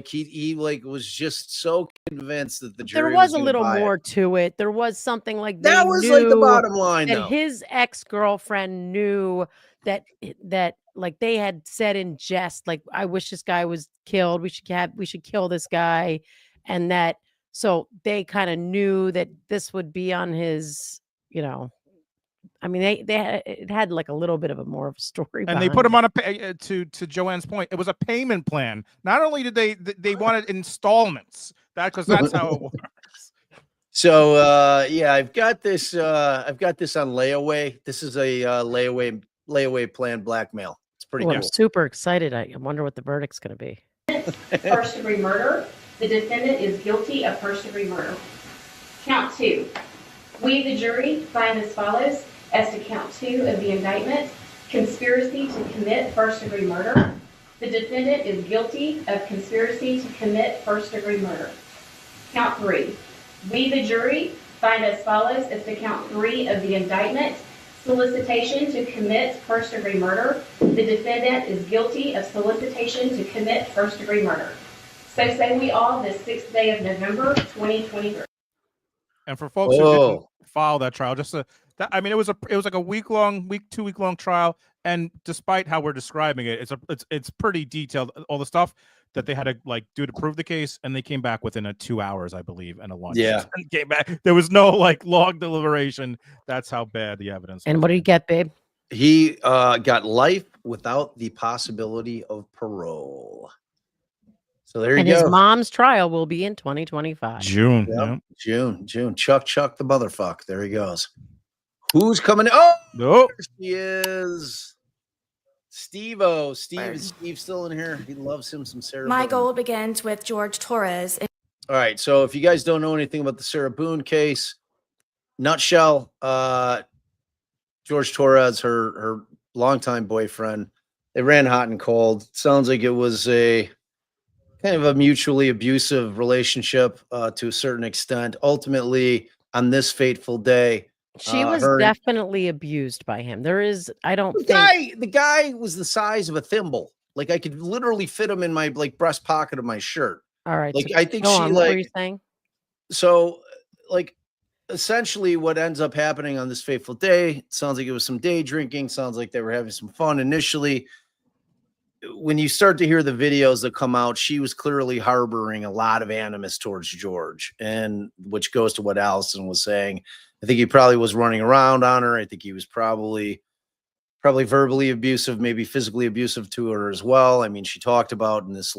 S1: He was just so convinced that the jury
S3: There was a
S1: gonna
S3: little
S1: buy
S3: more
S1: it.
S3: to it. There was something like
S1: That
S3: they
S1: was the
S3: knew
S1: bottom line,
S3: that
S1: though.
S3: his ex-girlfriend knew that they had said in jest, I wish this guy was killed. We should kill this guy, and that So they kind of knew that this would be on his, I mean, it had like a little bit of a more of a story.
S2: And they put him on to Joanne's point. It was a payment plan. Not only did they wanted installments, because that's how it works.
S1: So I've got this on layaway. This is a layaway plan blackmail. It's pretty cool.
S3: I'm super excited. I wonder what the verdict's going to be.
S24: First-degree murder. The defendant is guilty of first-degree murder. Count 2. We, the jury, find as follows as to count 2 of the indictment: conspiracy to commit first-degree murder. The defendant is guilty of conspiracy to commit first-degree murder. Count 3. We, the jury, find as follows as to count 3 of the indictment: solicitation to commit first-degree murder. The defendant is guilty of solicitation to commit first-degree murder. So say we all this 6th day of November, 2023.
S2: And for folks who didn't follow that trial, it was like a 2 week long trial. And despite how we're describing it, it's pretty detailed. All the stuff that they had to do to prove the case, and they came back within 2 hours, I believe, and a lunch.
S1: Yeah,
S2: and came back. There was no long deliberation. That's how bad the evidence was.
S3: And what did he get, babe?
S1: He got life without the possibility of parole. So there you go.
S3: And his mom's trial will be in 2025.
S2: June.
S1: Yep. June. Chuck the motherfuck. There he goes. Who's coming? Oh, there she is. Steve-O. Steve's still in here. He loves him some Sarah
S6: My
S1: Boone.
S6: goal begins with George Torres.
S1: All right. So if you guys don't know anything about the Sarah Boone case, nutshell, George Torres, her longtime boyfriend, they ran hot and cold. Sounds like it was a kind of a mutually abusive relationship to a certain extent. Ultimately, on this fateful day,
S3: she was definitely abused by him.
S1: The guy was the size of a thimble. Like I could literally fit him in my breast pocket of my shirt.
S3: All right.
S1: Like
S3: so
S1: I think
S3: what were you saying?
S1: So essentially what ends up happening on this fateful day, sounds like it was some day drinking. Sounds like they were having some fun initially. When you start to hear the videos that come out, she was clearly harboring a lot of animus towards George, and which goes to what Allison was saying. I think he probably was running around on her. I think he was probably verbally abusive, maybe physically abusive to her as well. I mean, she talked about in this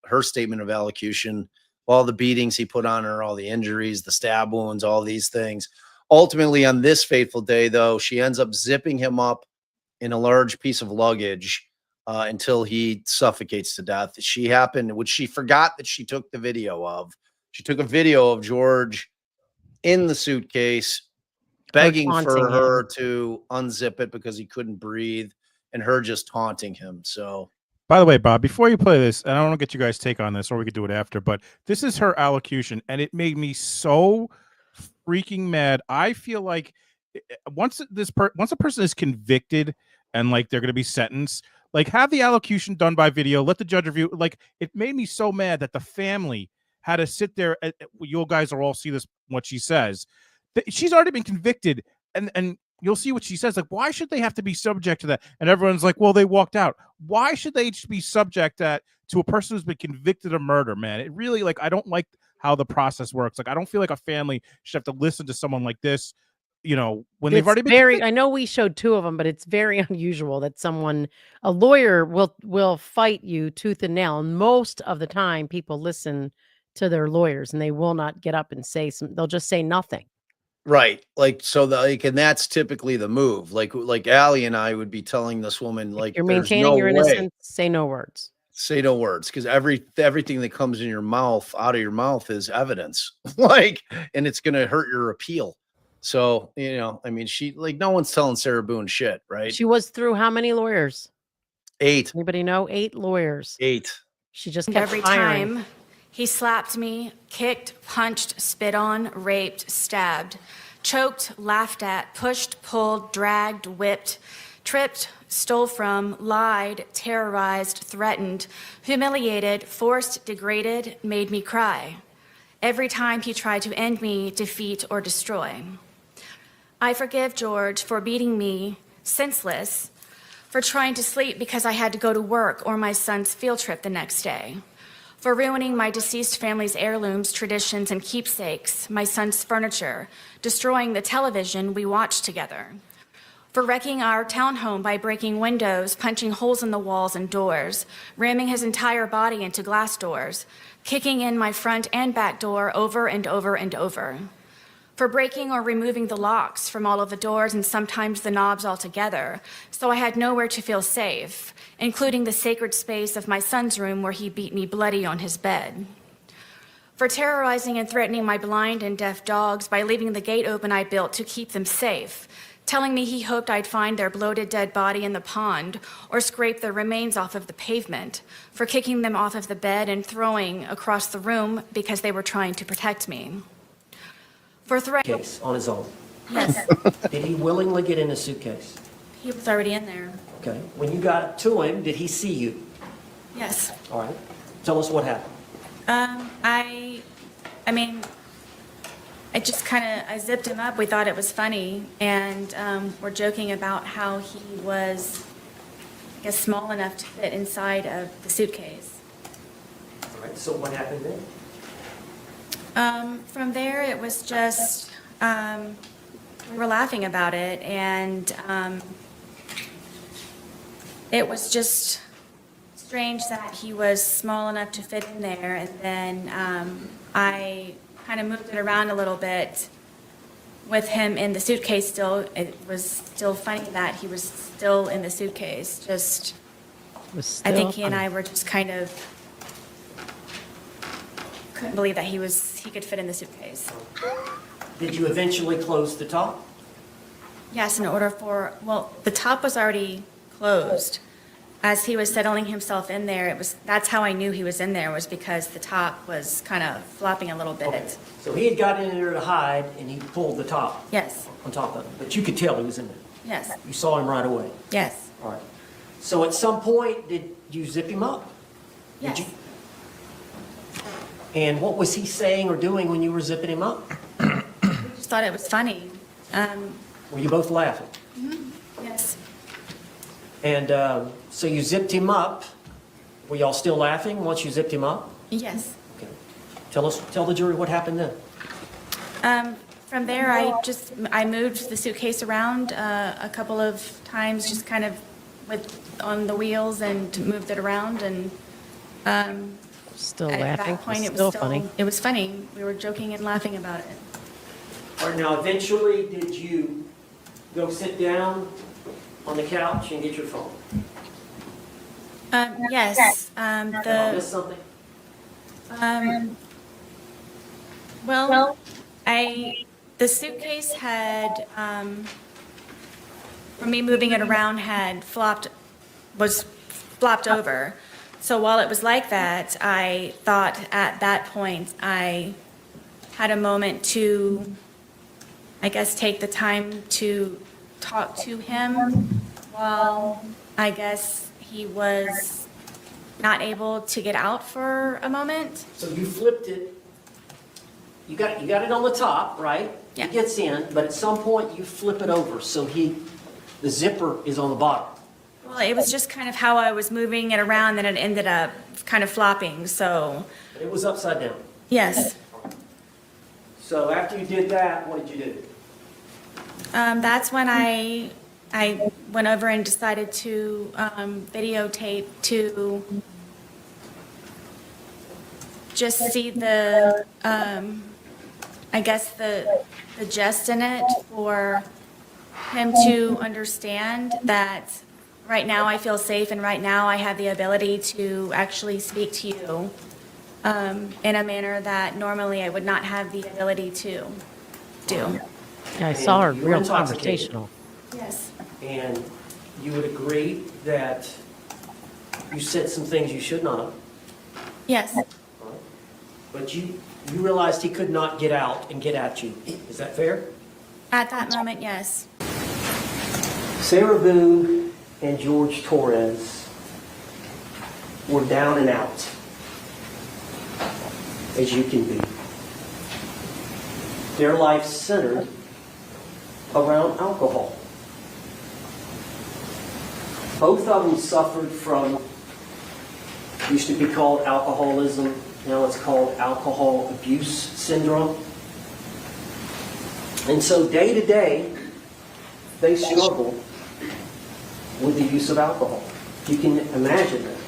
S1: her statement of allocution, all the beatings he put on her, all the injuries, the stab wounds, all these things. Ultimately, on this fateful day, though, she ends up zipping him up in a large piece of luggage until he suffocates to death. Which she forgot that she took the video of. She took a video of George in the suitcase, begging for her to unzip it because he couldn't breathe, and her just taunting him. So,
S2: by the way, Bob, before you play this, and I don't want to get you guys' take on this, or we could do it after, but this is her allocution, and it made me so freaking mad. I feel like once a person is convicted and they're going to be sentenced, have the allocution done by video, let the judge review. It made me so mad that the family had to sit there. You guys will all see this, what she says. She's already been convicted, and you'll see what she says. Why should they have to be subject to that? And everyone's like, well, they walked out. Why should they just be subject to a person who's been convicted of murder, man? It really, I don't like how the process works. I don't feel like a family should have to listen to someone like this, when they've already been convicted.
S3: I know we showed 2 of them, but it's very unusual that a lawyer will fight you tooth and nail. And most of the time people listen to their lawyers and they will not get up and say they'll just say nothing.
S1: Right. And that's typically the move. Like Allie and I would be telling this woman,
S3: you're maintaining your innocence, say no words.
S1: Say no words, because everything that comes in your mouth, out of your mouth, is evidence. And it's gonna hurt your appeal. So, I mean, no one's telling Sarah Boone shit, right?
S3: She was through how many lawyers?
S1: 8.
S3: Anybody know? 8 lawyers.
S1: 8.
S3: She just kept
S6: every
S3: firing.
S6: time he slapped me, kicked, punched, spit on, raped, stabbed, choked, laughed at, pushed, pulled, dragged, whipped, tripped, stole from, lied, terrorized, threatened, humiliated, forced, degraded, made me cry. Every time he tried to end me, defeat, or destroy. I forgive George for beating me senseless, for trying to sleep because I had to go to work or my son's field trip the next day, for ruining my deceased family's heirlooms, traditions, and keepsakes, my son's furniture, destroying the television we watched together, for wrecking our townhome by breaking windows, punching holes in the walls and doors, ramming his entire body into glass doors, kicking in my front and back door over and over and over, for breaking or removing the locks from all of the doors and sometimes the knobs altogether, so I had nowhere to feel safe, including the sacred space of my son's room where he beat me bloody on his bed. For terrorizing and threatening my blind and deaf dogs by leaving the gate open I built to keep them safe, telling me he hoped I'd find their bloated dead body in the pond or scrape their remains off of the pavement, for kicking them off of the bed and throwing across the room because they were trying to protect me. For
S7: Case on his own.
S6: Yes.
S7: Did he willingly get in a suitcase?
S6: He was already in there.
S7: Okay. When you got to him, did he see you?
S6: Yes.
S7: All right. Tell us what happened.
S6: I just I zipped him up. We thought it was funny, and we're joking about how he was, I guess, small enough to fit inside of the suitcase.
S7: All right. So what happened then?
S6: From there, it was just, we were laughing about it, and it was just strange that he was small enough to fit in there, and then I kind of moved it around a little bit with him in the suitcase still. It was still funny that he was still in the suitcase, just, I think he and I were just kind of, couldn't believe that he could fit in the suitcase.
S7: Did you eventually close the top?
S6: Yes, in order for, well, the top was already closed. As he was settling himself in there, that's how I knew he was in there, was because the top was kind of flopping a little bit.
S7: Okay. So he had gotten in there to hide, and he pulled the top.
S6: Yes.
S7: On top of it, but you could tell he was in there.
S6: Yes.
S7: You saw him right away.
S6: Yes.
S7: All right. So at some point, did you zip him up?
S6: Yes.
S7: Did you? And what was he saying or doing when you were zipping him up?
S6: We just thought it was funny.
S7: Were you both laughing?
S6: Yes.
S7: And so you zipped him up. Were y'all still laughing once you zipped him up?
S6: Yes.
S7: Okay. Tell the jury what happened then.
S6: From there, I moved the suitcase around a couple of times, just kind of on the wheels, and moved it around, and
S3: still
S6: at
S3: laughing.
S6: that point,
S3: It's still funny.
S6: It was funny. We were joking and laughing about it.
S7: All right, now eventually, did you go sit down on the couch and get your phone?
S6: Yes.
S7: I missed something?
S6: The suitcase had, for me moving it around, was flopped over. So while it was like that, I thought at that point I had a moment to, I guess, take the time to talk to him while I guess he was not able to get out for a moment.
S7: So you flipped it. You got it on the top, right?
S6: Yeah.
S7: It gets in, but at some point you flip it over so the zipper is on the bottom.
S6: Well, it was just kind of how I was moving it around, and it ended up kind of flopping, so.
S7: It was upside down.
S6: Yes.
S7: So after you did that, what did you do?
S6: That's when I went over and decided to videotape to just see the, I guess the gist in it, for him to understand that right now I feel safe, and right now I have the ability to actually speak to you in a manner that normally I would not have the ability to do.
S3: Yeah, I saw her
S7: And you were
S3: real
S7: intoxicated.
S3: conversational.
S6: Yes.
S7: And you would agree that you said some things you should not have.
S6: Yes.
S7: But you realized he could not get out and get at you. Is that fair?
S6: At that moment, yes.
S7: Sarah Boone and George Torres were down and out, as you can be. Their life centered around alcohol. Both of them suffered from Used to be called alcoholism. Now it's called alcohol abuse syndrome. And so day to day, they struggle with the use of alcohol. You can imagine that.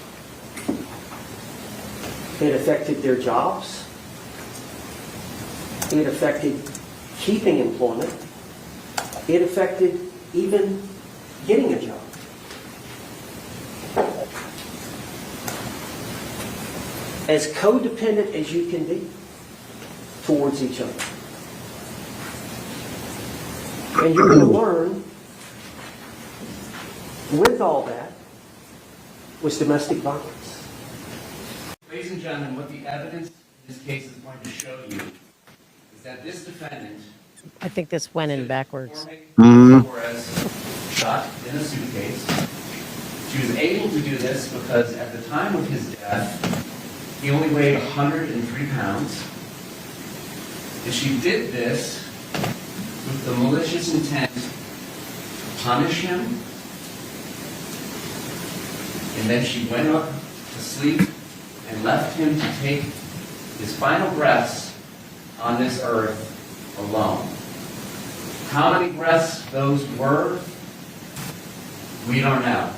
S7: It affected their jobs. It affected keeping employment. It affected even getting a job. As codependent as you can be towards each other. And you're going to learn with all that was domestic violence.
S9: Ladies and gentlemen, what the evidence in this case is going to show you is that this defendant,
S3: I think this went in backwards.
S9: Torres, shot in a suitcase. She was able to do this because at the time of his death, he only weighed 103 pounds. And she did this with the malicious intent to punish him. And then she went up to sleep and left him to take his final breaths on this earth alone. How many breaths those were, we don't know.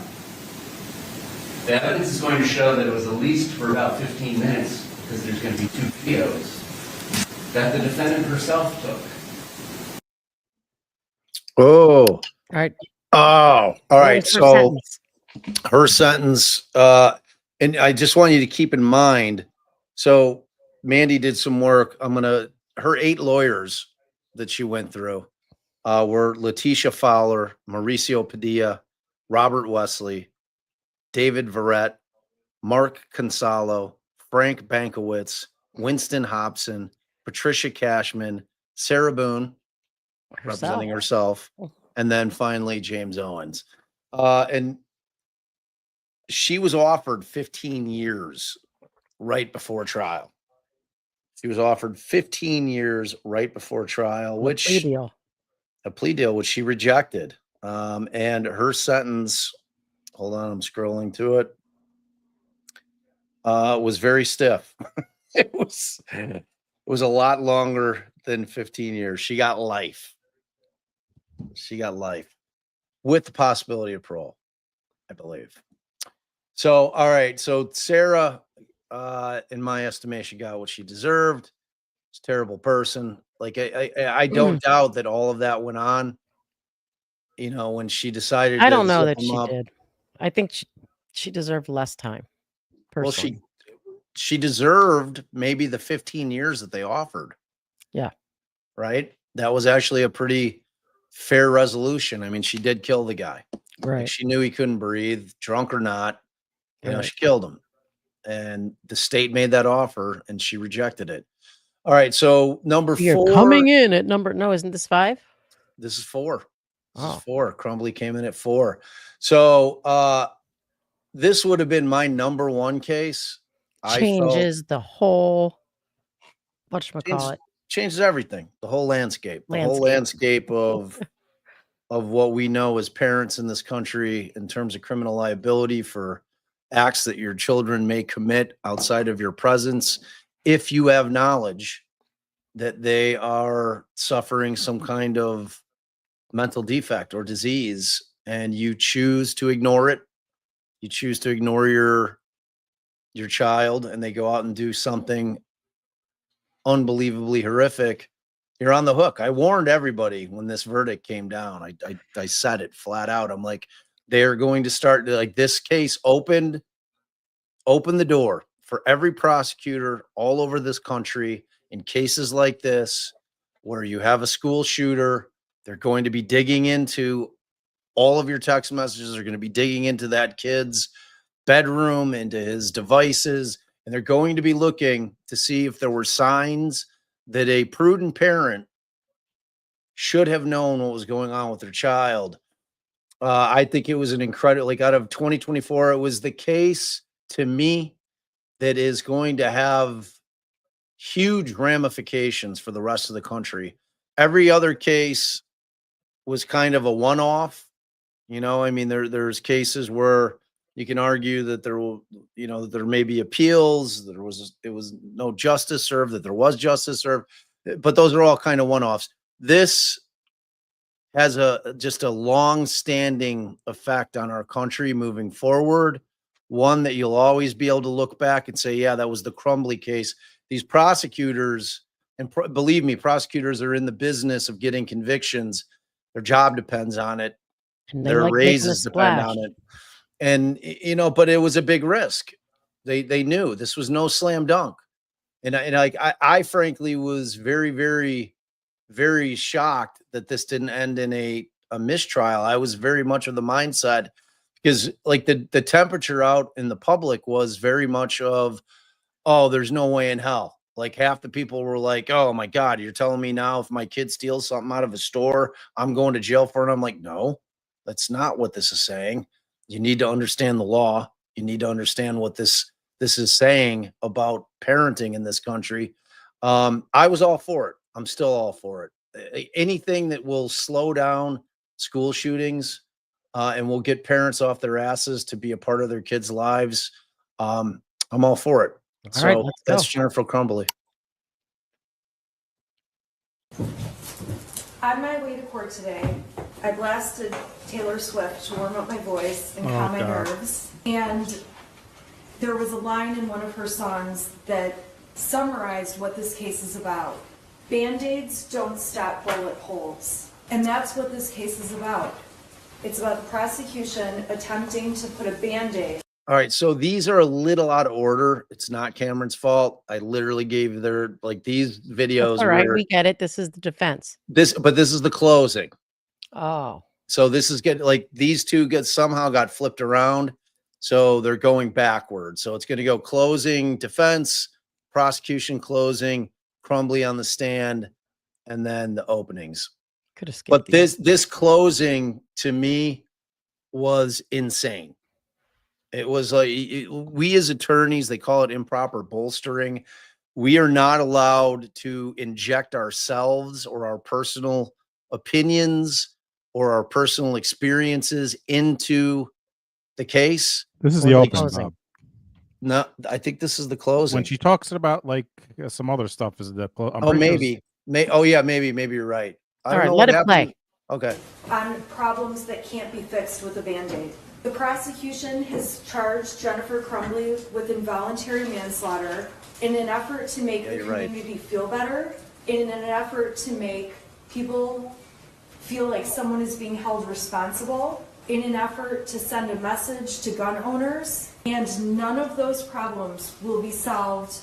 S9: The evidence is going to show that it was at least for about 15 minutes, because there's going to be 2 videos that the defendant herself took.
S1: Oh.
S3: All right.
S1: Oh, all right.
S3: Her
S1: So
S3: sentence.
S1: her sentence, and I just want you to keep in mind. So Mandy did some work. Her 8 lawyers that she went through were Letitia Fowler, Mauricio Padilla, Robert Wesley, David Verrett, Mark Consalo, Frank Bankowitz, Winston Hobson, Patricia Cashman, Sarah Boone, representing herself, and then finally James Owens. And she was offered 15 years right before trial. She was offered 15 years right before trial, which a plea deal, which she rejected. And her sentence, hold on, I'm scrolling to it, was very stiff. It was a lot longer than 15 years. She got life. She got life with the possibility of parole, I believe. So, all right. So Sarah, in my estimation, got what she deserved. She's a terrible person. Like I don't doubt that all of that went on. You know, when she decided,
S3: I
S1: to
S3: don't know
S1: zip
S3: that
S1: him
S3: she
S1: up.
S3: did. I think she deserved less time. Personally.
S1: Well, she deserved maybe the 15 years that they offered.
S3: Yeah.
S1: Right. That was actually a pretty fair resolution. I mean, she did kill the guy.
S3: Right.
S1: Like, she knew he couldn't breathe, drunk or not. You know,
S3: Right.
S1: she killed him. And the state made that offer and she rejected it. All right. So number
S3: You're
S1: 4.
S3: coming in at number, no, isn't this 5?
S1: This is 4. This
S3: Oh.
S1: is 4. Crumbley came in at 4. So this would have been my number 1 case.
S3: Changes the whole, whatchamacallit.
S1: Changes everything. The whole landscape. The whole landscape of what we know as parents in this country in terms of criminal liability for acts that your children may commit outside of your presence, if you have knowledge that they are suffering some kind of mental defect or disease and you choose to ignore it, you choose to ignore your child and they go out and do something unbelievably horrific, you're on the hook. I warned everybody when this verdict came down. I said it flat out. I'm like, they're going to start, like, this case opened the door for every prosecutor all over this country in cases like this, where you have a school shooter. They're going to be digging into all of your text messages. They're going to be digging into that kid's bedroom, into his devices, and they're going to be looking to see if there were signs that a prudent parent should have known what was going on with their child. I think it was an incredible, like, out of 2024, it was the case to me that is going to have huge ramifications for the rest of the country. Every other case was kind of a one-off. You know, I mean, there's cases where You can argue that there will, that there may be appeals, it was no justice served, that there was justice served, but those are all kind of one-offs. This has just a long-standing effect on our country moving forward. One that you'll always be able to look back and say, yeah, that was the Crumbley case. These prosecutors, and believe me, prosecutors are in the business of getting convictions. Their job depends on it. Their raises depend on it. And, but it was a big risk. They knew this was no slam dunk. And I frankly was very, very, very shocked that this didn't end in a mistrial. I was very much of the mindset, because like the temperature out in the public was very much of, oh, there's no way in hell. Like half the people were like, oh my God, you're telling me now if my kid steals something out of a store, I'm going to jail for it. I'm like, no, that's not what this is saying. You need to understand the law. You need to understand what this is saying about parenting in this country. I was all for it. I'm still all for it. Anything that will slow down school shootings and will get parents off their asses to be a part of their kids' lives, I'm all for it.
S3: All right, let's go.
S1: That's Jennifer Crumbley.
S10: On my way to court today, I blasted Taylor Swift to warm up my voice and calm my nerves. And there was a line in one of her songs that summarized what this case is about. Band-aids don't stop bullet holes. And that's what this case is about. It's about the prosecution attempting to put a Band-aid.
S1: All right, so these are a little out of order. It's not Cameron's fault. I literally gave these videos.
S3: That's all right, we get it. This is the defense.
S1: But this is the closing.
S3: Oh.
S1: So this is these two somehow got flipped around. So they're going backwards. So it's going to go closing, defense, prosecution, closing, Crumbley on the stand, and then the openings.
S3: Could have skipped.
S1: But this closing to me was insane. It was like we as attorneys, they call it improper bolstering. We are not allowed to inject ourselves or our personal opinions or our personal experiences into the case.
S2: This is the opening.
S1: No, I think this is the closing.
S2: When she talks about some other stuff, is the
S1: maybe. Maybe you're right.
S10: All right,
S3: let it play.
S1: Okay.
S10: On problems that can't be fixed with a Band-aid. The prosecution has charged Jennifer Crumbley with involuntary manslaughter in an effort to make the community feel better, in an effort to make people feel like someone is being held responsible, in an effort to send a message to gun owners. And none of those problems will be solved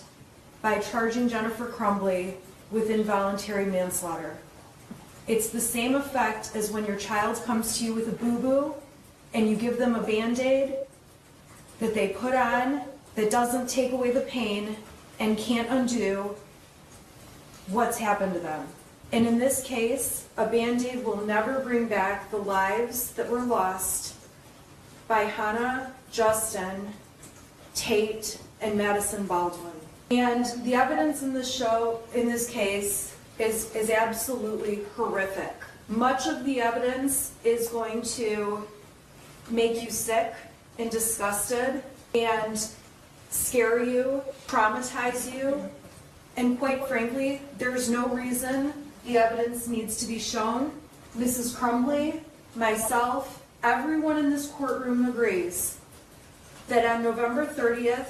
S10: by charging Jennifer Crumbley with involuntary manslaughter. It's the same effect as when your child comes to you with a boo-boo and you give them a Band-aid that they put on that doesn't take away the pain and can't undo what's happened to them. And in this case, a Band-aid will never bring back the lives that were lost by Hannah, Justin, Tate, and Madison Baldwin. And the evidence in this case is absolutely horrific. Much of the evidence is going to make you sick and disgusted and scare you, traumatize you, and quite frankly, there's no reason the evidence needs to be shown. Mrs. Crumbley, myself, everyone in this courtroom agrees that on November 30th,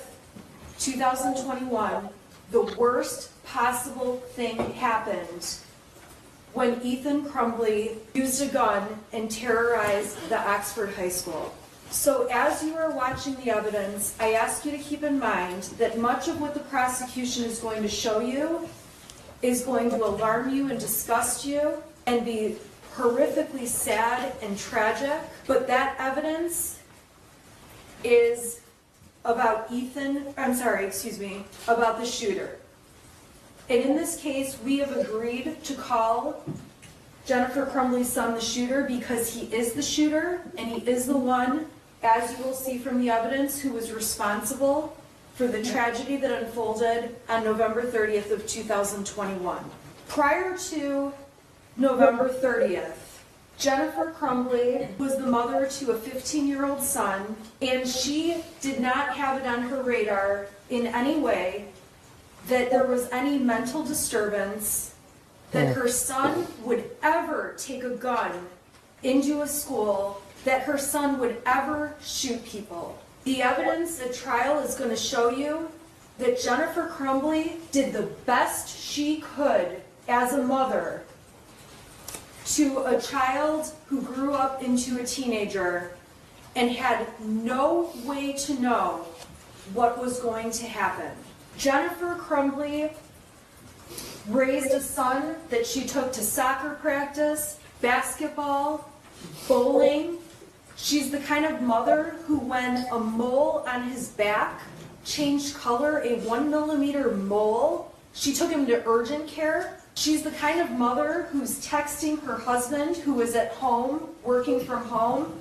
S10: 2021, the worst possible thing happened when Ethan Crumbley used a gun and terrorized the Oxford High School. So as you are watching the evidence, I ask you to keep in mind that much of what the prosecution is going to show you is going to alarm you and disgust you and be horrifically sad and tragic, but that evidence is about about the shooter. And in this case, we have agreed to call Jennifer Crumbley's son the shooter because he is the shooter and he is the one, as you will see from the evidence, who was responsible for the tragedy that unfolded on November 30th of 2021. Prior to November 30th, Jennifer Crumbley was the mother to a 15-year-old son, and she did not have it on her radar in any way that there was any mental disturbance, that her son would ever take a gun into a school, that her son would ever shoot people. The evidence at trial is going to show you that Jennifer Crumbley did the best she could as a mother to a child who grew up into a teenager and had no way to know what was going to happen. Jennifer Crumbley raised a son that she took to soccer practice, basketball, bowling. She's the kind of mother who, when a mole on his back changed color, a 1 millimeter mole, she took him to urgent care. She's the kind of mother who's texting her husband, who is at home, working from home,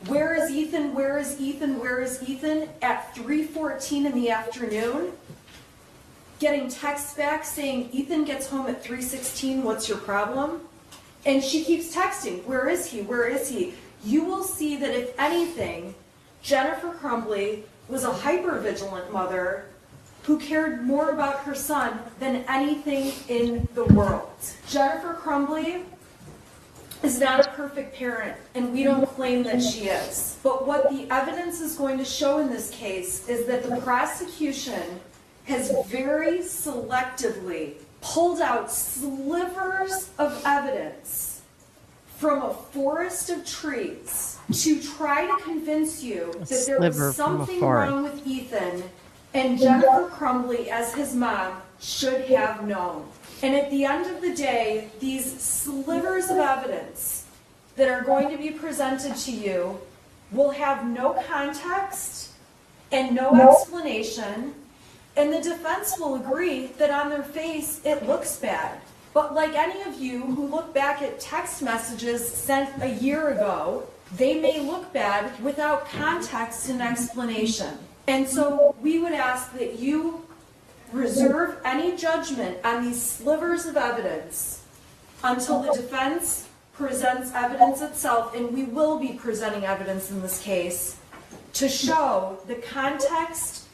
S10: "Where is Ethan? Where is Ethan? Where is Ethan?" at 3:14 in the afternoon, getting texts back saying, "Ethan gets home at 3:16, what's your problem?" And she keeps texting, "Where is he? Where is he?" You will see that if anything, Jennifer Crumbley was a hyper-vigilant mother who cared more about her son than anything in the world. Jennifer Crumbley is not a perfect parent, and we don't claim that she is. But what the evidence is going to show in this case is that the prosecution has very selectively pulled out slivers of evidence from a forest of trees to try to convince you that there was something wrong with Ethan, and Jennifer Crumbley, as his mom, should have known. And at the end of the day, these slivers of evidence that are going to be presented to you will have no context and no explanation, and the defense will agree that on their face it looks bad. But like any of you who look back at text messages sent a year ago, they may look bad without context and explanation. And so we would ask that you reserve any judgment on these slivers of evidence until the defense presents evidence itself, and we will be presenting evidence in this case to show the context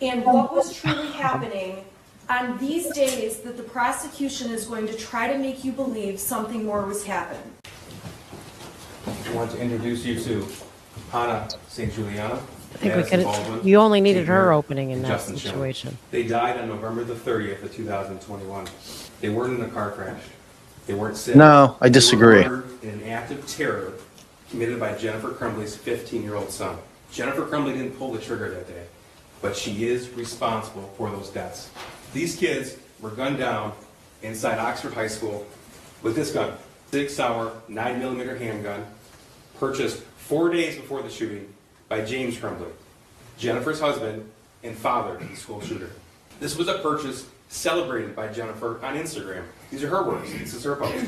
S10: and what was truly happening on these days that the prosecution is going to try to make you believe something more was happening.
S11: I want to introduce you to Hannah St. Juliana.
S3: I think we
S11: Madison
S3: could.
S11: Baldwin,
S3: You only needed
S11: St.
S3: her
S11: Mary,
S3: opening in
S11: and
S3: that
S11: Justin Schoen.
S3: situation.
S11: They died on November the 30th of 2021. They weren't in a car crash. They weren't sick.
S1: No, I disagree.
S11: They were murdered in an act of terror committed by Jennifer Crumbley's 15-year-old son. Jennifer Crumbley didn't pull the trigger that day, but she is responsible for those deaths. These kids were gunned down inside Oxford High School with this gun, 6-hour 9mm handgun, purchased 4 days before the shooting by James Crumbley, Jennifer's husband and father of the school shooter. This was a purchase celebrated by Jennifer on Instagram. These are her words. This is her post.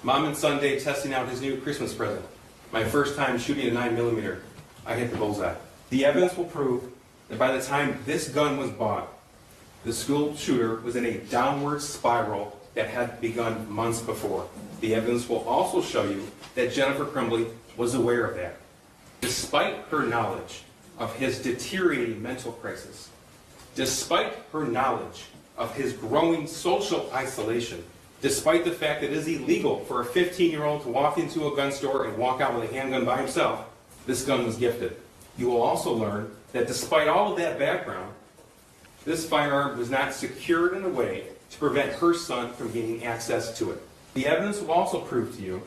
S11: Mom and son Dave testing out his new Christmas present. My first time shooting a 9mm. I hit the bullseye. The evidence will prove that by the time this gun was bought, the school shooter was in a downward spiral that had begun months before. The evidence will also show you that Jennifer Crumbley was aware of that. Despite her knowledge of his deteriorating mental crisis, despite her knowledge of his growing social isolation, despite the fact that it is illegal for a 15-year-old to walk into a gun store and walk out with a handgun by himself, this gun was gifted. You will also learn that despite all of that background, this firearm was not secured in a way to prevent her son from gaining access to it. The evidence will also prove to you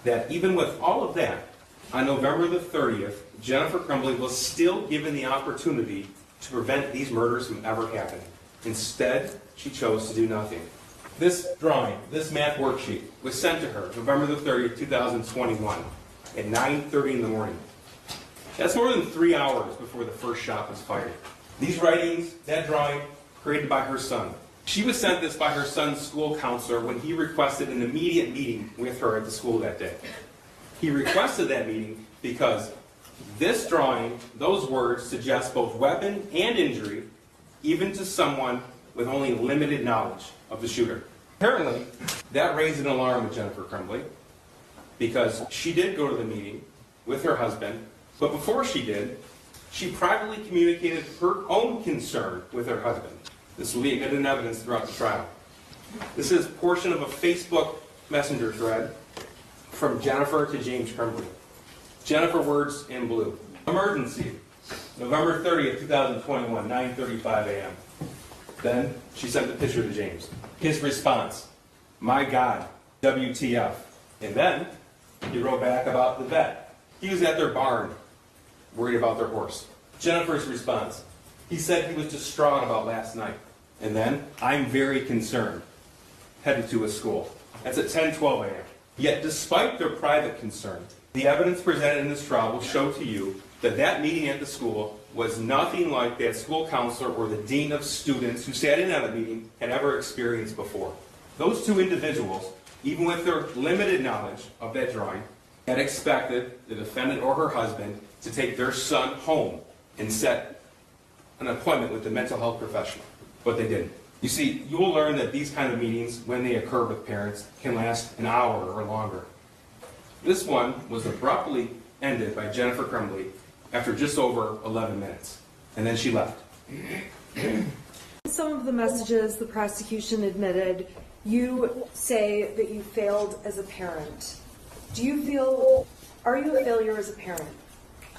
S11: that even with all of that, on November the 30th, Jennifer Crumbley was still given the opportunity to prevent these murders from ever happening. Instead, she chose to do nothing. This drawing, this math worksheet, was sent to her November the 30th, 2021 at 9:30 in the morning. That's more than 3 hours before the first shot was fired. These writings, that drawing, created by her son. She was sent this by her son's school counselor when he requested an immediate meeting with her at the school that day. He requested that meeting because this drawing, those words, suggest both weapon and injury, even to someone with only limited knowledge of the shooter. Apparently, that raised an alarm with Jennifer Crumbley because she did go to the meeting with her husband, but before she did, she privately communicated her own concern with her husband. This will be admitted in evidence throughout the trial. This is a portion of a Facebook Messenger thread from Jennifer to James Crumbley. Jennifer, words in blue. Emergency, November 30th, 2021, 9:35 a.m. Then she sent the picture to James. His response, my God, WTF. And then he wrote back about the vet. He was at their barn, worried about their horse. Jennifer's response, he said he was distraught about last night. And then, I'm very concerned, headed to his school. That's at 10:12 a.m. Yet despite their private concern, the evidence presented in this trial will show to you that that meeting at the school was nothing like that school counselor or the dean of students who sat in on the meeting had ever experienced before. Those two individuals, even with their limited knowledge of that drawing, had expected the defendant or her husband to take their son home and set an appointment with the mental health professional, but they didn't. You see, you will learn that these kind of meetings, when they occur with parents, can last an hour or longer. This one was abruptly ended by Jennifer Crumbley after just over 11 minutes, and then she left.
S10: Some of the messages the prosecution admitted, you say that you failed as a parent. Do you feel, are you a failure as a parent?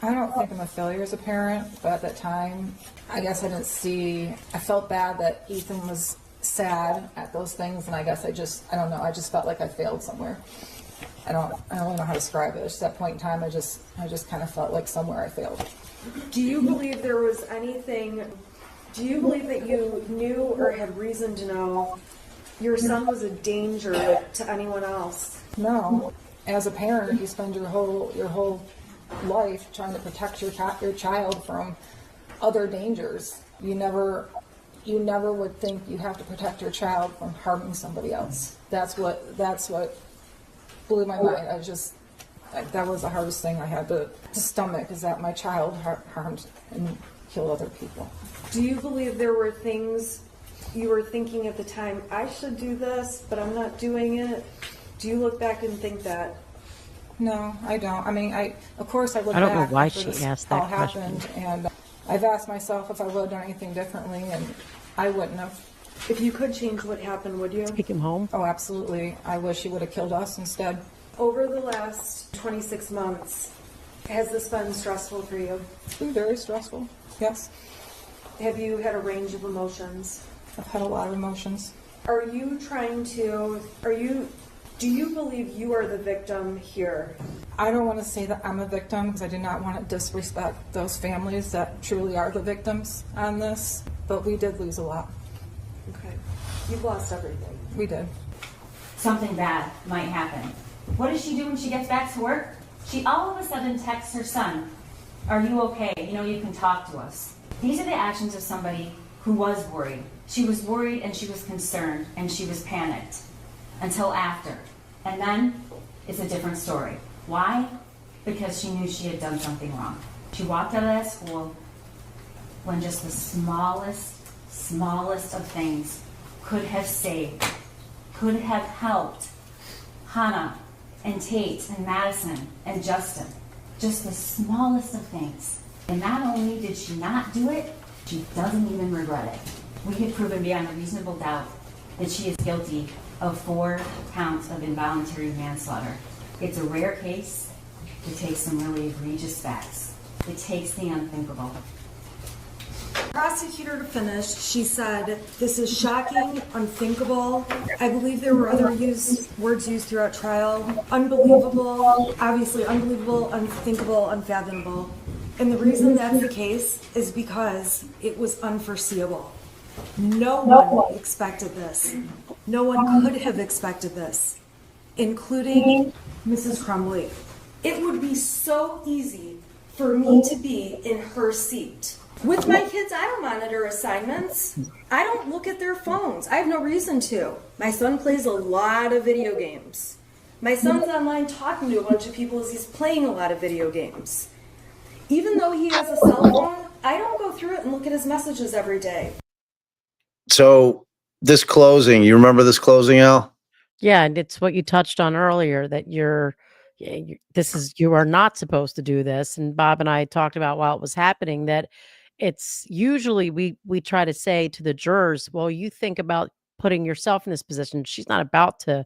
S12: I don't think I'm a failure as a parent, but at that time, I guess I didn't see, I felt bad that Ethan was sad at those things, and I guess I don't know, I just felt like I failed somewhere. I don't really know how to describe it. It's just that point in time, I just kind of felt like somewhere I failed.
S10: Do you believe there was anything, do you believe that you knew or had reason to know your son was a danger to anyone else?
S12: No. As a parent, you spend your whole life trying to protect your child from other dangers. You never would think you have to protect your child from harming somebody else. That's what blew my mind. That was the hardest thing I had to stomach, is that my child harmed and killed other people.
S10: Do you believe there were things you were thinking at the time, I should do this, but I'm not doing it? Do you look back and think that?
S12: No, I don't. I mean, of course I look
S3: I don't
S12: back
S3: know why
S12: after
S3: she
S12: this
S3: asked
S12: all
S3: that question.
S12: happened, and I've asked myself if I would have done anything differently, and I wouldn't have.
S10: If you could change what happened, would you?
S3: Take him home?
S12: Oh, absolutely. I wish he would have killed us instead.
S10: Over the last 26 months, has this been stressful for you?
S12: It's been very stressful, yes.
S10: Have you had a range of emotions?
S12: I've had a lot of emotions.
S10: Do you believe you are the victim here?
S12: I don't want to say that I'm a victim, because I do not want to disrespect those families that truly are the victims on this, but we did lose a lot.
S10: Okay. You've lost everything.
S12: We did.
S13: Something bad might happen. What does she do when she gets back to work? She all of a sudden texts her son, "Are you okay? You can talk to us." These are the actions of somebody who was worried. She was worried and she was concerned and she was panicked until after. And then it's a different story. Why? Because she knew she had done something wrong. She walked out of that school when just the smallest of things could have saved, could have helped Hannah and Tate and Madison and Justin. Just the smallest of things. And not only did she not do it, she doesn't even regret it. We have proven beyond a reasonable doubt that she is guilty of 4 counts of involuntary manslaughter. It's a rare case. It takes some really egregious facts. It takes the unthinkable.
S10: Prosecutor, to finish, she said, "This is shocking, unthinkable." I believe there were other words used throughout trial. Unbelievable, obviously unbelievable, unthinkable, unfathomable. And the reason that's the case is because it was unforeseeable. No one expected this. No one could have expected this, including Mrs. Crumbley. It would be so easy for me to be in her seat. With my kids, I don't monitor assignments. I don't look at their phones. I have no reason to. My son plays a lot of video games. My son's online talking to a bunch of people as he's playing a lot of video games. Even though he has a cell phone, I don't go through it and look at his messages every day.
S1: So this closing, you remember this closing, Al?
S3: Yeah, and it's what you touched on earlier that you are not supposed to do this. And Bob and I talked about while it was happening that it's usually we try to say to the jurors, well, you think about putting yourself in this position. She's not about to.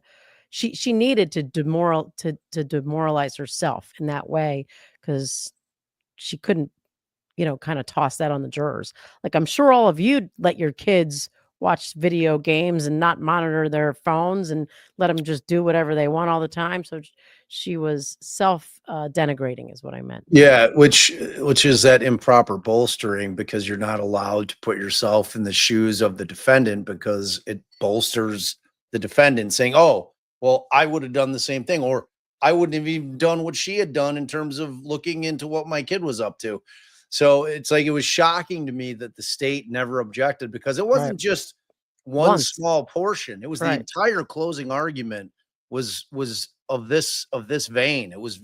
S3: She needed to demoralize herself in that way because she couldn't, kind of toss that on the jurors. Like I'm sure all of you let your kids watch video games and not monitor their phones and let them just do whatever they want all the time. So she was self denigrating is what I meant.
S1: Yeah, which is that improper bolstering because you're not allowed to put yourself in the shoes of the defendant because it bolsters the defendant saying, oh, well, I would have done the same thing, or I wouldn't have even done what she had done in terms of looking into what my kid was up to. So it's like, it was shocking to me that the state never objected because it wasn't just one small portion. It was the entire closing argument was of this vein. It was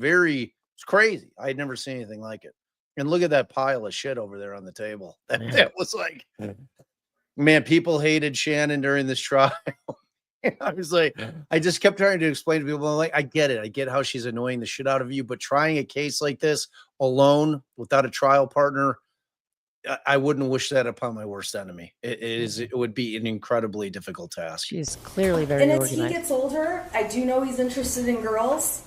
S1: crazy. I had never seen anything like it. And look at that pile of shit over there on the table. That was like, man, people hated Shannon during this trial. I was like, I just kept trying to explain to people, I'm like, I get it. I get how she's annoying the shit out of you, but trying a case like this alone without a trial partner, I wouldn't wish that upon my worst enemy. It would be an incredibly difficult task.
S3: She's clearly very
S10: And as
S3: organized.
S10: he gets older, I do know he's interested in girls.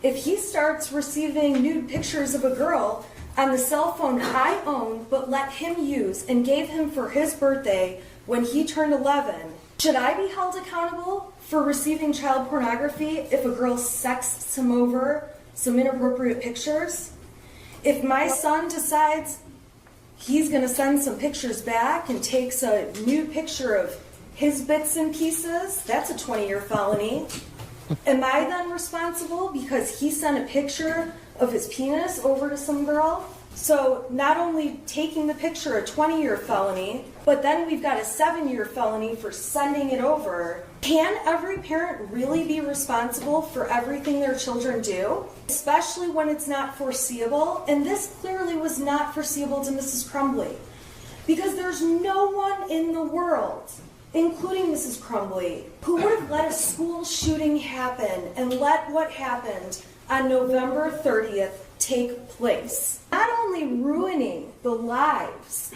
S10: If he starts receiving nude pictures of a girl on the cell phone I owned but let him use and gave him for his birthday when he turned 11, should I be held accountable for receiving child pornography if a girl sexts him over some inappropriate pictures? If my son decides he's going to send some pictures back and takes a nude picture of his bits and pieces, that's a 20-year felony. Am I then responsible because he sent a picture of his penis over to some girl? So not only taking the picture, a 20-year felony, but then we've got a 7-year felony for sending it over. Can every parent really be responsible for everything their children do? Especially when it's not foreseeable. And this clearly was not foreseeable to Mrs. Crumbley. Because there's no one in the world, including Mrs. Crumbley, who would have let a school shooting happen and let what happened on November 30th take place. Not only ruining the lives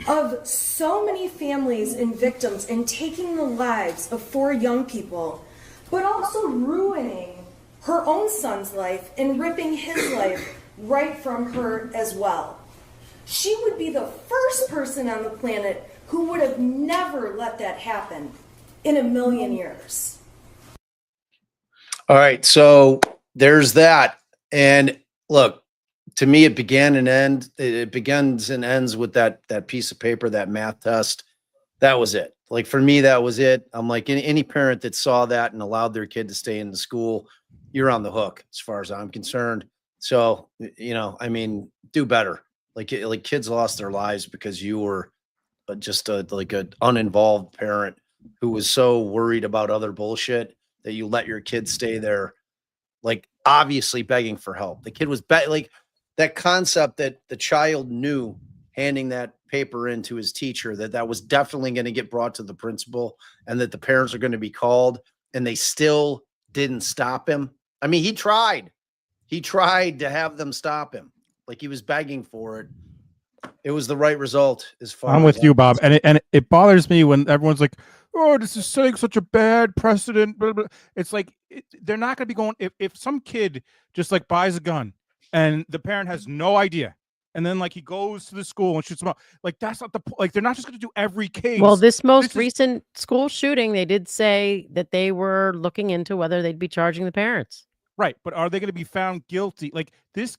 S10: of so many families and victims and taking the lives of 4 young people, but also ruining her own son's life and ripping his life right from her as well. She would be the first person on the planet who would have never let that happen in a million years.
S1: All right, so there's that. And look, to me, it begins and ends with that piece of paper, that math test. That was it. Like for me, that was it. I'm like, any parent that saw that and allowed their kid to stay in the school, you're on the hook as far as I'm concerned. So, I mean, do better. Like kids lost their lives because you were just an uninvolved parent who was so worried about other bullshit that you let your kid stay there, like obviously begging for help. The kid was like that concept that the child knew handing that paper in to his teacher, that was definitely going to get brought to the principal and that the parents are going to be called, and they still didn't stop him. I mean, he tried to have them stop him. Like he was begging for it. It was the right result as far
S2: I'm
S1: as
S2: with you, Bob. And it bothers me when everyone's like, oh, this is setting such a bad precedent. Blah, blah. It's like, they're not going to be going, if some kid just like buys a gun and the parent has no idea, and then like he goes to the school and shoots them up, like that's not like, they're not just going to do every case.
S3: Well, this most recent school shooting, they did say that they were looking into whether they'd be charging the parents.
S2: Right, but are they going to be found guilty? Like this,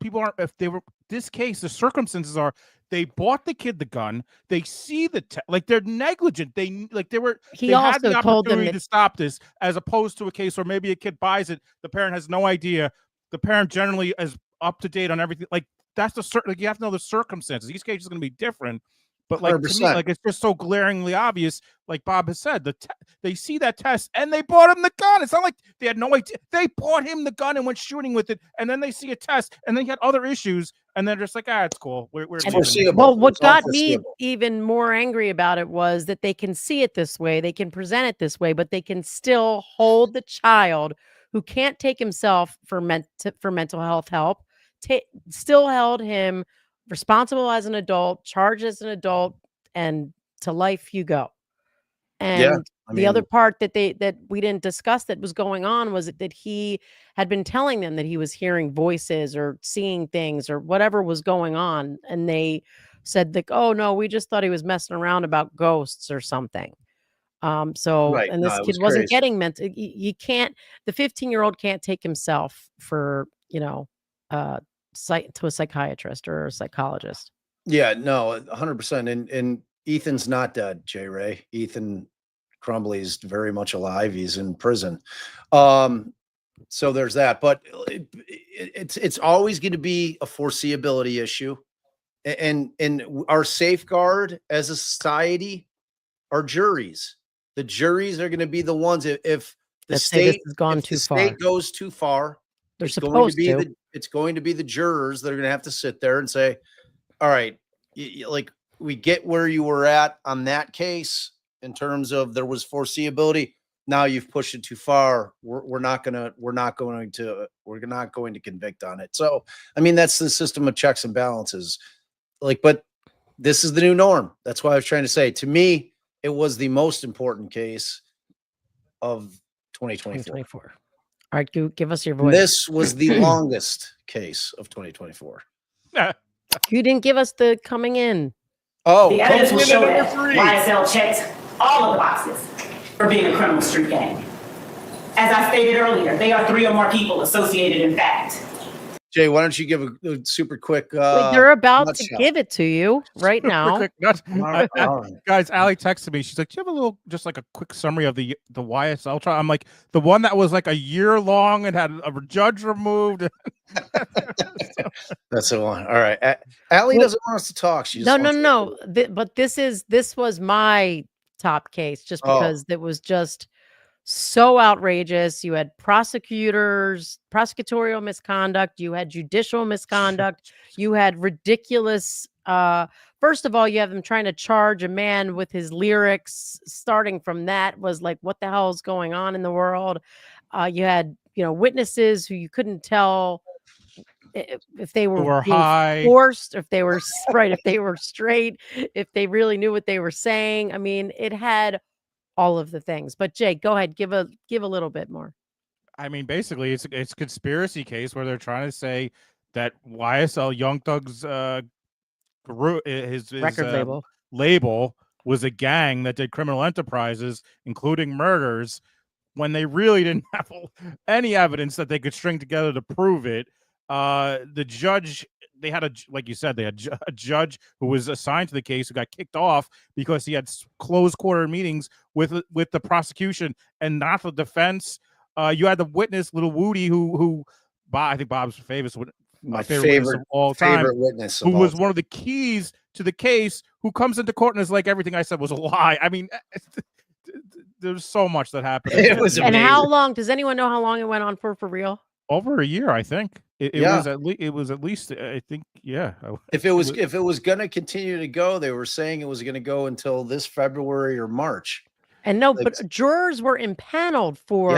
S2: people aren't. If they were this case, the circumstances are they bought the kid the gun. They see the like they're negligent. They were.
S3: He
S2: they
S3: also
S2: had the
S3: told them
S2: opportunity
S3: that
S2: to stop this, as opposed to a case where maybe a kid buys it, the parent has no idea. The parent generally is up to date on everything. Like that's the certain. Like, you have to know the circumstances. Each case is going to be different, But like to me,
S1: 100%.
S2: like it's just so glaringly obvious. Like Bob has said, they see that test and they bought him the gun. It's not like they had no idea. They bought him the gun and went shooting with it, and then they see a test and then he had other issues, and they're just like, it's cool. We're
S3: well, what got me even more angry about it was that they can see it this way, they can present it this way, but they can still hold the child who can't take himself for mental health help, still held him responsible as an adult, charged as an adult, and to life you go. And the other part that we didn't discuss that was going on was that he had been telling them that he was hearing voices or seeing things or whatever was going on, and they said like, oh no, we just thought he was messing around about ghosts or something. And this kid wasn't getting mental. You can't. The 15-year-old can't take himself for to a psychiatrist or a psychologist.
S1: Yeah, no, 100%. And Ethan's not dead, J. Ray. Ethan Crumbley is very much alive. He's in prison. So there's that. But it's always going to be a foreseeability issue. And our safeguard as a society are juries. The juries are going to be the ones if the state has gone too far. State goes too far.
S3: They're supposed to.
S1: It's going to be the jurors that are going to have to sit there and say, all right, like we get where you were at on that case in terms of there was foreseeability. Now you've pushed it too far. We're not going to convict on it. So, I mean, that's the system of checks and balances. Like, but this is the new norm. That's why I was trying to say, to me, it was the most important case of 2024.
S3: All right, give us your voice.
S1: This was the longest case of 2024.
S3: You didn't give us the coming in.
S1: Oh,
S14: the evidence will show that YSL checks all of the boxes for being a criminal street gang. As I stated earlier, they are 3 or more people associated in fact.
S1: Jay, why don't you give a super quick
S3: they're about to give it to you right now.
S2: Guys, Allie texted me. She's like, do you have a little, just like a quick summary of the YSL trial? I'm like, the one that was like a year long and had a judge removed.
S1: That's the one. All right. Allie doesn't want us to talk. She just
S3: no. But this was my top case just because it was just so outrageous. You had prosecutorial misconduct, you had judicial misconduct, you had ridiculous first of all, you have them trying to charge a man with his lyrics. Starting from that was like, what the hell is going on in the world? You had witnesses who you couldn't tell if they were being
S2: high,
S3: forced, if they were right, if they were straight, if they really knew what they were saying. I mean, it had all of the things. But Jay, go ahead, give a little bit more.
S2: I mean, basically, it's a conspiracy case where they're trying to say that YSL Young Thug's his
S3: record
S2: label was a gang that did criminal enterprises, including murders, when they really didn't have any evidence that they could string together to prove it. The judge, they had like you said, they had a judge who was assigned to the case who got kicked off because he had closed quarter meetings with the prosecution and not the defense. You had the witness, Little Woody, who I think Bob's favorite witness of all time, who was one of the keys to the case, who comes into court and is like, everything I said was a lie. I mean, there's so much that happened.
S1: It was amazing.
S3: And how long? Does anyone know how long it went on for real?
S2: Over a year, I think. It was at least I think, yeah.
S1: If it was going to continue to go, they were saying it was going to go until this February or March.
S3: And but jurors were impaneled for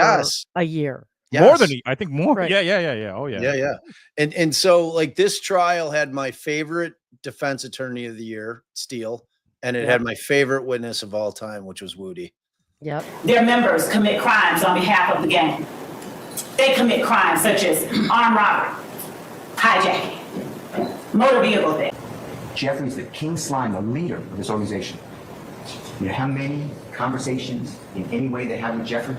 S3: a year.
S2: Yes. More than I think more. Right. Yeah. Oh yeah.
S1: Yeah. And so like this trial had my favorite defense attorney of the year, Steele, and it had my favorite witness of all time, which was Woody.
S3: Yep.
S14: Their members commit crimes on behalf of the gang. They commit crimes such as armed robbery, hijacking, motor vehicle theft.
S15: Jeffrey's the king slime, the leader of this organization. You know how many conversations in any way they had with Jeffrey?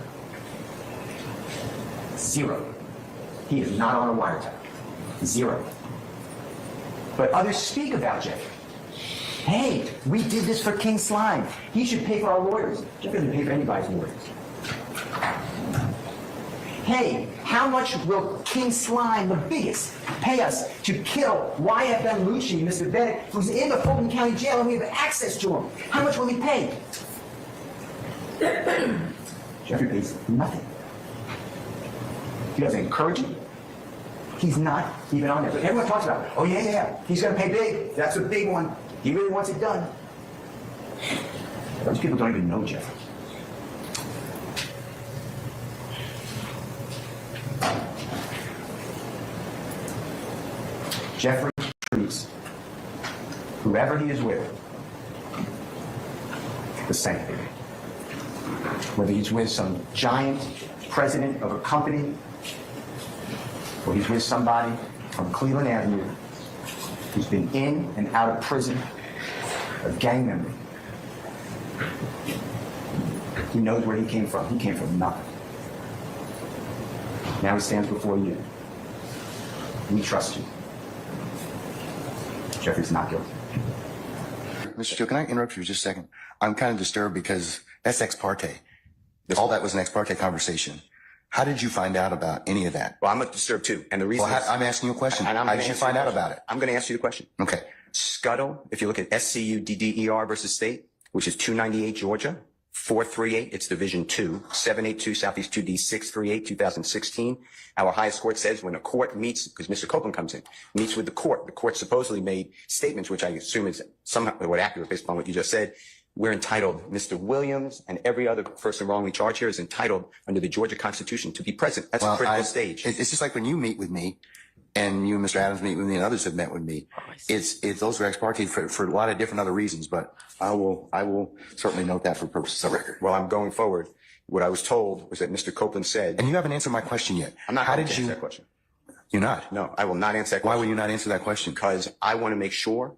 S15: 0. He is not on a wiretap. 0. But others speak about Jeffrey. Hey, we did this for King Slime. He should pay for our lawyers. Jeffrey doesn't pay for anybody's lawyers. Hey, How much will King Slime, the biggest, pay us to kill YFM Lucci, Mr. Bennett, who's in the Fulton County Jail and we have access to him? How much will he pay? Jeffrey pays nothing. He doesn't encourage it. He's not even on there. But everyone talks about, oh yeah, he's going to pay big. That's a big one. He really wants it done. Those people don't even know Jeffrey. Jeffrey treats whoever he is with the same. Whether he's with some giant president of a company or he's with somebody from Cleveland Avenue who's been in and out of prison, a gang member. He knows where he came from. He came from nothing. Now he stands before you. We trust you. Jeffrey's not guilty.
S5: Mr. Steele, can I interrupt you for just a second? I'm kind of disturbed because that's ex parte. All that was an ex parte conversation. How did you find out about any of that?
S8: Well, I'm disturbed too. And the reason
S5: I'm asking you a question. How did you find out about it?
S8: I'm going to answer you the question.
S5: Okay.
S8: Scuttle, if you look at SCUDDER versus state, which is 298 Georgia, 438, it's Division 2, 782 Southeast 2D, 638, 2016. Our highest court says when a court meets, because Mr. Copeland comes in, meets with the court supposedly made statements, which I assume is somehow accurate based upon what you just said. We're entitled, Mr. Williams and every other person wrongly charged here is entitled under the Georgia Constitution to be present. That's a critical stage.
S5: It's just like when you meet with me and you and Mr. Adams meet with me and others have met with me. It's those are ex parte for a lot of different other reasons, but I will certainly note that for purposes of record.
S8: Well, I'm going forward. What I was told was that Mr. Copeland said.
S5: And you haven't answered my question yet.
S8: I'm not going to answer that question.
S5: You're not?
S8: No, I will not answer that question.
S5: Why will you not answer that question?
S8: Because I want to make sure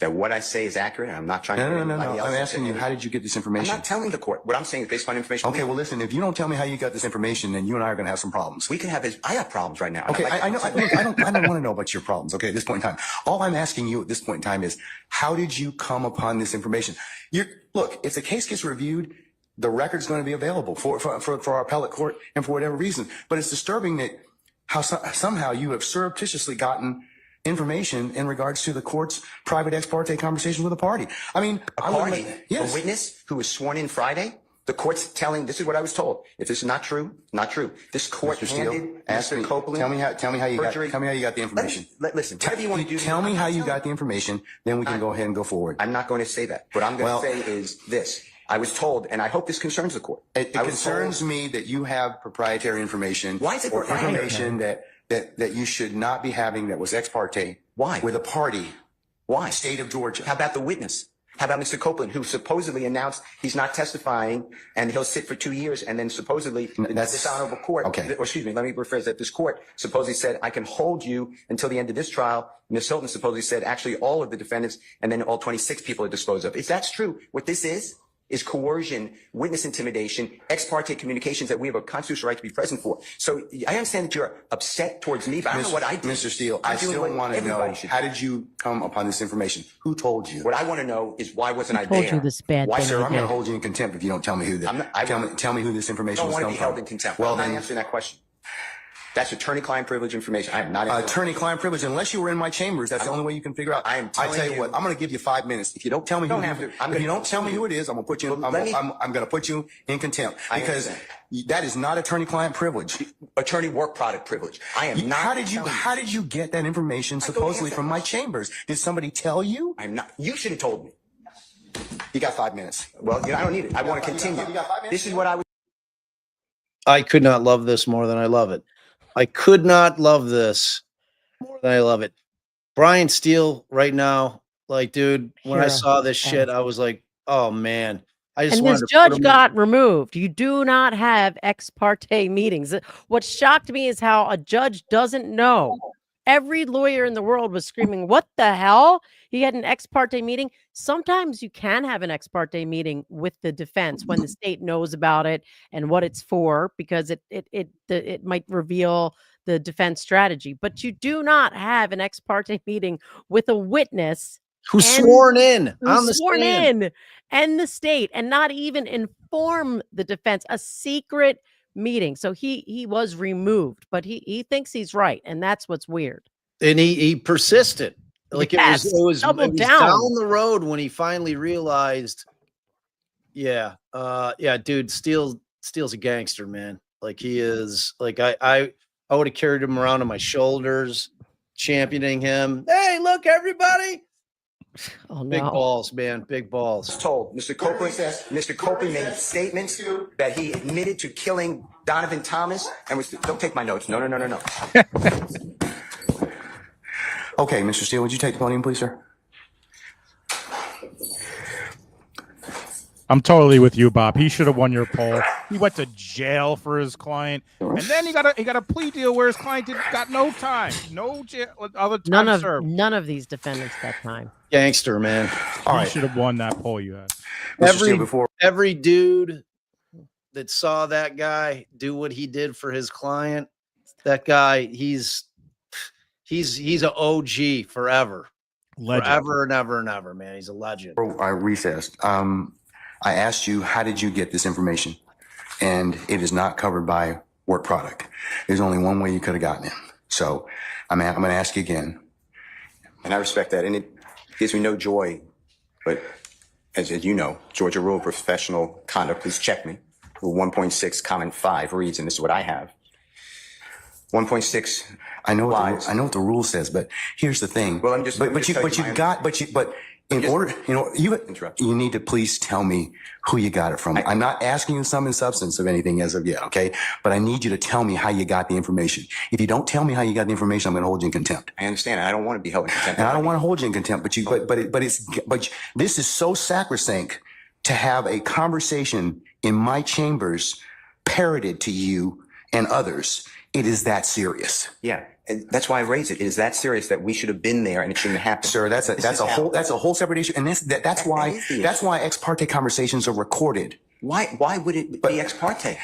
S8: that what I say is accurate. I'm not trying to.
S5: No. I'm asking you, how did you get this information?
S8: I'm not telling the court. What I'm saying is based on information.
S5: Okay, well, listen, if you don't tell me how you got this information, then you and I are going to have some problems.
S8: We can have I have problems right now.
S5: Okay, I know. I don't want to know about your problems. Okay, at this point in time, all I'm asking you at this point in time is, how did you come upon this information? Look, if the case gets reviewed, the record's going to be available for our appellate court and for whatever reason. But it's disturbing that how somehow you have surreptitiously gotten information in regards to the court's private ex parte conversation with a party. I mean,
S8: a witness who was sworn in Friday. The court's telling. This is what I was told. If this is not true, not true. This court handed Mr. Copeland.
S5: Tell me how you got the information.
S8: Listen, whatever you want to do.
S5: Tell me how you got the information. Then we can go ahead and go forward.
S8: I'm not going to say that. What I'm going to say is this. I was told, and I hope this concerns the court.
S5: It concerns me that you have proprietary information.
S8: Why is it
S5: or
S8: proprietary?
S5: Information that you should not be having that was ex parte.
S8: Why?
S5: With a party.
S8: Why?
S5: State of Georgia.
S8: How about the witness? How about Mr. Copeland, who supposedly announced he's not testifying and he'll sit for 2 years, and then supposedly this honorable court, or excuse me, let me rephrase that. This court supposedly said, I can hold you until the end of this trial. Ms. Hilton supposedly said, actually, all of the defendants and then all 26 people are disposed of. If that's true, what this is coercion, witness intimidation, ex parte communications that we have a constitutional right to be present for. So I understand that you're upset towards me, but I don't know what I did.
S5: Mr. Steele, I still want to know, how did you come upon this information? Who told you?
S8: What I want to know is why wasn't I
S3: told
S8: there?
S3: You this bad
S8: why,
S3: thing
S5: Sir, I'm
S3: did.
S5: going to hold you in contempt if you don't tell me who tell me who this information was.
S8: I don't want to
S5: come
S8: be held
S5: from.
S8: in contempt.
S5: Well,
S8: I'm not
S5: then
S8: answering that question. That's attorney-client privilege information. I am not
S5: attorney-client privilege. Unless you were in my chambers, that's the only way you can figure out. I tell you what, I'm going to give you 5 minutes. If you don't tell me if you don't tell me who it is, I'm going to put you. I'm going to put you in contempt because that is not attorney-client privilege.
S8: Attorney work product privilege. I am not.
S5: How did you get that information supposedly from my chambers? Did somebody tell you?
S8: I'm not. You should have told me.
S5: You got 5 minutes.
S8: Well, I don't need it. I want to continue. This is what I was.
S1: I could not love this more than I love it. I could not love this more than I love it. Brian Steele right now, like, dude, when I saw this shit, I was like, oh man.
S3: And this judge got removed. You do not have ex parte meetings. What shocked me is how a judge doesn't know. Every lawyer in the world was screaming, what the hell? He had an ex parte meeting. Sometimes you can have an ex parte meeting with the defense when the state knows about it and what it's for, because it might reveal the defense strategy. But you do not have an ex parte meeting with a witness
S1: who's sworn in on the stand
S3: and the state, and not even inform the defense. A secret meeting. So he was removed, but he thinks he's right, and that's what's weird.
S1: And he persisted. Like
S3: Yes,
S1: it was
S3: double
S1: down the road when he finally realized, yeah, dude, Steele's a gangster, man. Like he is. Like I would have carried him around on my shoulders, championing him. Hey, look, everybody.
S3: Oh,
S1: big
S3: no.
S1: balls, man. Big balls.
S8: Told Mr. Copeland made statements that he admitted to killing Donovan Thomas and was. Don't take my notes. No.
S5: Okay, Mr. Steele, would you take the podium, please, sir?
S2: I'm totally with you, Bob. He should have won your poll. He went to jail for his client, and then he got a plea deal where his client got no time, no jail, other time served.
S3: None of these defendants got time.
S1: Gangster, man.
S2: He should have won that poll you had.
S1: Every dude that saw that guy do what he did for his client, that guy, he's an OG forever.
S2: Legend.
S1: Forever and ever and ever, man. He's a legend.
S5: I recessed. I asked you, how did you get this information? And it is not covered by work product. There's only one way you could have gotten it. So I'm going to ask you again.
S8: And I respect that. And it gives me no joy. But as you know, Georgia Rule of Professional Conduct, please check me. Rule 1.6, comment 5 reads, and this is what I have. 1.6.
S5: I know what the rule says, but here's the thing.
S8: Well,
S5: you need to please tell me who you got it from. I'm not asking you sum and substance of anything as of yet, okay? But I need you to tell me how you got the information. If you don't tell me how you got the information, I'm going to hold you in contempt.
S8: I understand. I don't want to be held in contempt.
S5: And I don't want to hold you in contempt, but this is so sacrosanct to have a conversation in my chambers parroted to you and others. It is that serious.
S8: Yeah. And that's why I raised it. It is that serious that we should have been there and it shouldn't have happened.
S5: Sir, that's a whole separate issue. And that's why ex parte conversations are recorded.
S8: Why would it be ex parte?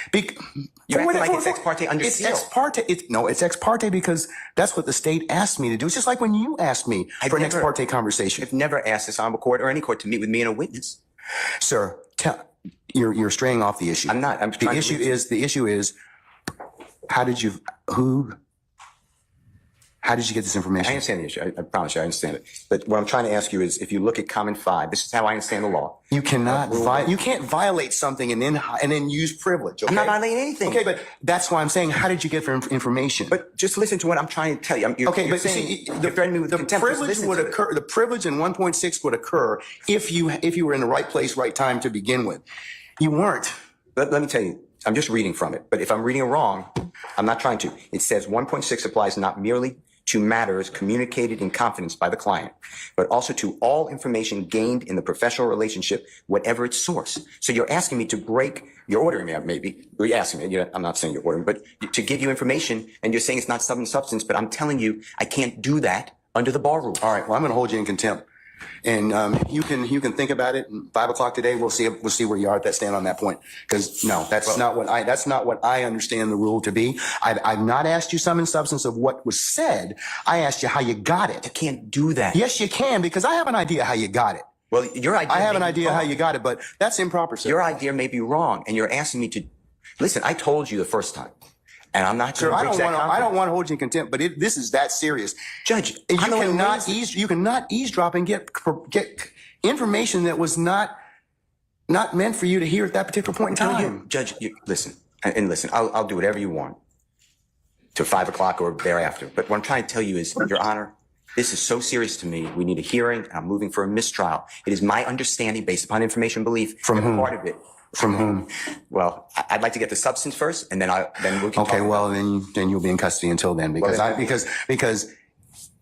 S8: You're acting like it's ex parte under seal.
S5: It's ex parte. It's ex parte because that's what the state asked me to do. It's just like when you asked me for an ex parte conversation.
S8: I've never asked this honorable court or any court to meet with me and a witness.
S5: Sir, you're straying off the issue.
S8: I'm not.
S5: The issue is how did you get this information?
S8: I understand the issue. I promise you, I understand it. But what I'm trying to ask you is, if you look at comment 5, this is how I understand the law.
S5: You cannot you can't violate something and then use privilege. Okay?
S8: I'm not violating anything.
S5: Okay, but that's why I'm saying, how did you get information?
S8: But just listen to what I'm trying to tell you.
S5: The privilege would occur. The privilege in 1.6 would occur if you were in the right place, right time to begin with. You weren't.
S8: Let me tell you. I'm just reading from it. But if I'm reading it wrong, I'm not trying to. It says 1.6 applies not merely to matters communicated in confidence by the client, but also to all information gained in the professional relationship, whatever its source. So you're asking me to break, you're ordering me, maybe, you're asking me, I'm not saying you're ordering, but to give you information, and you're saying it's not substance, but I'm telling you, I can't do that under the bar rule.
S5: All right, well, I'm going to hold you in contempt. And you can think about it. 5 o'clock today, we'll see where you are at that stand on that point. Because no, that's not what I understand the rule to be. I've not asked you sum and substance of what was said. I asked you how you got it.
S8: I can't do that.
S5: Yes, you can, because I have an idea how you got it.
S8: Well, your idea.
S5: I have an idea how you got it, but that's improper, sir.
S8: Your idea may be wrong, and you're asking me to listen. I told you the first time. And I'm not
S5: sure. I don't want to hold you in contempt, but this is that serious,
S8: Judge.
S5: You cannot eavesdrop and get information that was not meant for you to hear at that particular point in time.
S8: Judge, listen. I'll do whatever you want to 5 o'clock or thereafter. But what I'm trying to tell you is, Your Honor, this is so serious to me. We need a hearing. I'm moving for a mistrial. It is my understanding, based upon information belief,
S5: from whom?
S8: Part of it.
S5: From whom?
S8: Well, I'd like to get the substance first, and then we can.
S5: Okay, well, then you'll be in custody until then, because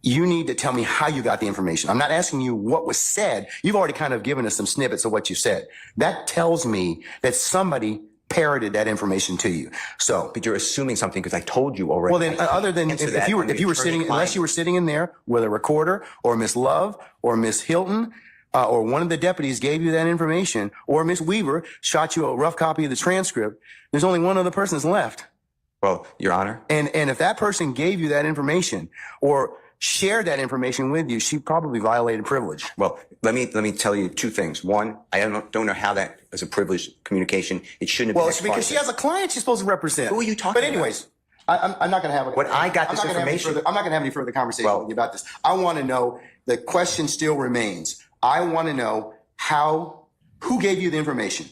S5: you need to tell me how you got the information. I'm not asking you what was said. You've already kind of given us some snippets of what you said. That tells me that somebody parroted that information to you. So,
S8: but you're assuming something because I told you already.
S5: Well, then, other than if you were sitting, unless you were sitting in there with a recorder or Miss Love or Miss Hilton. Or one of the deputies gave you that information, or Miss Weaver shot you a rough copy of the transcript, there's only one other person that's left.
S8: Well, Your Honor.
S5: And if that person gave you that information, or shared that information with you, she probably violated privilege.
S8: Well, let me tell you two things. One, I don't know how that is a privileged communication. It shouldn't have
S5: Well,
S8: been.
S5: it's because she has a client she's supposed to represent.
S8: Who are you talking
S5: But anyways, I'm not going to have
S8: What I got this information.
S5: I'm not going to have any further conversation with you about this. I want to know, the question still remains. I want to know who gave you the information?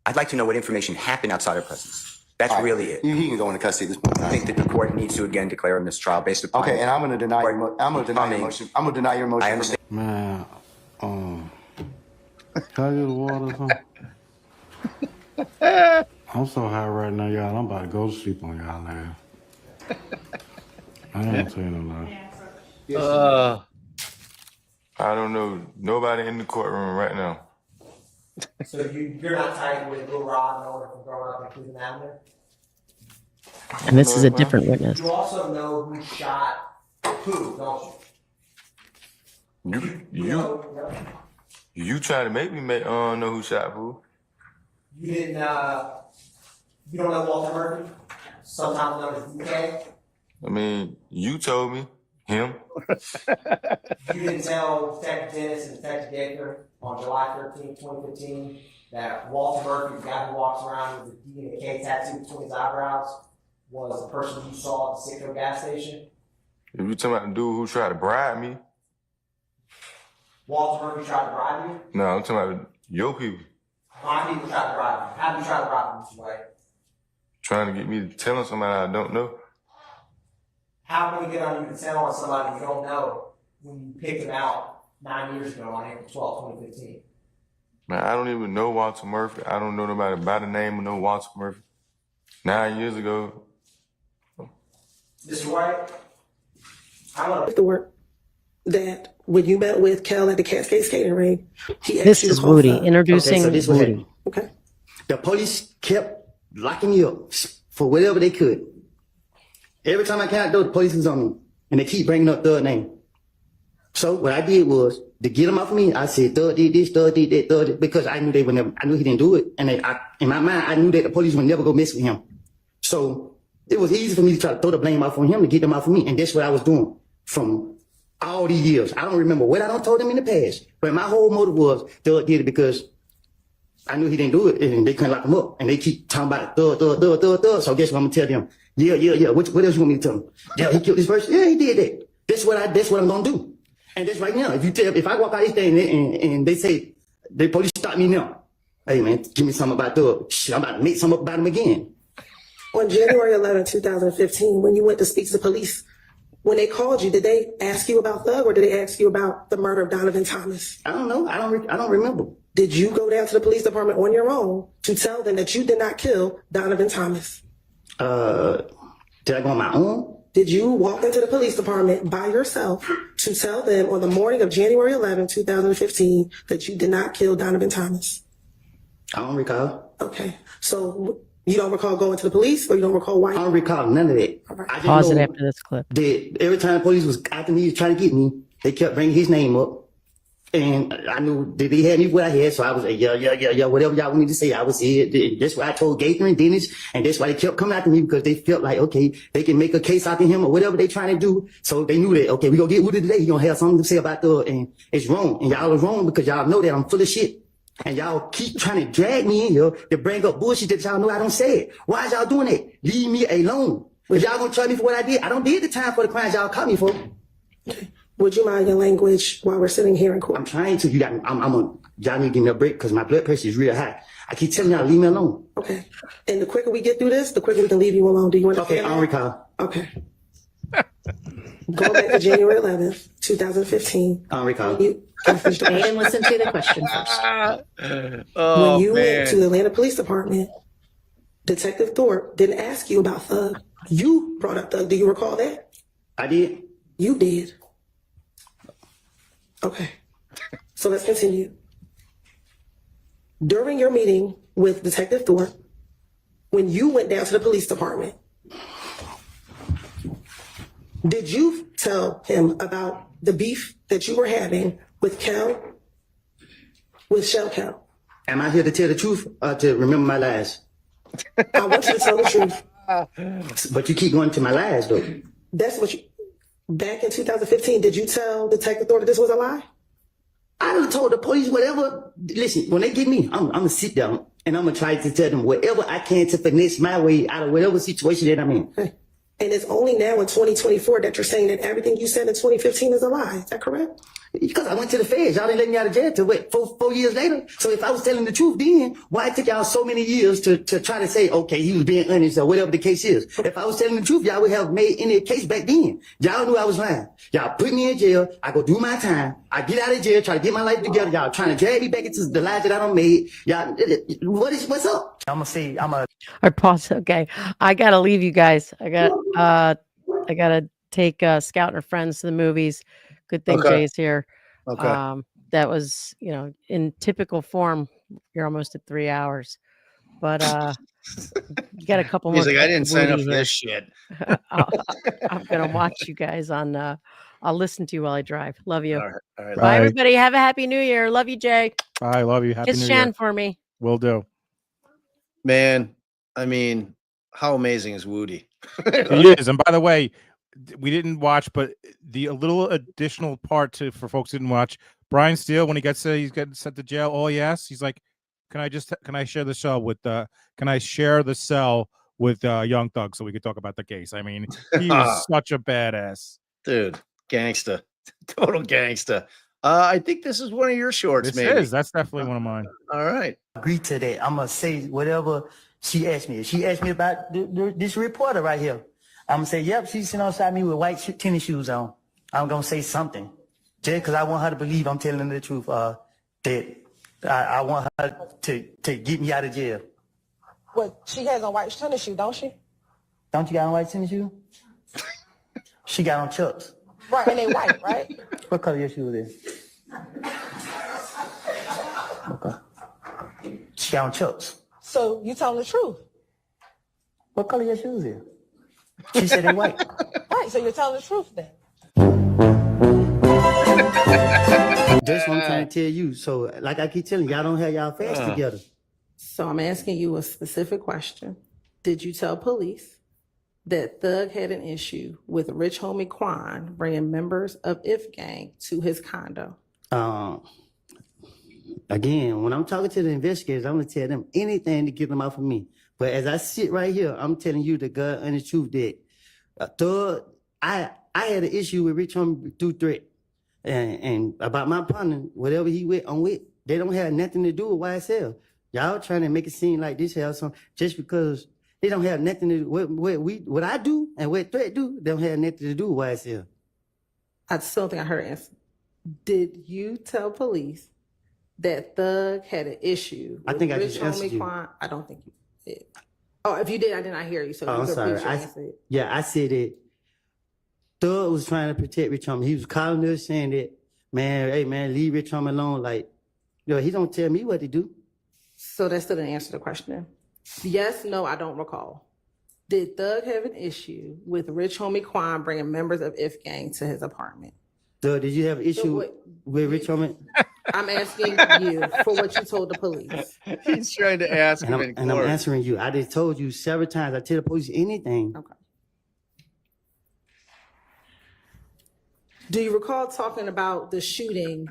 S8: I'd like to know what information happened outside her presence. That's really it.
S5: He can go into custody at this point.
S8: I think that the court needs to again declare a mistrial based upon.
S5: Okay, and I'm going to deny your motion. I'm going to deny your motion.
S8: I understand.
S16: Man, can I get a water or something? I'm so high right now, y'all. I'm about to go to sleep on y'all now. I ain't gonna tell you no lie.
S17: I don't know nobody in the courtroom right now.
S7: So you're not tied with Lil Rod in order from growing up in Cleveland Avenue?
S3: And this is a different witness.
S7: You also know who shot who, don't you?
S17: You trying to make me know who shot who?
S7: You didn't, you don't know Walter Murphy? Sometimes known as DK?
S17: I mean, you told me. Him.
S7: You didn't tell Detective Dennis and Detective Gaker on July 13, 2015 that Walter Murphy, the guy who walks around with a D and a K tattoo between his eyebrows, was the person you saw at the Citgo gas station?
S17: If you talking about the dude who tried to bribe me?
S7: Walter Murphy tried to bribe you?
S17: No, I'm talking about your people.
S7: My people tried to bribe you. How did you try to bribe him, Mr. White?
S17: Trying to get me to tell him somebody I don't know.
S7: How can we get on you to tell on somebody you don't know when you picked him out 9 years ago on April 12, 2015?
S17: Man, I don't even know Walter Murphy. I don't know nobody by the name of no Walter Murphy. 9 years ago.
S7: Mr. White, I want
S18: the work that when you met with Kel at the Cascade Skating Ring, he asked
S3: This
S18: you to
S3: is
S18: call
S3: Woody
S18: Thug.
S3: introducing Woody.
S18: Okay.
S19: The police kept locking me up for whatever they could. Every time I came out door, the police was on me, and they keep bringing up Thug name. So what I did was to get him off of me. I said Thug did this, Thug did that, Thug did, because I knew they would never. I knew he didn't do it, and in my mind, I knew that the police would never go mess with him. So it was easy for me to try to throw the blame off on him to get them off of me, and that's what I was doing from all these years. I don't remember what I told them in the past, but my whole motive was Thug did it because I knew he didn't do it, and they couldn't lock him up, and they keep talking about Thug. So guess what I'm gonna tell them? Yeah. What else you want me to tell them? Yeah, he killed this person. Yeah, he did that. That's what I'm gonna do. And that's right now. If I walk out this day and they say the police stop me now, hey man, give me something about Thug. Shit, I'm about to make something up about him again.
S18: On January 11, 2015, when you went to speak to the police, when they called you, did they ask you about Thug or did they ask you about the murder of Donovan Thomas?
S19: I don't know. I don't remember.
S18: Did you go down to the police department on your own to tell them that you did not kill Donovan Thomas?
S19: Did I go on my own?
S18: Did you walk into the police department by yourself to tell them on the morning of January 11, 2015, that you did not kill Donovan Thomas?
S19: I don't recall.
S18: Okay. So you don't recall going to the police or you don't recall why?
S19: I don't recall none of that.
S18: Right.
S19: I just
S3: Pause it
S19: know
S3: after this clip.
S19: that every time the police was after me, trying to get me, they kept bringing his name up. And I knew that they had me what I had, so I was like, yeah, whatever y'all want me to say, I was here. That's why I told Gaither and Dennis, and that's why they kept coming after me, because they felt like, okay, they can make a case out of him or whatever they trying to do. So they knew that, okay, we gonna get Woody today, he gonna have something to say about Thug, and it's wrong. And y'all are wrong because y'all know that I'm full of shit. And y'all keep trying to drag me in here to bring up bullshit that y'all know I don't say it. Why is y'all doing that? Leave me alone. If y'all gonna charge me for what I did, I don't did the time for the crimes y'all caught me for.
S18: Would you mind your language while we're sitting here in court?
S19: I'm trying to. Y'all need to give me a break because my blood pressure is real high. I keep telling y'all, leave me alone.
S18: Okay. And the quicker we get through this, the quicker we can leave you alone. Do you understand?
S19: Okay, I don't recall.
S18: Okay. Go back to January 11th, 2015.
S19: I don't recall.
S18: And
S3: listen to the question first.
S18: When you went to the Atlanta Police Department, Detective Thorpe didn't ask you about Thug. You brought up Thug. Do you recall that?
S19: I did.
S18: You did. Okay. So let's continue. During your meeting with Detective Thorpe, when you went down to the police department, did you tell him about the beef that you were having with Shell Cal?
S19: Am I here to tell the truth or to remember my lies?
S18: I want you to tell the truth.
S19: But you keep going to my lies, though.
S18: That's what you... Back in 2015, did you tell Detective Thornton this was a lie?
S19: I done told the police whatever. Listen, when they get me, I'm gonna sit down and I'm gonna try to tell them whatever I can to finesse my way out of whatever situation that I'm in.
S18: And it's only now in 2024 that you're saying that everything you said in 2015 is a lie. Is that correct?
S19: Because I went to the feds. Y'all didn't let me out of jail till what, four years later. So if I was telling the truth then, why it took y'all so many years to try to say, okay, he was being honest or whatever the case is? If I was telling the truth, y'all would have made any case back then. Y'all knew I was lying. Y'all put me in jail. I go do my time. I get out of jail, try to get my life together. Y'all trying to drag me back into the lies that I done made. Y'all, what's up? I'm gonna say,
S3: All right, pause. Okay, I gotta leave you guys. I gotta take Scout and her friends to the movies. Good thing Jay's here.
S1: Okay.
S3: That was, in typical form, you're almost at 3 hours, but you got a couple more.
S1: He's like, I didn't sign up for
S3: here.
S1: this shit.
S3: I'm gonna watch you guys on. I'll listen to you while I drive. Love you.
S1: All right.
S3: Bye, everybody. Have a happy New Year. Love you, Jay.
S2: I love you. Happy
S3: Kiss
S2: New
S3: Shan
S2: Year.
S3: for me.
S2: Will do.
S1: Man, I mean, how amazing is Woody?
S2: He is. And by the way, we didn't watch, but a little additional part for folks who didn't watch. Brian Steele, when he gets he's getting sent to jail. Oh yes, he's like, can I share the cell with Young Thug so we could talk about the case? I mean, he was such a badass
S1: dude, gangsta, total gangsta. I think this is one of your shorts.
S2: That's definitely one of mine.
S1: All right,
S19: agree to that. I'm gonna say whatever she asked me. If she asked me about this reporter right here, I'm gonna say, yep, she's sitting outside me with white tennis shoes on. I'm gonna say something, just because I want her to believe I'm telling her the truth. That I want her to get me out of jail.
S18: Well, she has on white tennis shoes, don't she?
S19: Don't you got on white tennis shoes? She got on Chucks.
S18: Right, and they white, right?
S19: What color your shoes is? Okay. She got on Chucks.
S18: So you telling the truth?
S19: What color your shoes is? She said they white.
S18: Right, so you're telling the truth then.
S19: That's what I'm trying to tell you. So, like I keep telling you, y'all don't have y'all facts together.
S18: So I'm asking you a specific question. Did you tell police that Thug had an issue with Rich Homie Quan bringing members of If Gang to his condo?
S19: Again, when I'm talking to the investigators, I'm gonna tell them anything to get them off of me. But as I sit right here, I'm telling you the God honest truth that Thug, I had an issue with Rich Homie through threat. And about my partner, whatever he with, I'm with. They don't have nothing to do with YSL. Y'all trying to make it seem like this has some, just because they don't have nothing to do what I do and what threat do, they don't have nothing to do with YSL.
S18: I still don't think I heard an answer. Did you tell police that Thug had an issue with
S19: I
S18: Rich
S19: just answered
S18: Homie
S19: you.
S18: Quan? I don't think you did. Oh, if you did, I did not hear you. So
S19: I'm
S18: you could
S19: sorry.
S18: repeat your answer.
S19: I said that Thug was trying to protect Rich Homie. He was calling us saying that, man, hey man, leave Rich Homie alone. Like, he don't tell me what to do.
S18: So that still didn't answer the question. Yes, no, I don't recall. Did Thug have an issue with Rich Homie Quan bringing members of If Gang to his apartment?
S19: Thug, did you have an issue with Rich Homie?
S18: I'm asking you for what you told the police.
S1: He's trying to ask
S19: and
S1: him.
S19: I'm answering you. I just told you several times. I tell the police anything.
S18: Okay. Do you recall talking about the shooting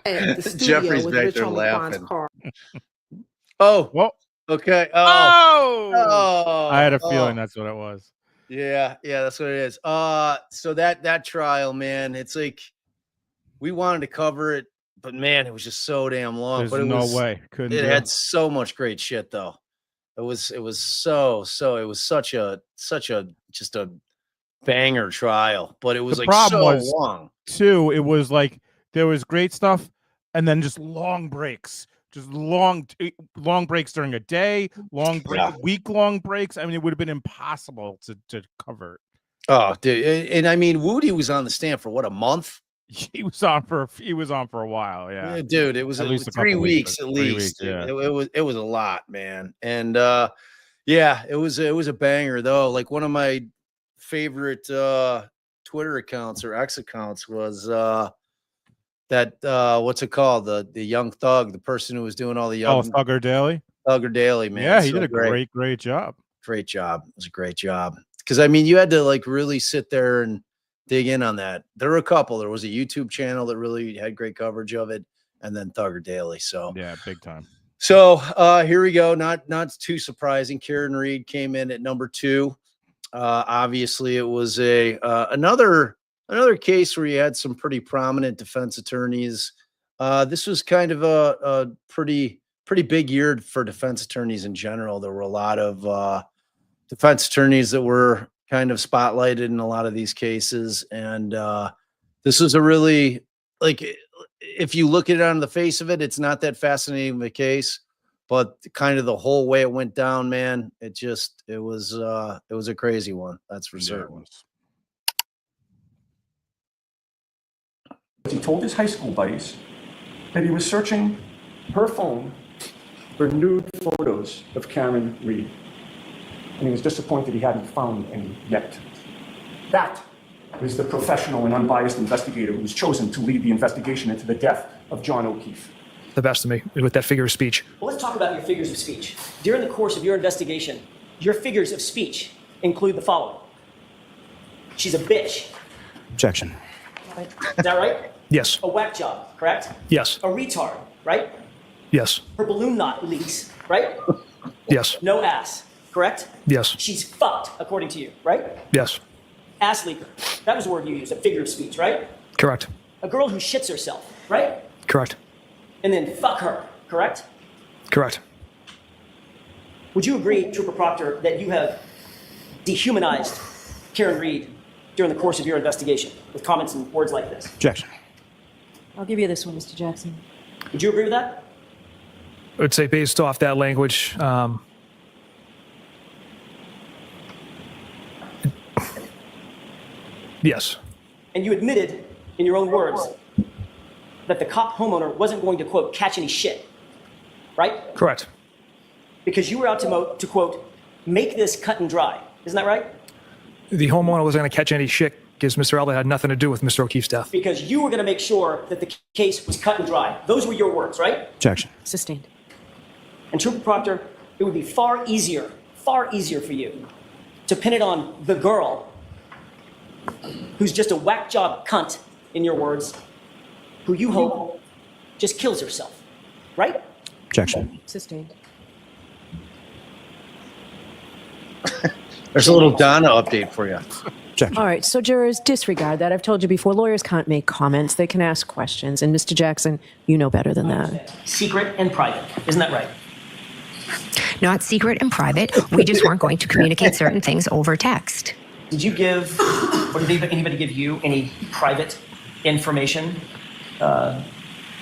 S18: at the studio
S1: Jeffrey's
S18: with
S1: back
S18: Rich
S1: there
S18: Homie Quan's
S1: laughing.
S18: car?
S1: Oh,
S2: well,
S1: okay.
S2: Oh, I had a feeling that's what it was.
S1: Yeah, that's what it is. So that trial, man, it's like we wanted to cover it, but man, it was just so damn long.
S2: There's
S1: but
S2: no way. Couldn't
S1: it
S2: do
S1: had
S2: it.
S1: so much great shit though. It was such a just a banger trial, but it was
S2: The
S1: like
S2: problem
S1: so
S2: was,
S1: long.
S2: Too, it was like there was great stuff and then just long breaks. Just long breaks during a day, week-long breaks. I mean, it would have been impossible to cover it.
S1: Oh, dude. And I mean, Woody was on the stand for what, a month?
S2: He was on for a while. Yeah,
S1: dude, it was
S2: at least
S1: 3 weeks at least.
S2: Yeah.
S1: It was a lot, man. And it was a banger though. Like one of my favorite Twitter accounts or X accounts was that what's it called? The Young Thug, the person who was doing all the young
S2: Thugger Daily.
S1: Thugger Daily, man.
S2: Yeah, he
S1: So
S2: did a great job.
S1: Great job. It was a great job. Because I mean, you had to like really sit there and dig in on that. There were a couple. There was a YouTube channel that really had great coverage of it, and then Thugger Daily. So
S2: yeah, big time.
S1: So here we go. Not too surprising. Karen Reed came in at number 2. Obviously, it was another case where you had some pretty prominent defense attorneys. This was kind of a pretty big year for defense attorneys in general. There were a lot of defense attorneys that were kind of spotlighted in a lot of these cases, and this was a really, like, if you look at it on the face of it, it's not that fascinating of a case, but kind of the whole way it went down, man, it was a crazy one. That's for certain.
S4: He told his high school buddies that he was searching her phone for nude photos of Karen Reed, and he was disappointed he hadn't found any yet. That is the professional and unbiased investigator who was chosen to lead the investigation into the death of John O'Keefe.
S20: The best of me with that figure of speech.
S21: Well, let's talk about your figures of speech. During the course of your investigation, your figures of speech include the following. She's a bitch.
S20: Objection.
S21: Is that right?
S20: Yes.
S21: A whack job, correct?
S20: Yes.
S21: A retard, right?
S20: Yes.
S21: Her balloon knot leaks, right?
S20: Yes.
S21: No ass, correct?
S20: Yes.
S21: She's fucked, according to you, right?
S20: Yes.
S21: Ass leaker. That was the word you used, a figure of speech, right?
S20: Correct.
S21: A girl who shits herself, right?
S20: Correct.
S21: And then fuck her, correct?
S20: Correct.
S21: Would you agree, Trooper Proctor, that you have dehumanized Karen Reed during the course of your investigation with comments and words like this?
S20: Objection.
S3: I'll give you this one, Mr. Jackson.
S21: Would you agree with that?
S20: I would say based off that language, yes.
S21: And you admitted, in your own words, that the cop homeowner wasn't going to, quote, catch any shit, right?
S20: Correct.
S21: Because you were out to quote, make this cut and dry. Isn't that right?
S20: The homeowner wasn't going to catch any shit because Mr. Elder had nothing to do with Mr. O'Keefe's death.
S21: Because you were going to make sure that the case was cut and dry. Those were your words, right?
S20: Objection.
S3: Sustained.
S21: And Trooper Proctor, it would be far easier for you to pin it on the girl who's just a whack job cunt, in your words, who you hope just kills herself, right?
S20: Objection.
S3: Sustained.
S1: There's a little Donna update for you.
S3: All right, so jurors, disregard that. I've told you before, lawyers can't make comments. They can ask questions. And Mr. Jackson, you know better than that.
S21: Secret and private. Isn't that right?
S22: Not secret and private. We just weren't going to communicate certain things over text.
S21: Did you give, or did anybody give you any private information the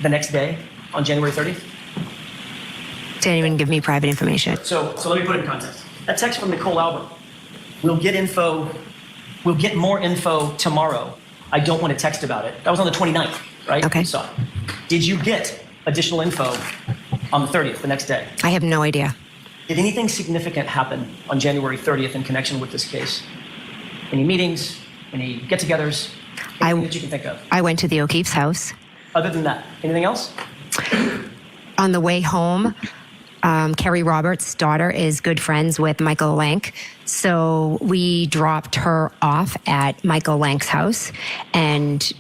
S21: next day on January 30th?
S22: Did anyone give me private information?
S21: So let me put it in context. That text from Nicole Albert. We'll get more info tomorrow. I don't want to text about it. That was on the 29th, right?
S22: Okay.
S21: So did you get additional info on the 30th, the next day?
S22: I have no idea.
S21: Did anything significant happen on January 30th in connection with this case? Any meetings, any get-togethers, anything that you can think of?
S22: I went to the O'Keefe's house.
S21: Other than that, anything else?
S22: On the way home, Carrie Roberts' daughter is good friends with Michael Lank. So we dropped her off at Michael Lank's house, and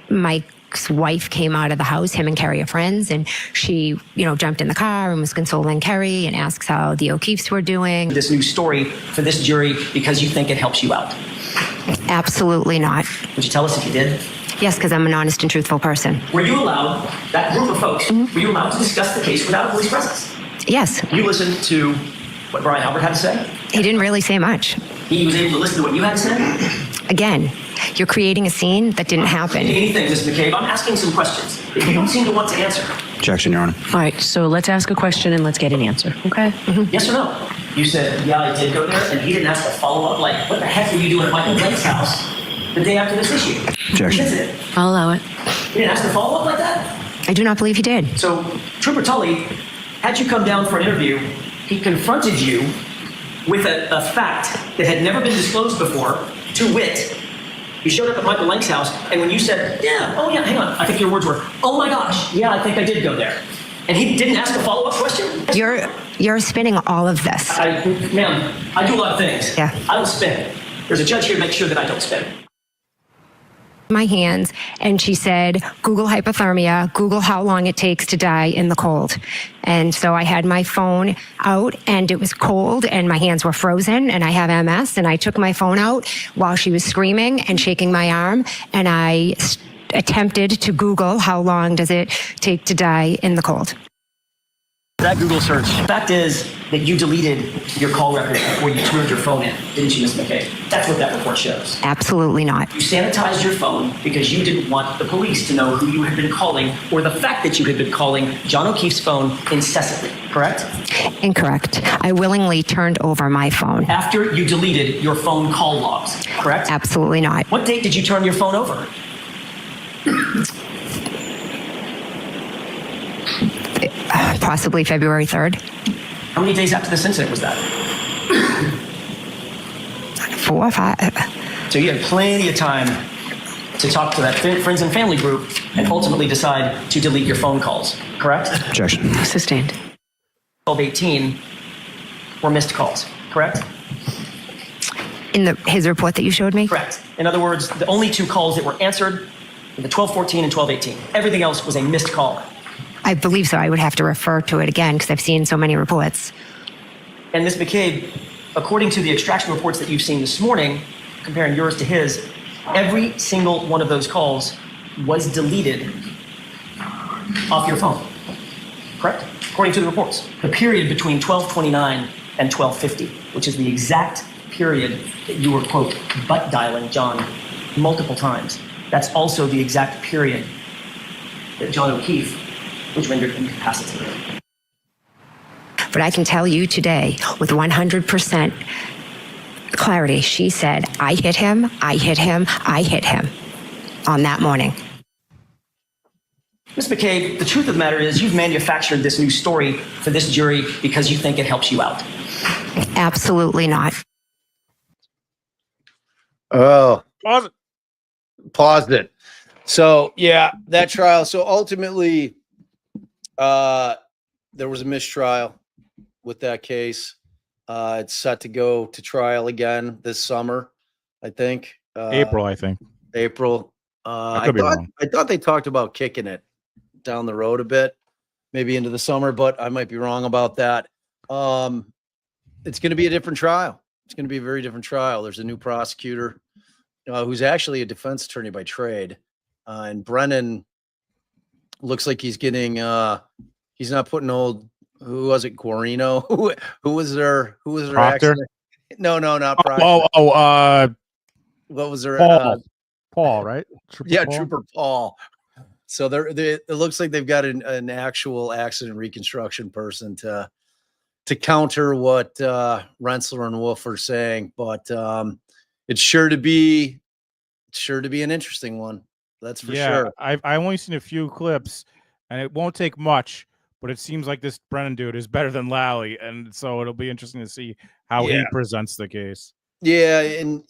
S22: Mike's wife came out of the house. Him and Carrie are friends, and she, jumped in the car and was consoling Carrie and asks how the O'Keefes were doing.
S21: This new story for this jury because you think it helps you out?
S22: Absolutely not.
S21: Would you tell us if you did?
S22: Yes, because I'm an honest and truthful person.
S21: Were you allowed, that group of folks, were you allowed to discuss the case without a police presence?
S22: Yes.
S21: You listened to what Brian Albert had to say?
S22: He didn't really say much.
S21: He was able to listen to what you had to say?
S22: Again, you're creating a scene that didn't happen.
S21: Anything, Ms. McCabe. I'm asking some questions that you don't seem to want to answer.
S16: Objection, Your Honor.
S3: All right, so let's ask a question and let's get an answer, okay?
S21: Yes or no? You said, yeah, I did go there, and he didn't ask a follow-up, like, what the heck were you doing at Michael Blake's house the day after this issue?
S16: Objection.
S3: I'll allow it.
S21: You didn't ask a follow-up like that?
S22: I do not believe he did.
S21: So, Trooper Tully, had you come down for an interview, he confronted you with a fact that had never been disclosed before, to wit, you showed up at Michael Lank's house, and when you said, hang on, I think your words were, oh my gosh, yeah, I think I did go there. And he didn't ask a follow-up question?
S22: You're spinning all of this.
S21: Ma'am, I do a lot of things.
S22: Yeah.
S21: I don't spin. There's a judge here to make sure that I don't spin.
S22: my hands, and she said, Google hypothermia, Google how long it takes to die in the cold. And so I had my phone out, and it was cold, and my hands were frozen, and I have MS, and I took my phone out while she was screaming and shaking my arm, and I attempted to Google how long does it take to die in the cold.
S21: That Google search. Fact is that you deleted your call record before you turned your phone in, didn't you, Ms. McKay? That's what that report shows.
S22: Absolutely not.
S21: You sanitized your phone because you didn't want the police to know who you had been calling or the fact that you had been calling John O'Keefe's phone incessantly, correct?
S22: Incorrect. I willingly turned over my phone.
S21: After you deleted your phone call logs, correct?
S22: Absolutely not.
S21: What date did you turn your phone over?
S22: Possibly February 3rd.
S21: How many days after this incident was that?
S22: 4 or 5.
S21: So you had plenty of time to talk to that friends and family group and ultimately decide to delete your phone calls, correct?
S20: Objection.
S22: Sustained.
S21: 1218 were missed calls, correct?
S22: In his report that you showed me?
S21: Correct. In other words, the only 2 calls that were answered were the 1214 and 1218. Everything else was a missed call.
S22: I believe so. I would have to refer to it again because I've seen so many reports.
S21: And Ms. McCabe, according to the extraction reports that you've seen this morning, comparing yours to his, every single one of those calls was deleted off your phone, correct? According to the reports. The period between 1229 and 1250, which is the exact period that you were, quote, butt dialing John multiple times. That's also the exact period that John O'Keefe was rendered incapacitated.
S22: But I can tell you today with 100% clarity, she said, I hit him, I hit him, I hit him on that morning.
S21: Ms. McCabe, the truth of the matter is you've manufactured this new story for this jury because you think it helps you out.
S22: Absolutely not.
S1: Oh,
S2: Pause it.
S1: Paused it. So yeah, that trial. So ultimately, there was a mistrial with that case. It's set to go to trial again this summer, I think.
S2: April, I think.
S1: April. I thought they talked about kicking it down the road a bit, maybe into the summer, but I might be wrong about that. It's going to be a different trial. It's going to be a very different trial. There's a new prosecutor who's actually a defense attorney by trade. And Brennan looks like he's getting he's not putting old, who was it, Guarino? who was their accident? No, not Proctor. What was their
S2: Paul, right?
S1: Trooper Paul. So it looks like they've got an actual accident reconstruction person to counter what Rensler and Wolf are saying, but it's sure to be an interesting one. That's for sure.
S2: I only seen a few clips, and it won't take much, but it seems like this Brennan dude is better than Lally, and so it'll be interesting to see how he presents the case.
S1: Yeah, and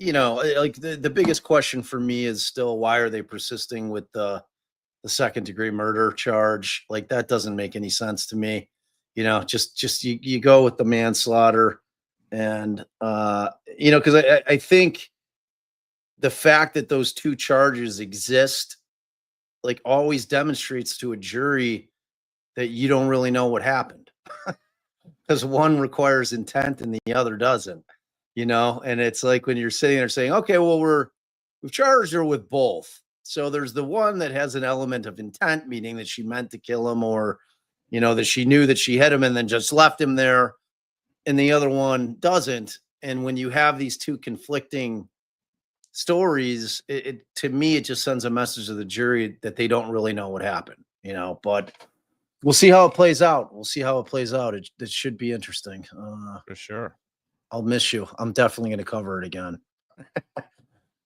S1: like the biggest question for me is still, why are they persisting with the second degree murder charge? Like, that doesn't make any sense to me. Just you go with the manslaughter, and because I think the fact that those 2 charges exist, like, always demonstrates to a jury that you don't really know what happened, because one requires intent and the other doesn't, and it's like when you're sitting there saying, okay, well, we've charged her with both. So there's the one that has an element of intent, meaning that she meant to kill him, or, that she knew that she hit him and then just left him there. And the other one doesn't. And when you have these 2 conflicting stories, to me, it just sends a message to the jury that they don't really know what happened, but we'll see how it plays out. It should be interesting.
S2: For sure.
S1: I'll miss you. I'm definitely going to cover it again.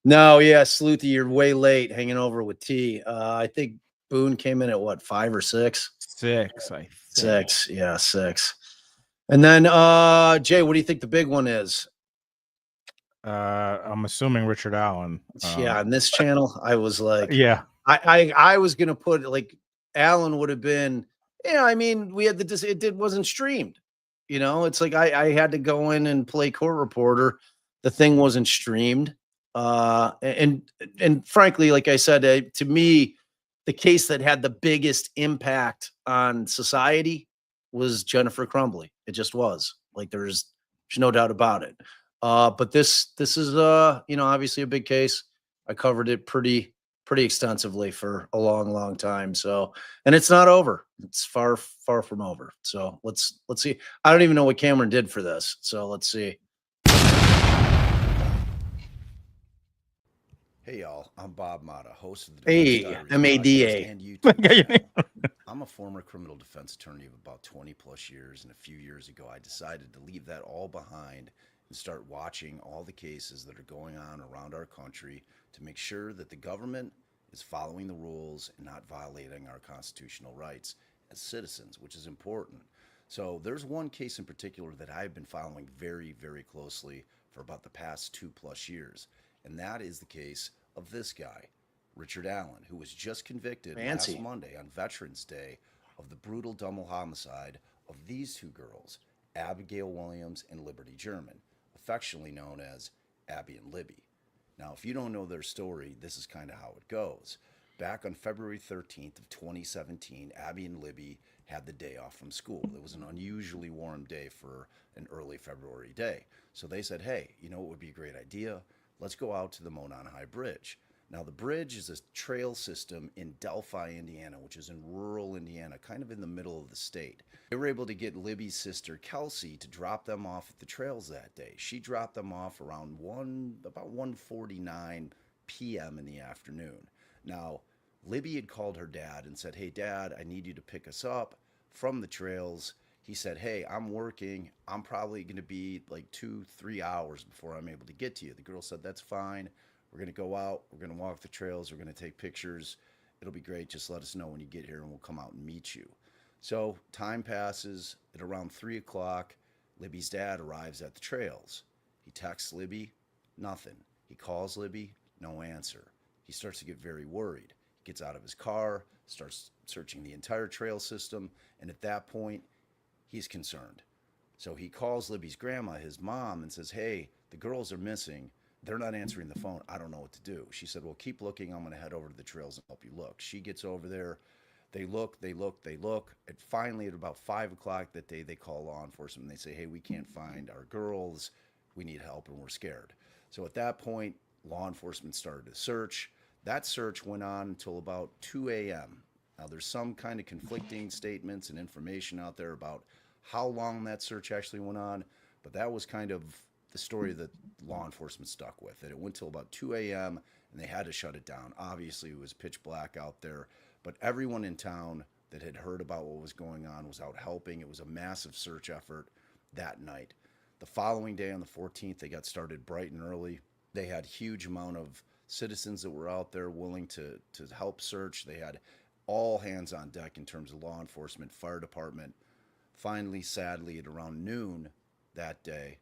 S1: No, yeah, Sleuthie, you're way late hanging over with T. I think Boone came in at what, 5 or 6?
S2: 6, I think.
S1: 6, yeah, 6. And then, Jay, what do you think the big one is?
S2: I'm assuming Richard Allen.
S1: Yeah, on this channel, I was like,
S2: yeah,
S1: I was gonna put, like, Allen would have been. Yeah, I mean, we had it wasn't streamed. It's like I had to go in and play court reporter. The thing wasn't streamed. And frankly, like I said, to me, the case that had the biggest impact on society was Jennifer Crumbley. It just was. Like there's no doubt about it. But this is obviously a big case. I covered it pretty extensively for a long time. So, and it's not over. It's far from over. So let's see. I don't even know what Cameron did for this. So let's see.
S6: Hey y'all, I'm Bob Motta, host of the
S1: Hey,
S6: Defense Diaries
S1: M-A-D-A.
S6: podcast and YouTube. I'm a former criminal defense attorney of about 20 plus years, and a few years ago I decided to leave that all behind and start watching all the cases that are going on around our country to make sure that the government is following the rules and not violating our constitutional rights as citizens, which is important. So there's one case in particular that I've been following very closely for about the past 2+ years, and that is the case of this guy, Richard Allen, who was just convicted last Monday on Veterans Day of the brutal double homicide of these two girls, Abigail Williams and Liberty German, affectionately known as Abby and Libby. Now, if you don't know their story, this is kind of how it goes. Back on February 13th of 2017, Abby and Libby had the day off from school. It was an unusually warm day for an early February day. So they said, hey, you know what would be a great idea? Let's go out to the Monon High Bridge. Now, the bridge is a trail system in Delphi, Indiana, which is in rural Indiana, kind of in the middle of the state. They were able to get Libby's sister, Kelsey, to drop them off at the trails that day. She dropped them off around about 1:49 p.m. in the afternoon. Now, Libby had called her dad and said, hey, Dad, I need you to pick us up from the trails. He said, hey, I'm working. I'm probably going to be like 2-3 hours before I'm able to get to you. The girl said, that's fine. We're going to go out. We're going to walk the trails. We're going to take pictures. It'll be great. Just let us know when you get here and we'll come out and meet you. So time passes. At around 3 o'clock, Libby's dad arrives at the trails. He texts Libby, nothing. He calls Libby, no answer. He starts to get very worried. He gets out of his car, starts searching the entire trail system, and at that point, he's concerned. So he calls Libby's grandma, his mom, and says, hey, the girls are missing. They're not answering the phone. I don't know what to do. She said, well, keep looking. I'm going to head over to the trails and help you look. She gets over there. They look. And finally, at about 5 o'clock that day, they call law enforcement. And they say, hey, we can't find our girls. We need help, and we're scared. So at that point, law enforcement started a search. That search went on until about 2 a.m. Now, there's some kind of conflicting statements and information out there about how long that search actually went on, but that was kind of the story that law enforcement stuck with. That it went till about 2 a.m. and they had to shut it down. Obviously, it was pitch black out there, but everyone in town that had heard about what was going on was out helping. It was a massive search effort that night. The following day on the 14th, they got started bright and early. They had huge amount of citizens that were out there willing to help search. They had all hands on deck in terms of law enforcement, fire department. Finally, sadly, at around noon that day,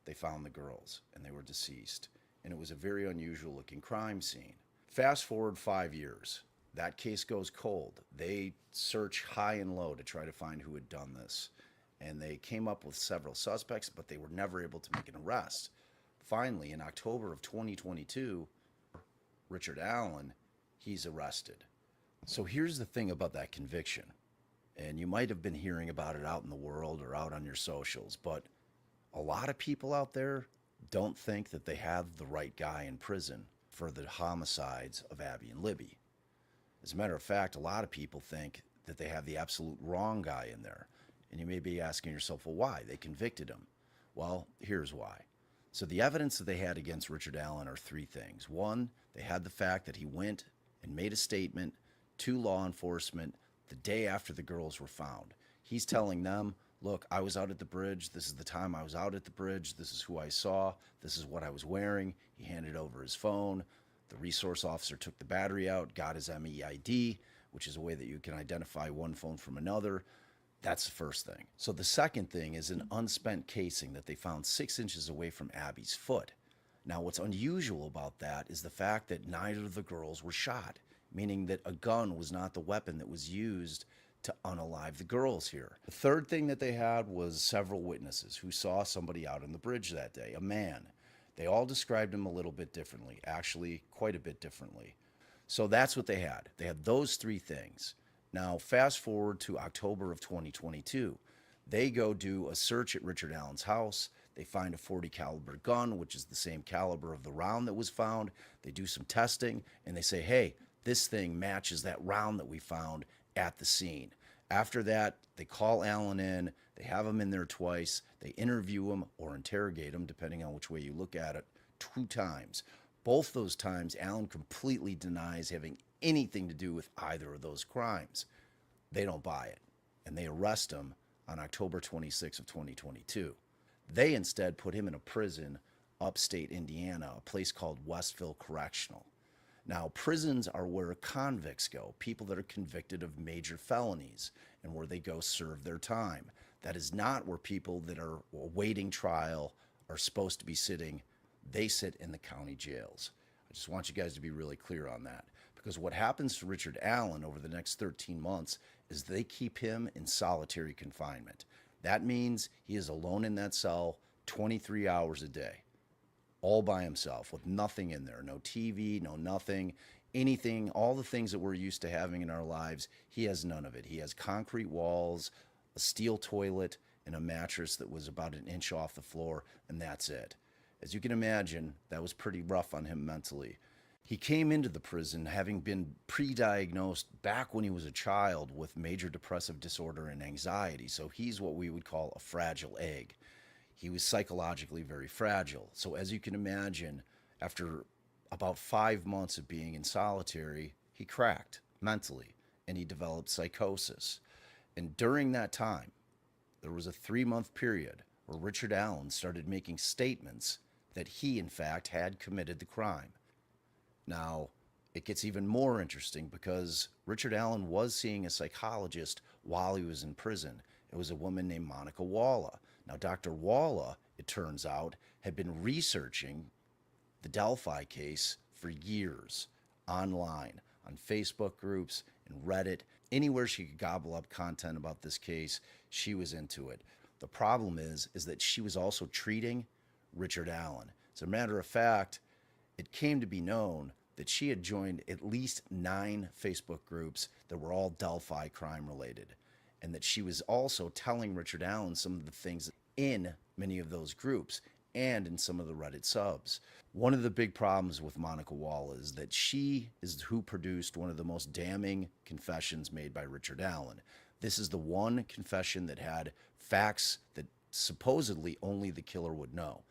S6: they found the girls and they were deceased. And it was a very unusual looking crime scene. Fast forward 5 years, that case goes cold. They search high and low to try to find who had done this. And they came up with several suspects, but they were never able to make an arrest. Finally, in October of 2022, Richard Allen, he's arrested. So here's the thing about that conviction. And you might have been hearing about it out in the world or out on your socials, but a lot of people out there don't think that they have the right guy in prison for the homicides of Abby and Libby. As a matter of fact, a lot of people think that they have the absolute wrong guy in there. And you may be asking yourself, well, why? They convicted him. Well, here's why. So the evidence that they had against Richard Allen are three things. One, they had the fact that he went and made a statement to law enforcement the day after the girls were found. He's telling them, look, I was out at the bridge. This is the time I was out at the bridge. This is who I saw. This is what I was wearing. He handed over his phone. The resource officer took the battery out, got his MEID, which is a way that you can identify one phone from another. That's the first thing. So the second thing is an unspent casing that they found 6 inches away from Abby's foot. Now, what's unusual about that is the fact that neither of the girls were shot, meaning that a gun was not the weapon that was used to unalive the girls here. The third thing that they had was several witnesses who saw somebody out on the bridge that day, a man. They all described him a little bit differently, actually quite a bit differently. So that's what they had. They had those three things. Now, fast forward to October of 2022. They go do a search at Richard Allen's house. They find a .40 caliber gun, which is the same caliber of the round that was found. They do some testing, and they say, hey, this thing matches that round that we found at the scene. After that, they call Allen in. They have him in there twice. They interview him or interrogate him, depending on which way you look at it, 2 times. Both those times, Allen completely denies having anything to do with either of those crimes. They don't buy it, and they arrest him on October 26 of 2022. They instead put him in a prison upstate Indiana, a place called Westville Correctional. Now, prisons are where convicts go, people that are convicted of major felonies, and where they go serve their time. That is not where people that are awaiting trial are supposed to be sitting. They sit in the county jails. I just want you guys to be really clear on that, because what happens to Richard Allen over the next 13 months is they keep him in solitary confinement. That means he is alone in that cell 23 hours a day, all by himself, with nothing in there, no TV, no nothing, anything, all the things that we're used to having in our lives. He has none of it. He has concrete walls, a steel toilet, and a mattress that was about 1 inch off the floor, and that's it. As you can imagine, that was pretty rough on him mentally. He came into the prison having been pre-diagnosed back when he was a child with major depressive disorder and anxiety, so he's what we would call a fragile egg. He was psychologically very fragile. So as you can imagine, after about 5 months of being in solitary, he cracked mentally, and he developed psychosis. And during that time, there was a 3-month period where Richard Allen started making statements that he, in fact, had committed the crime. Now, it gets even more interesting because Richard Allen was seeing a psychologist while he was in prison. It was a woman named Monica Walla. Now, Dr. Walla, it turns out, had been researching the Delphi case for years, online, on Facebook groups, and Reddit. Anywhere she could gobble up content about this case, she was into it. The problem is that she was also treating Richard Allen. As a matter of fact, it came to be known that she had joined at least 9 Facebook groups that were all Delphi crime related, and that she was also telling Richard Allen some of the things in many of those groups and in some of the Reddit subs. One of the big problems with Monica Walla is that she is who produced one of the most damning confessions made by Richard Allen. This is the one confession that had facts that supposedly only the killer would know.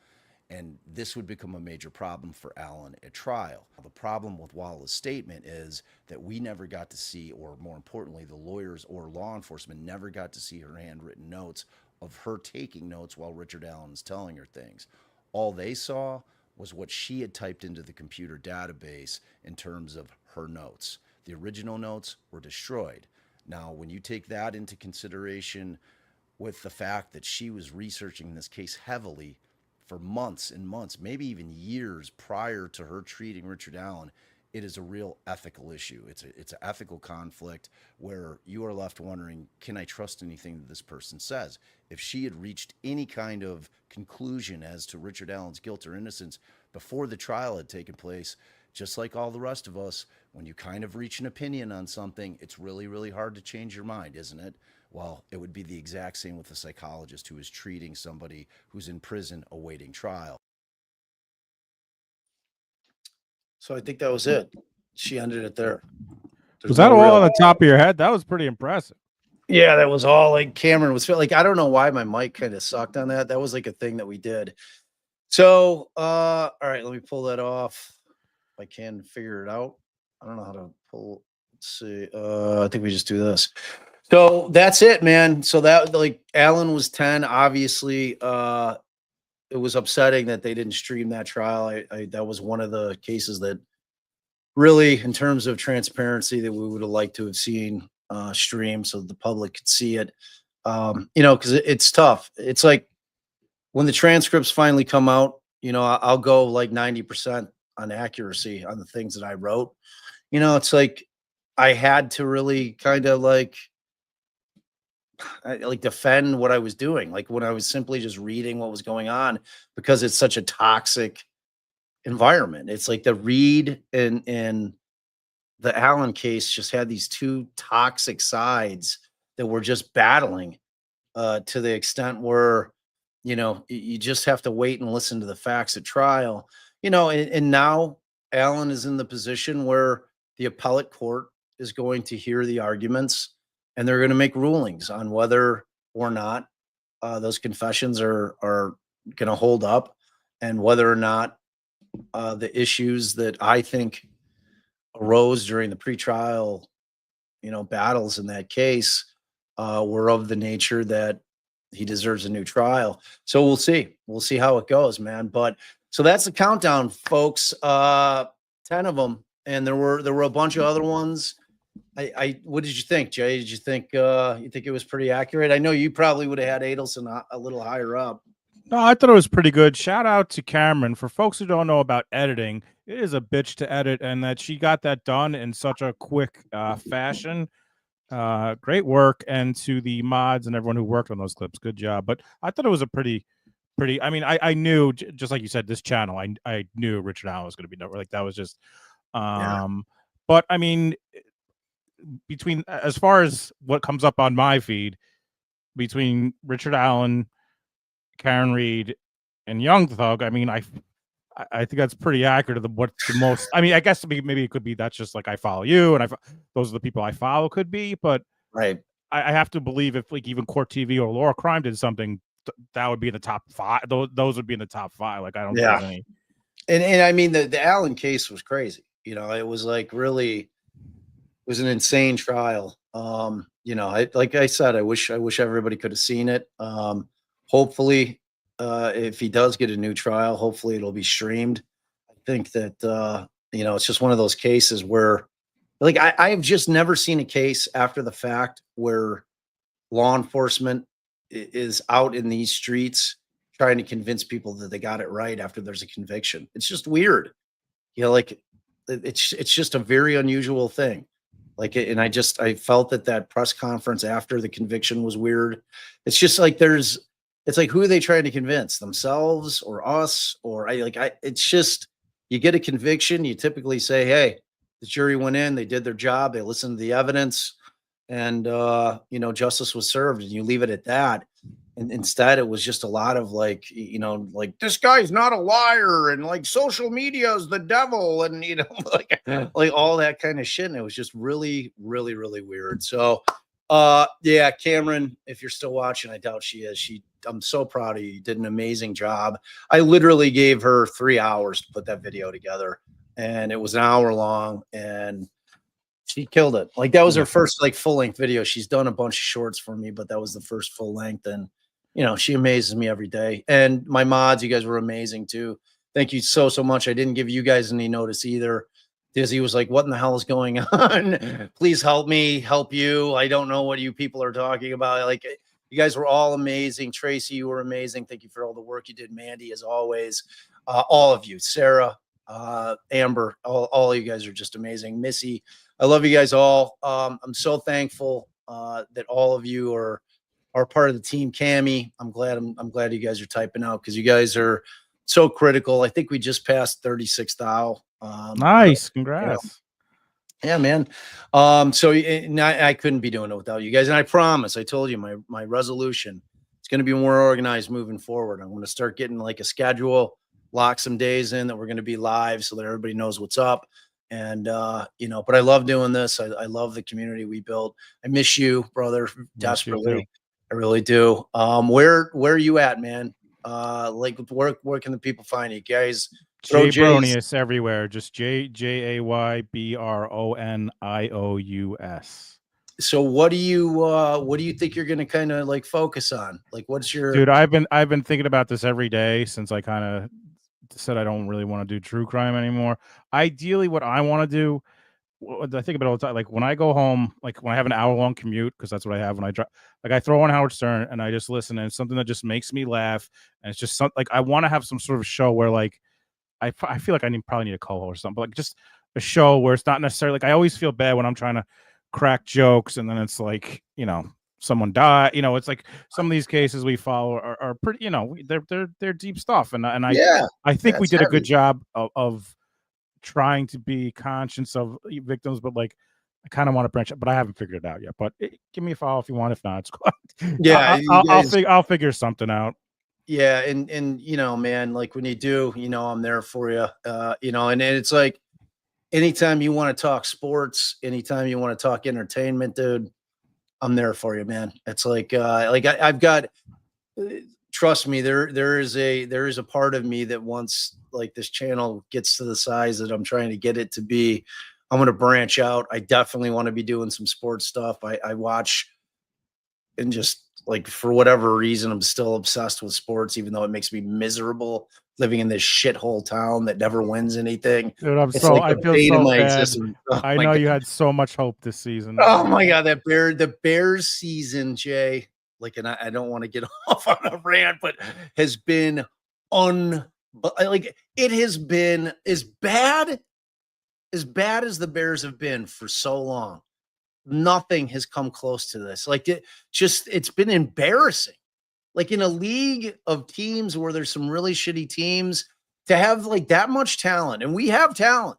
S6: And this would become a major problem for Allen at trial. The problem with Walla's statement is that we never got to see, or more importantly, the lawyers or law enforcement never got to see her handwritten notes of her taking notes while Richard Allen is telling her things. All they saw was what she had typed into the computer database in terms of her notes. The original notes were destroyed. Now, when you take that into consideration with the fact that she was researching this case heavily for months and months, maybe even years prior to her treating Richard Allen, it is a real ethical issue. It's an ethical conflict where you are left wondering, can I trust anything that this person says? If she had reached any kind of conclusion as to Richard Allen's guilt or innocence before the trial had taken place, just like all the rest of us, when you kind of reach an opinion on something, it's really, really hard to change your mind, isn't it? Well, it would be the exact same with a psychologist who is treating somebody who's in prison awaiting trial.
S1: So I think that was it. She ended it there.
S2: Was that all on the top of your head? That was pretty impressive.
S1: Yeah, that was all like Cameron was like, I don't know why my mic kind of sucked on that. That was like a thing that we did. So, all right, let me pull that off. If I can figure it out. I don't know how to pull. Let's see. I think we just do this. So that's it, man. So that, like, Allen was 10. Obviously, it was upsetting that they didn't stream that trial. That was one of the cases that really, in terms of transparency, that we would have liked to have seen streamed so the public could see it. You know, because it's tough. It's like when the transcripts finally come out, you know, I'll go like 90% on accuracy on the things that I wrote. You know, it's like I had to really kind of like defend what I was doing, like when I was simply just reading what was going on, because it's such a toxic environment. It's like the Reed and the Allen case just had these two toxic sides that were just battling to the extent where, you just have to wait and listen to the facts at trial, and now Allen is in the position where the appellate court is going to hear the arguments and they're going to make rulings on whether or not those confessions are going to hold up, and whether or not the issues that I think arose during the pretrial, battles in that case were of the nature that he deserves a new trial. So we'll see. We'll see how it goes, man. But so that's the countdown, folks. 10 of them, and there were a bunch of other ones. What did you think, Jay? Did you think it was pretty accurate? I know you probably would have had Adelson a little higher up.
S2: No, I thought it was pretty good. Shout out to Cameron. For folks who don't know about editing, it is a bitch to edit, and that she got that done in such a quick fashion. Great work, and to the mods and everyone who worked on those clips, good job. But I thought it was a pretty. I mean, I knew, just like you said, this channel, I knew Richard Allen was going to be like that was just. But I mean, between as far as what comes up on my feed, between Richard Allen, Karen Reed, and Young Thug, I mean, I think that's pretty accurate of what's the most. I mean, I guess maybe it could be that's just like I follow you, and those are the people I follow. Could be, but
S1: right.
S2: I have to believe if like even Court TV or Laura Crime did something, that would be in the top 5. Those would be in the top 5. Like I don't think any.
S1: And I mean the Allen case was crazy. It was like really, it was an insane trial. Like I said, I wish everybody could have seen it. Hopefully, if he does get a new trial, hopefully it'll be streamed. I think that it's just one of those cases where, like, I've just never seen a case after the fact where law enforcement is out in these streets trying to convince people that they got it right after there's a conviction. It's just weird. Like it's just a very unusual thing. Like, and I felt that press conference after the conviction was weird. It's just like it's like, who are they trying to convince, themselves or us? Or it's just, you get a conviction, you typically say, hey, the jury went in, they did their job, they listened to the evidence, and justice was served, and you leave it at that. And instead it was just a lot of like this guy's not a liar, and like social media is the devil, and like all that kind of shit. And it was just really, really, really weird. So yeah, Cameron, if you're still watching, I doubt she is. I'm so proud of you. You did an amazing job. I literally gave her 3 hours to put that video together, and it was an hour long, and she killed it. Like that was her first like full length video. She's done a bunch of shorts for me, but that was the first full length. And she amazes me every day. And my mods, you guys were amazing too. Thank you so much. I didn't give you guys any notice either. Dizzy was like, what in the hell is going on? Please help me, help you. I don't know what you people are talking about. Like, you guys were all amazing. Tracy, you were amazing. Thank you for all the work you did. Mandy, as always. All of you. Sarah, Amber, all of you guys are just amazing. Missy, I love you guys all. I'm so thankful that all of you are part of the team. Cammy, I'm glad you guys are typing out, because you guys are so critical. I think we just passed 36,000.
S2: Nice, congrats.
S1: Yeah, man. So I couldn't be doing it without you guys. And I promise, I told you my resolution, it's going to be more organized moving forward. I'm going to start getting like a schedule, lock some days in that we're going to be live so that everybody knows what's up. And, but I love doing this. I love the community we built. I miss you, brother, desperately. I really do. Where are you at, man? Like where can the people find you guys?
S2: Jay Bronius everywhere. Just JayBronious.
S1: So what do you think you're gonna kind of like focus on? Like, what's your
S2: dude? I've been thinking about this every day since I kind of said I don't really want to do true crime anymore. Ideally, what I want to do, I think about all the time, like when I go home, like when I have an hour-long commute, because that's what I have when I drive. Like I throw on Howard Stern and I just listen, and it's something that just makes me laugh, and it's just something like I want to have some sort of show where like I feel like probably need a co-host or something, but like just a show where it's not necessarily like I always feel bad when I'm trying to crack jokes and then it's like someone died. You know, it's like some of these cases we follow are pretty. You know, they're deep stuff, and I think we did a good job of trying to be conscious of victims, but like I kind of want to branch up, but I haven't figured it out yet. But give me a follow if you want. If not, it's cool.
S1: Yeah,
S2: I'll figure something out.
S1: Yeah, and you know, man, like when you do, you know, I'm there for you. You know, and it's like anytime you want to talk sports, anytime you want to talk entertainment, dude, I'm there for you, man. It's like I've got trust me, there is a part of me that once like this channel gets to the size that I'm trying to get it to be, I'm going to branch out. I definitely want to be doing some sports stuff. I watch and just like for whatever reason, I'm still obsessed with sports, even though it makes me miserable living in this shithole town that never wins anything.
S2: Dude, I feel so bad. I know you had so much hope this season.
S1: Oh my God, the Bears season, Jay. Like, and I don't want to get off on a rant, but has been it has been as bad as the Bears have been for so long. Nothing has come close to this. Like it's been embarrassing. Like in a league of teams where there's some really shitty teams, to have like that much talent, and we have talent,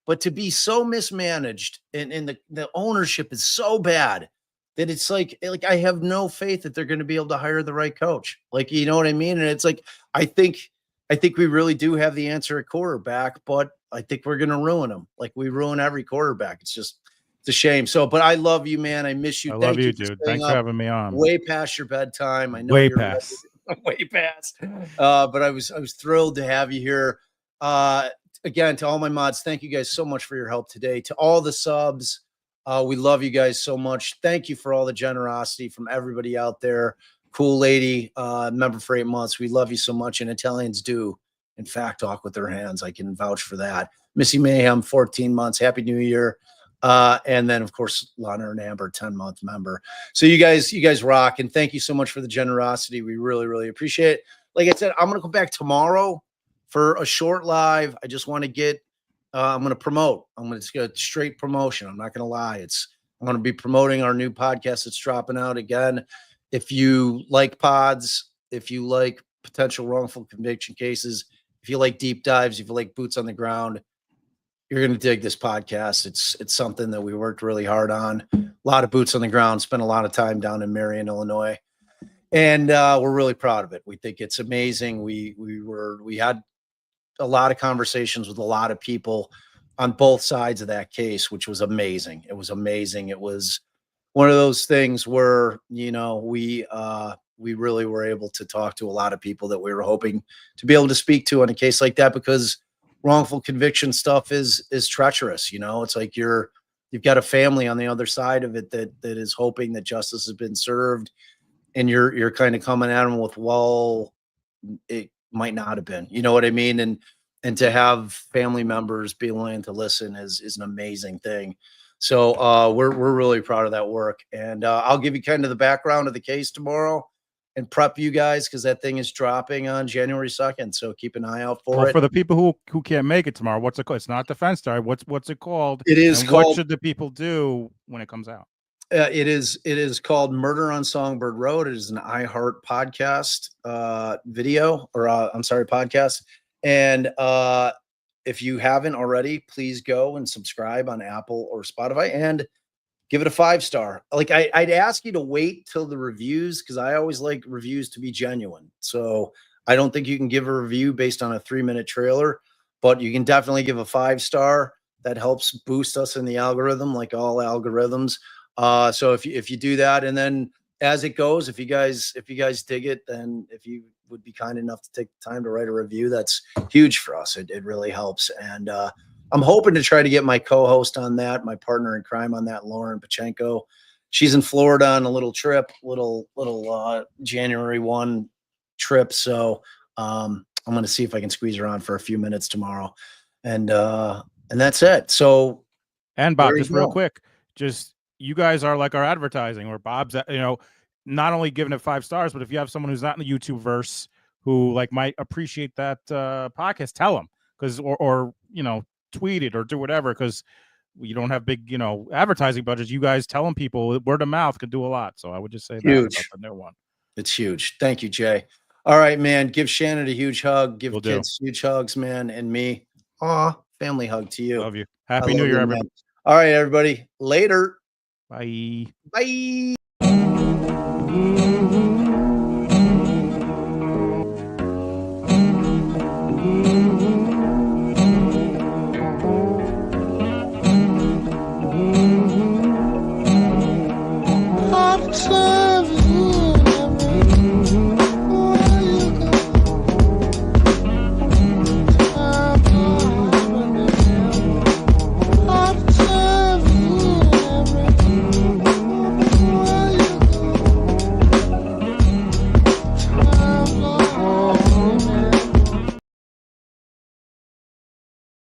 S1: but to be so mismanaged and the ownership is so bad that it's like I have no faith that they're going to be able to hire the right coach. Like, you know what I mean? And it's like, I think we really do have the answer at quarterback, but I think we're going to ruin them. Like we ruin every quarterback. It's a shame. So, but I love you, man. I miss you.
S2: I love you, dude. Thanks for having me on.
S1: Way past your bedtime. I know
S2: way past.
S1: Way past. But I was thrilled to have you here. Again, to all my mods, thank you guys so much for your help today. To all the subs, we love you guys so much. Thank you for all the generosity from everybody out there. Cool lady, member for 8 months. We love you so much. And Italians do, in fact, talk with their hands. I can vouch for that. Missy Mayhem, 14 months. Happy New Year. And then of course, Lana and Amber, 10-month member. So you guys rock. And thank you so much for the generosity. We really, really appreciate it. Like I said, I'm going to go back tomorrow for a short live. I just want to get, I'm going to promote. I'm going to get a straight promotion. I'm not going to lie. I'm going to be promoting our new podcast that's dropping out again. If you like pods, if you like potential wrongful conviction cases, if you like deep dives, if you like boots on the ground, you're going to dig this podcast. It's something that we worked really hard on. A lot of boots on the ground, spent a lot of time down in Marion, Illinois. And we're really proud of it. We think it's amazing. We had a lot of conversations with a lot of people on both sides of that case, which was amazing. It was amazing. It was one of those things where, you know, we really were able to talk to a lot of people that we were hoping to be able to speak to on a case like that, because wrongful conviction stuff is treacherous. You know, it's like you've got a family on the other side of it that is hoping that justice has been served, and you're kind of coming at them with, well, it might not have been, you know what I mean? And to have family members be willing to listen is an amazing thing. So we're really proud of that work. And I'll give you kind of the background of the case tomorrow and prep you guys, because that thing is dropping on January 2nd. So keep an eye out for it.
S2: For the people who can't make it tomorrow, what's it called? It's not Defense Star. What's it called?
S1: It is
S2: and
S1: called.
S2: What should the people do when it comes out?
S1: It is called Murder on Songbird Road. It is an iHeart podcast video, or I'm sorry, podcast. And if you haven't already, please go and subscribe on Apple or Spotify and give it a 5-star. Like I'd ask you to wait till the reviews, because I always like reviews to be genuine. So I don't think you can give a review based on a 3-minute trailer, but you can definitely give a 5-star. That helps boost us in the algorithm, like all algorithms. So if you do that, and then as it goes, if you guys dig it, then if you would be kind enough to take the time to write a review, that's huge for us. It really helps. And I'm hoping to try to get my co-host on that, my partner in crime on that, Lauren Pachenko. She's in Florida on a little trip, little January 1 trip. So I'm going to see if I can squeeze her on for a few minutes tomorrow. And that's it. So,
S2: and Bob, just real quick, you guys are like our advertising, or Bob's, you know, not only giving it 5 stars, but if you have someone who's not in the YouTube verse who like might appreciate that podcast, tell them, or you know, tweet it or do whatever, because you don't have big, advertising budgets. You guys telling people word of mouth can do a lot. So I would just say that about the new one.
S1: It's huge. Thank you, Jay. All right, man. Give Shannon a huge hug. Give kids huge hugs, man. And me, family hug to you.
S2: Love you. Happy New Year, everybody.
S1: All right, everybody. Later.
S2: Bye.
S1: Bye.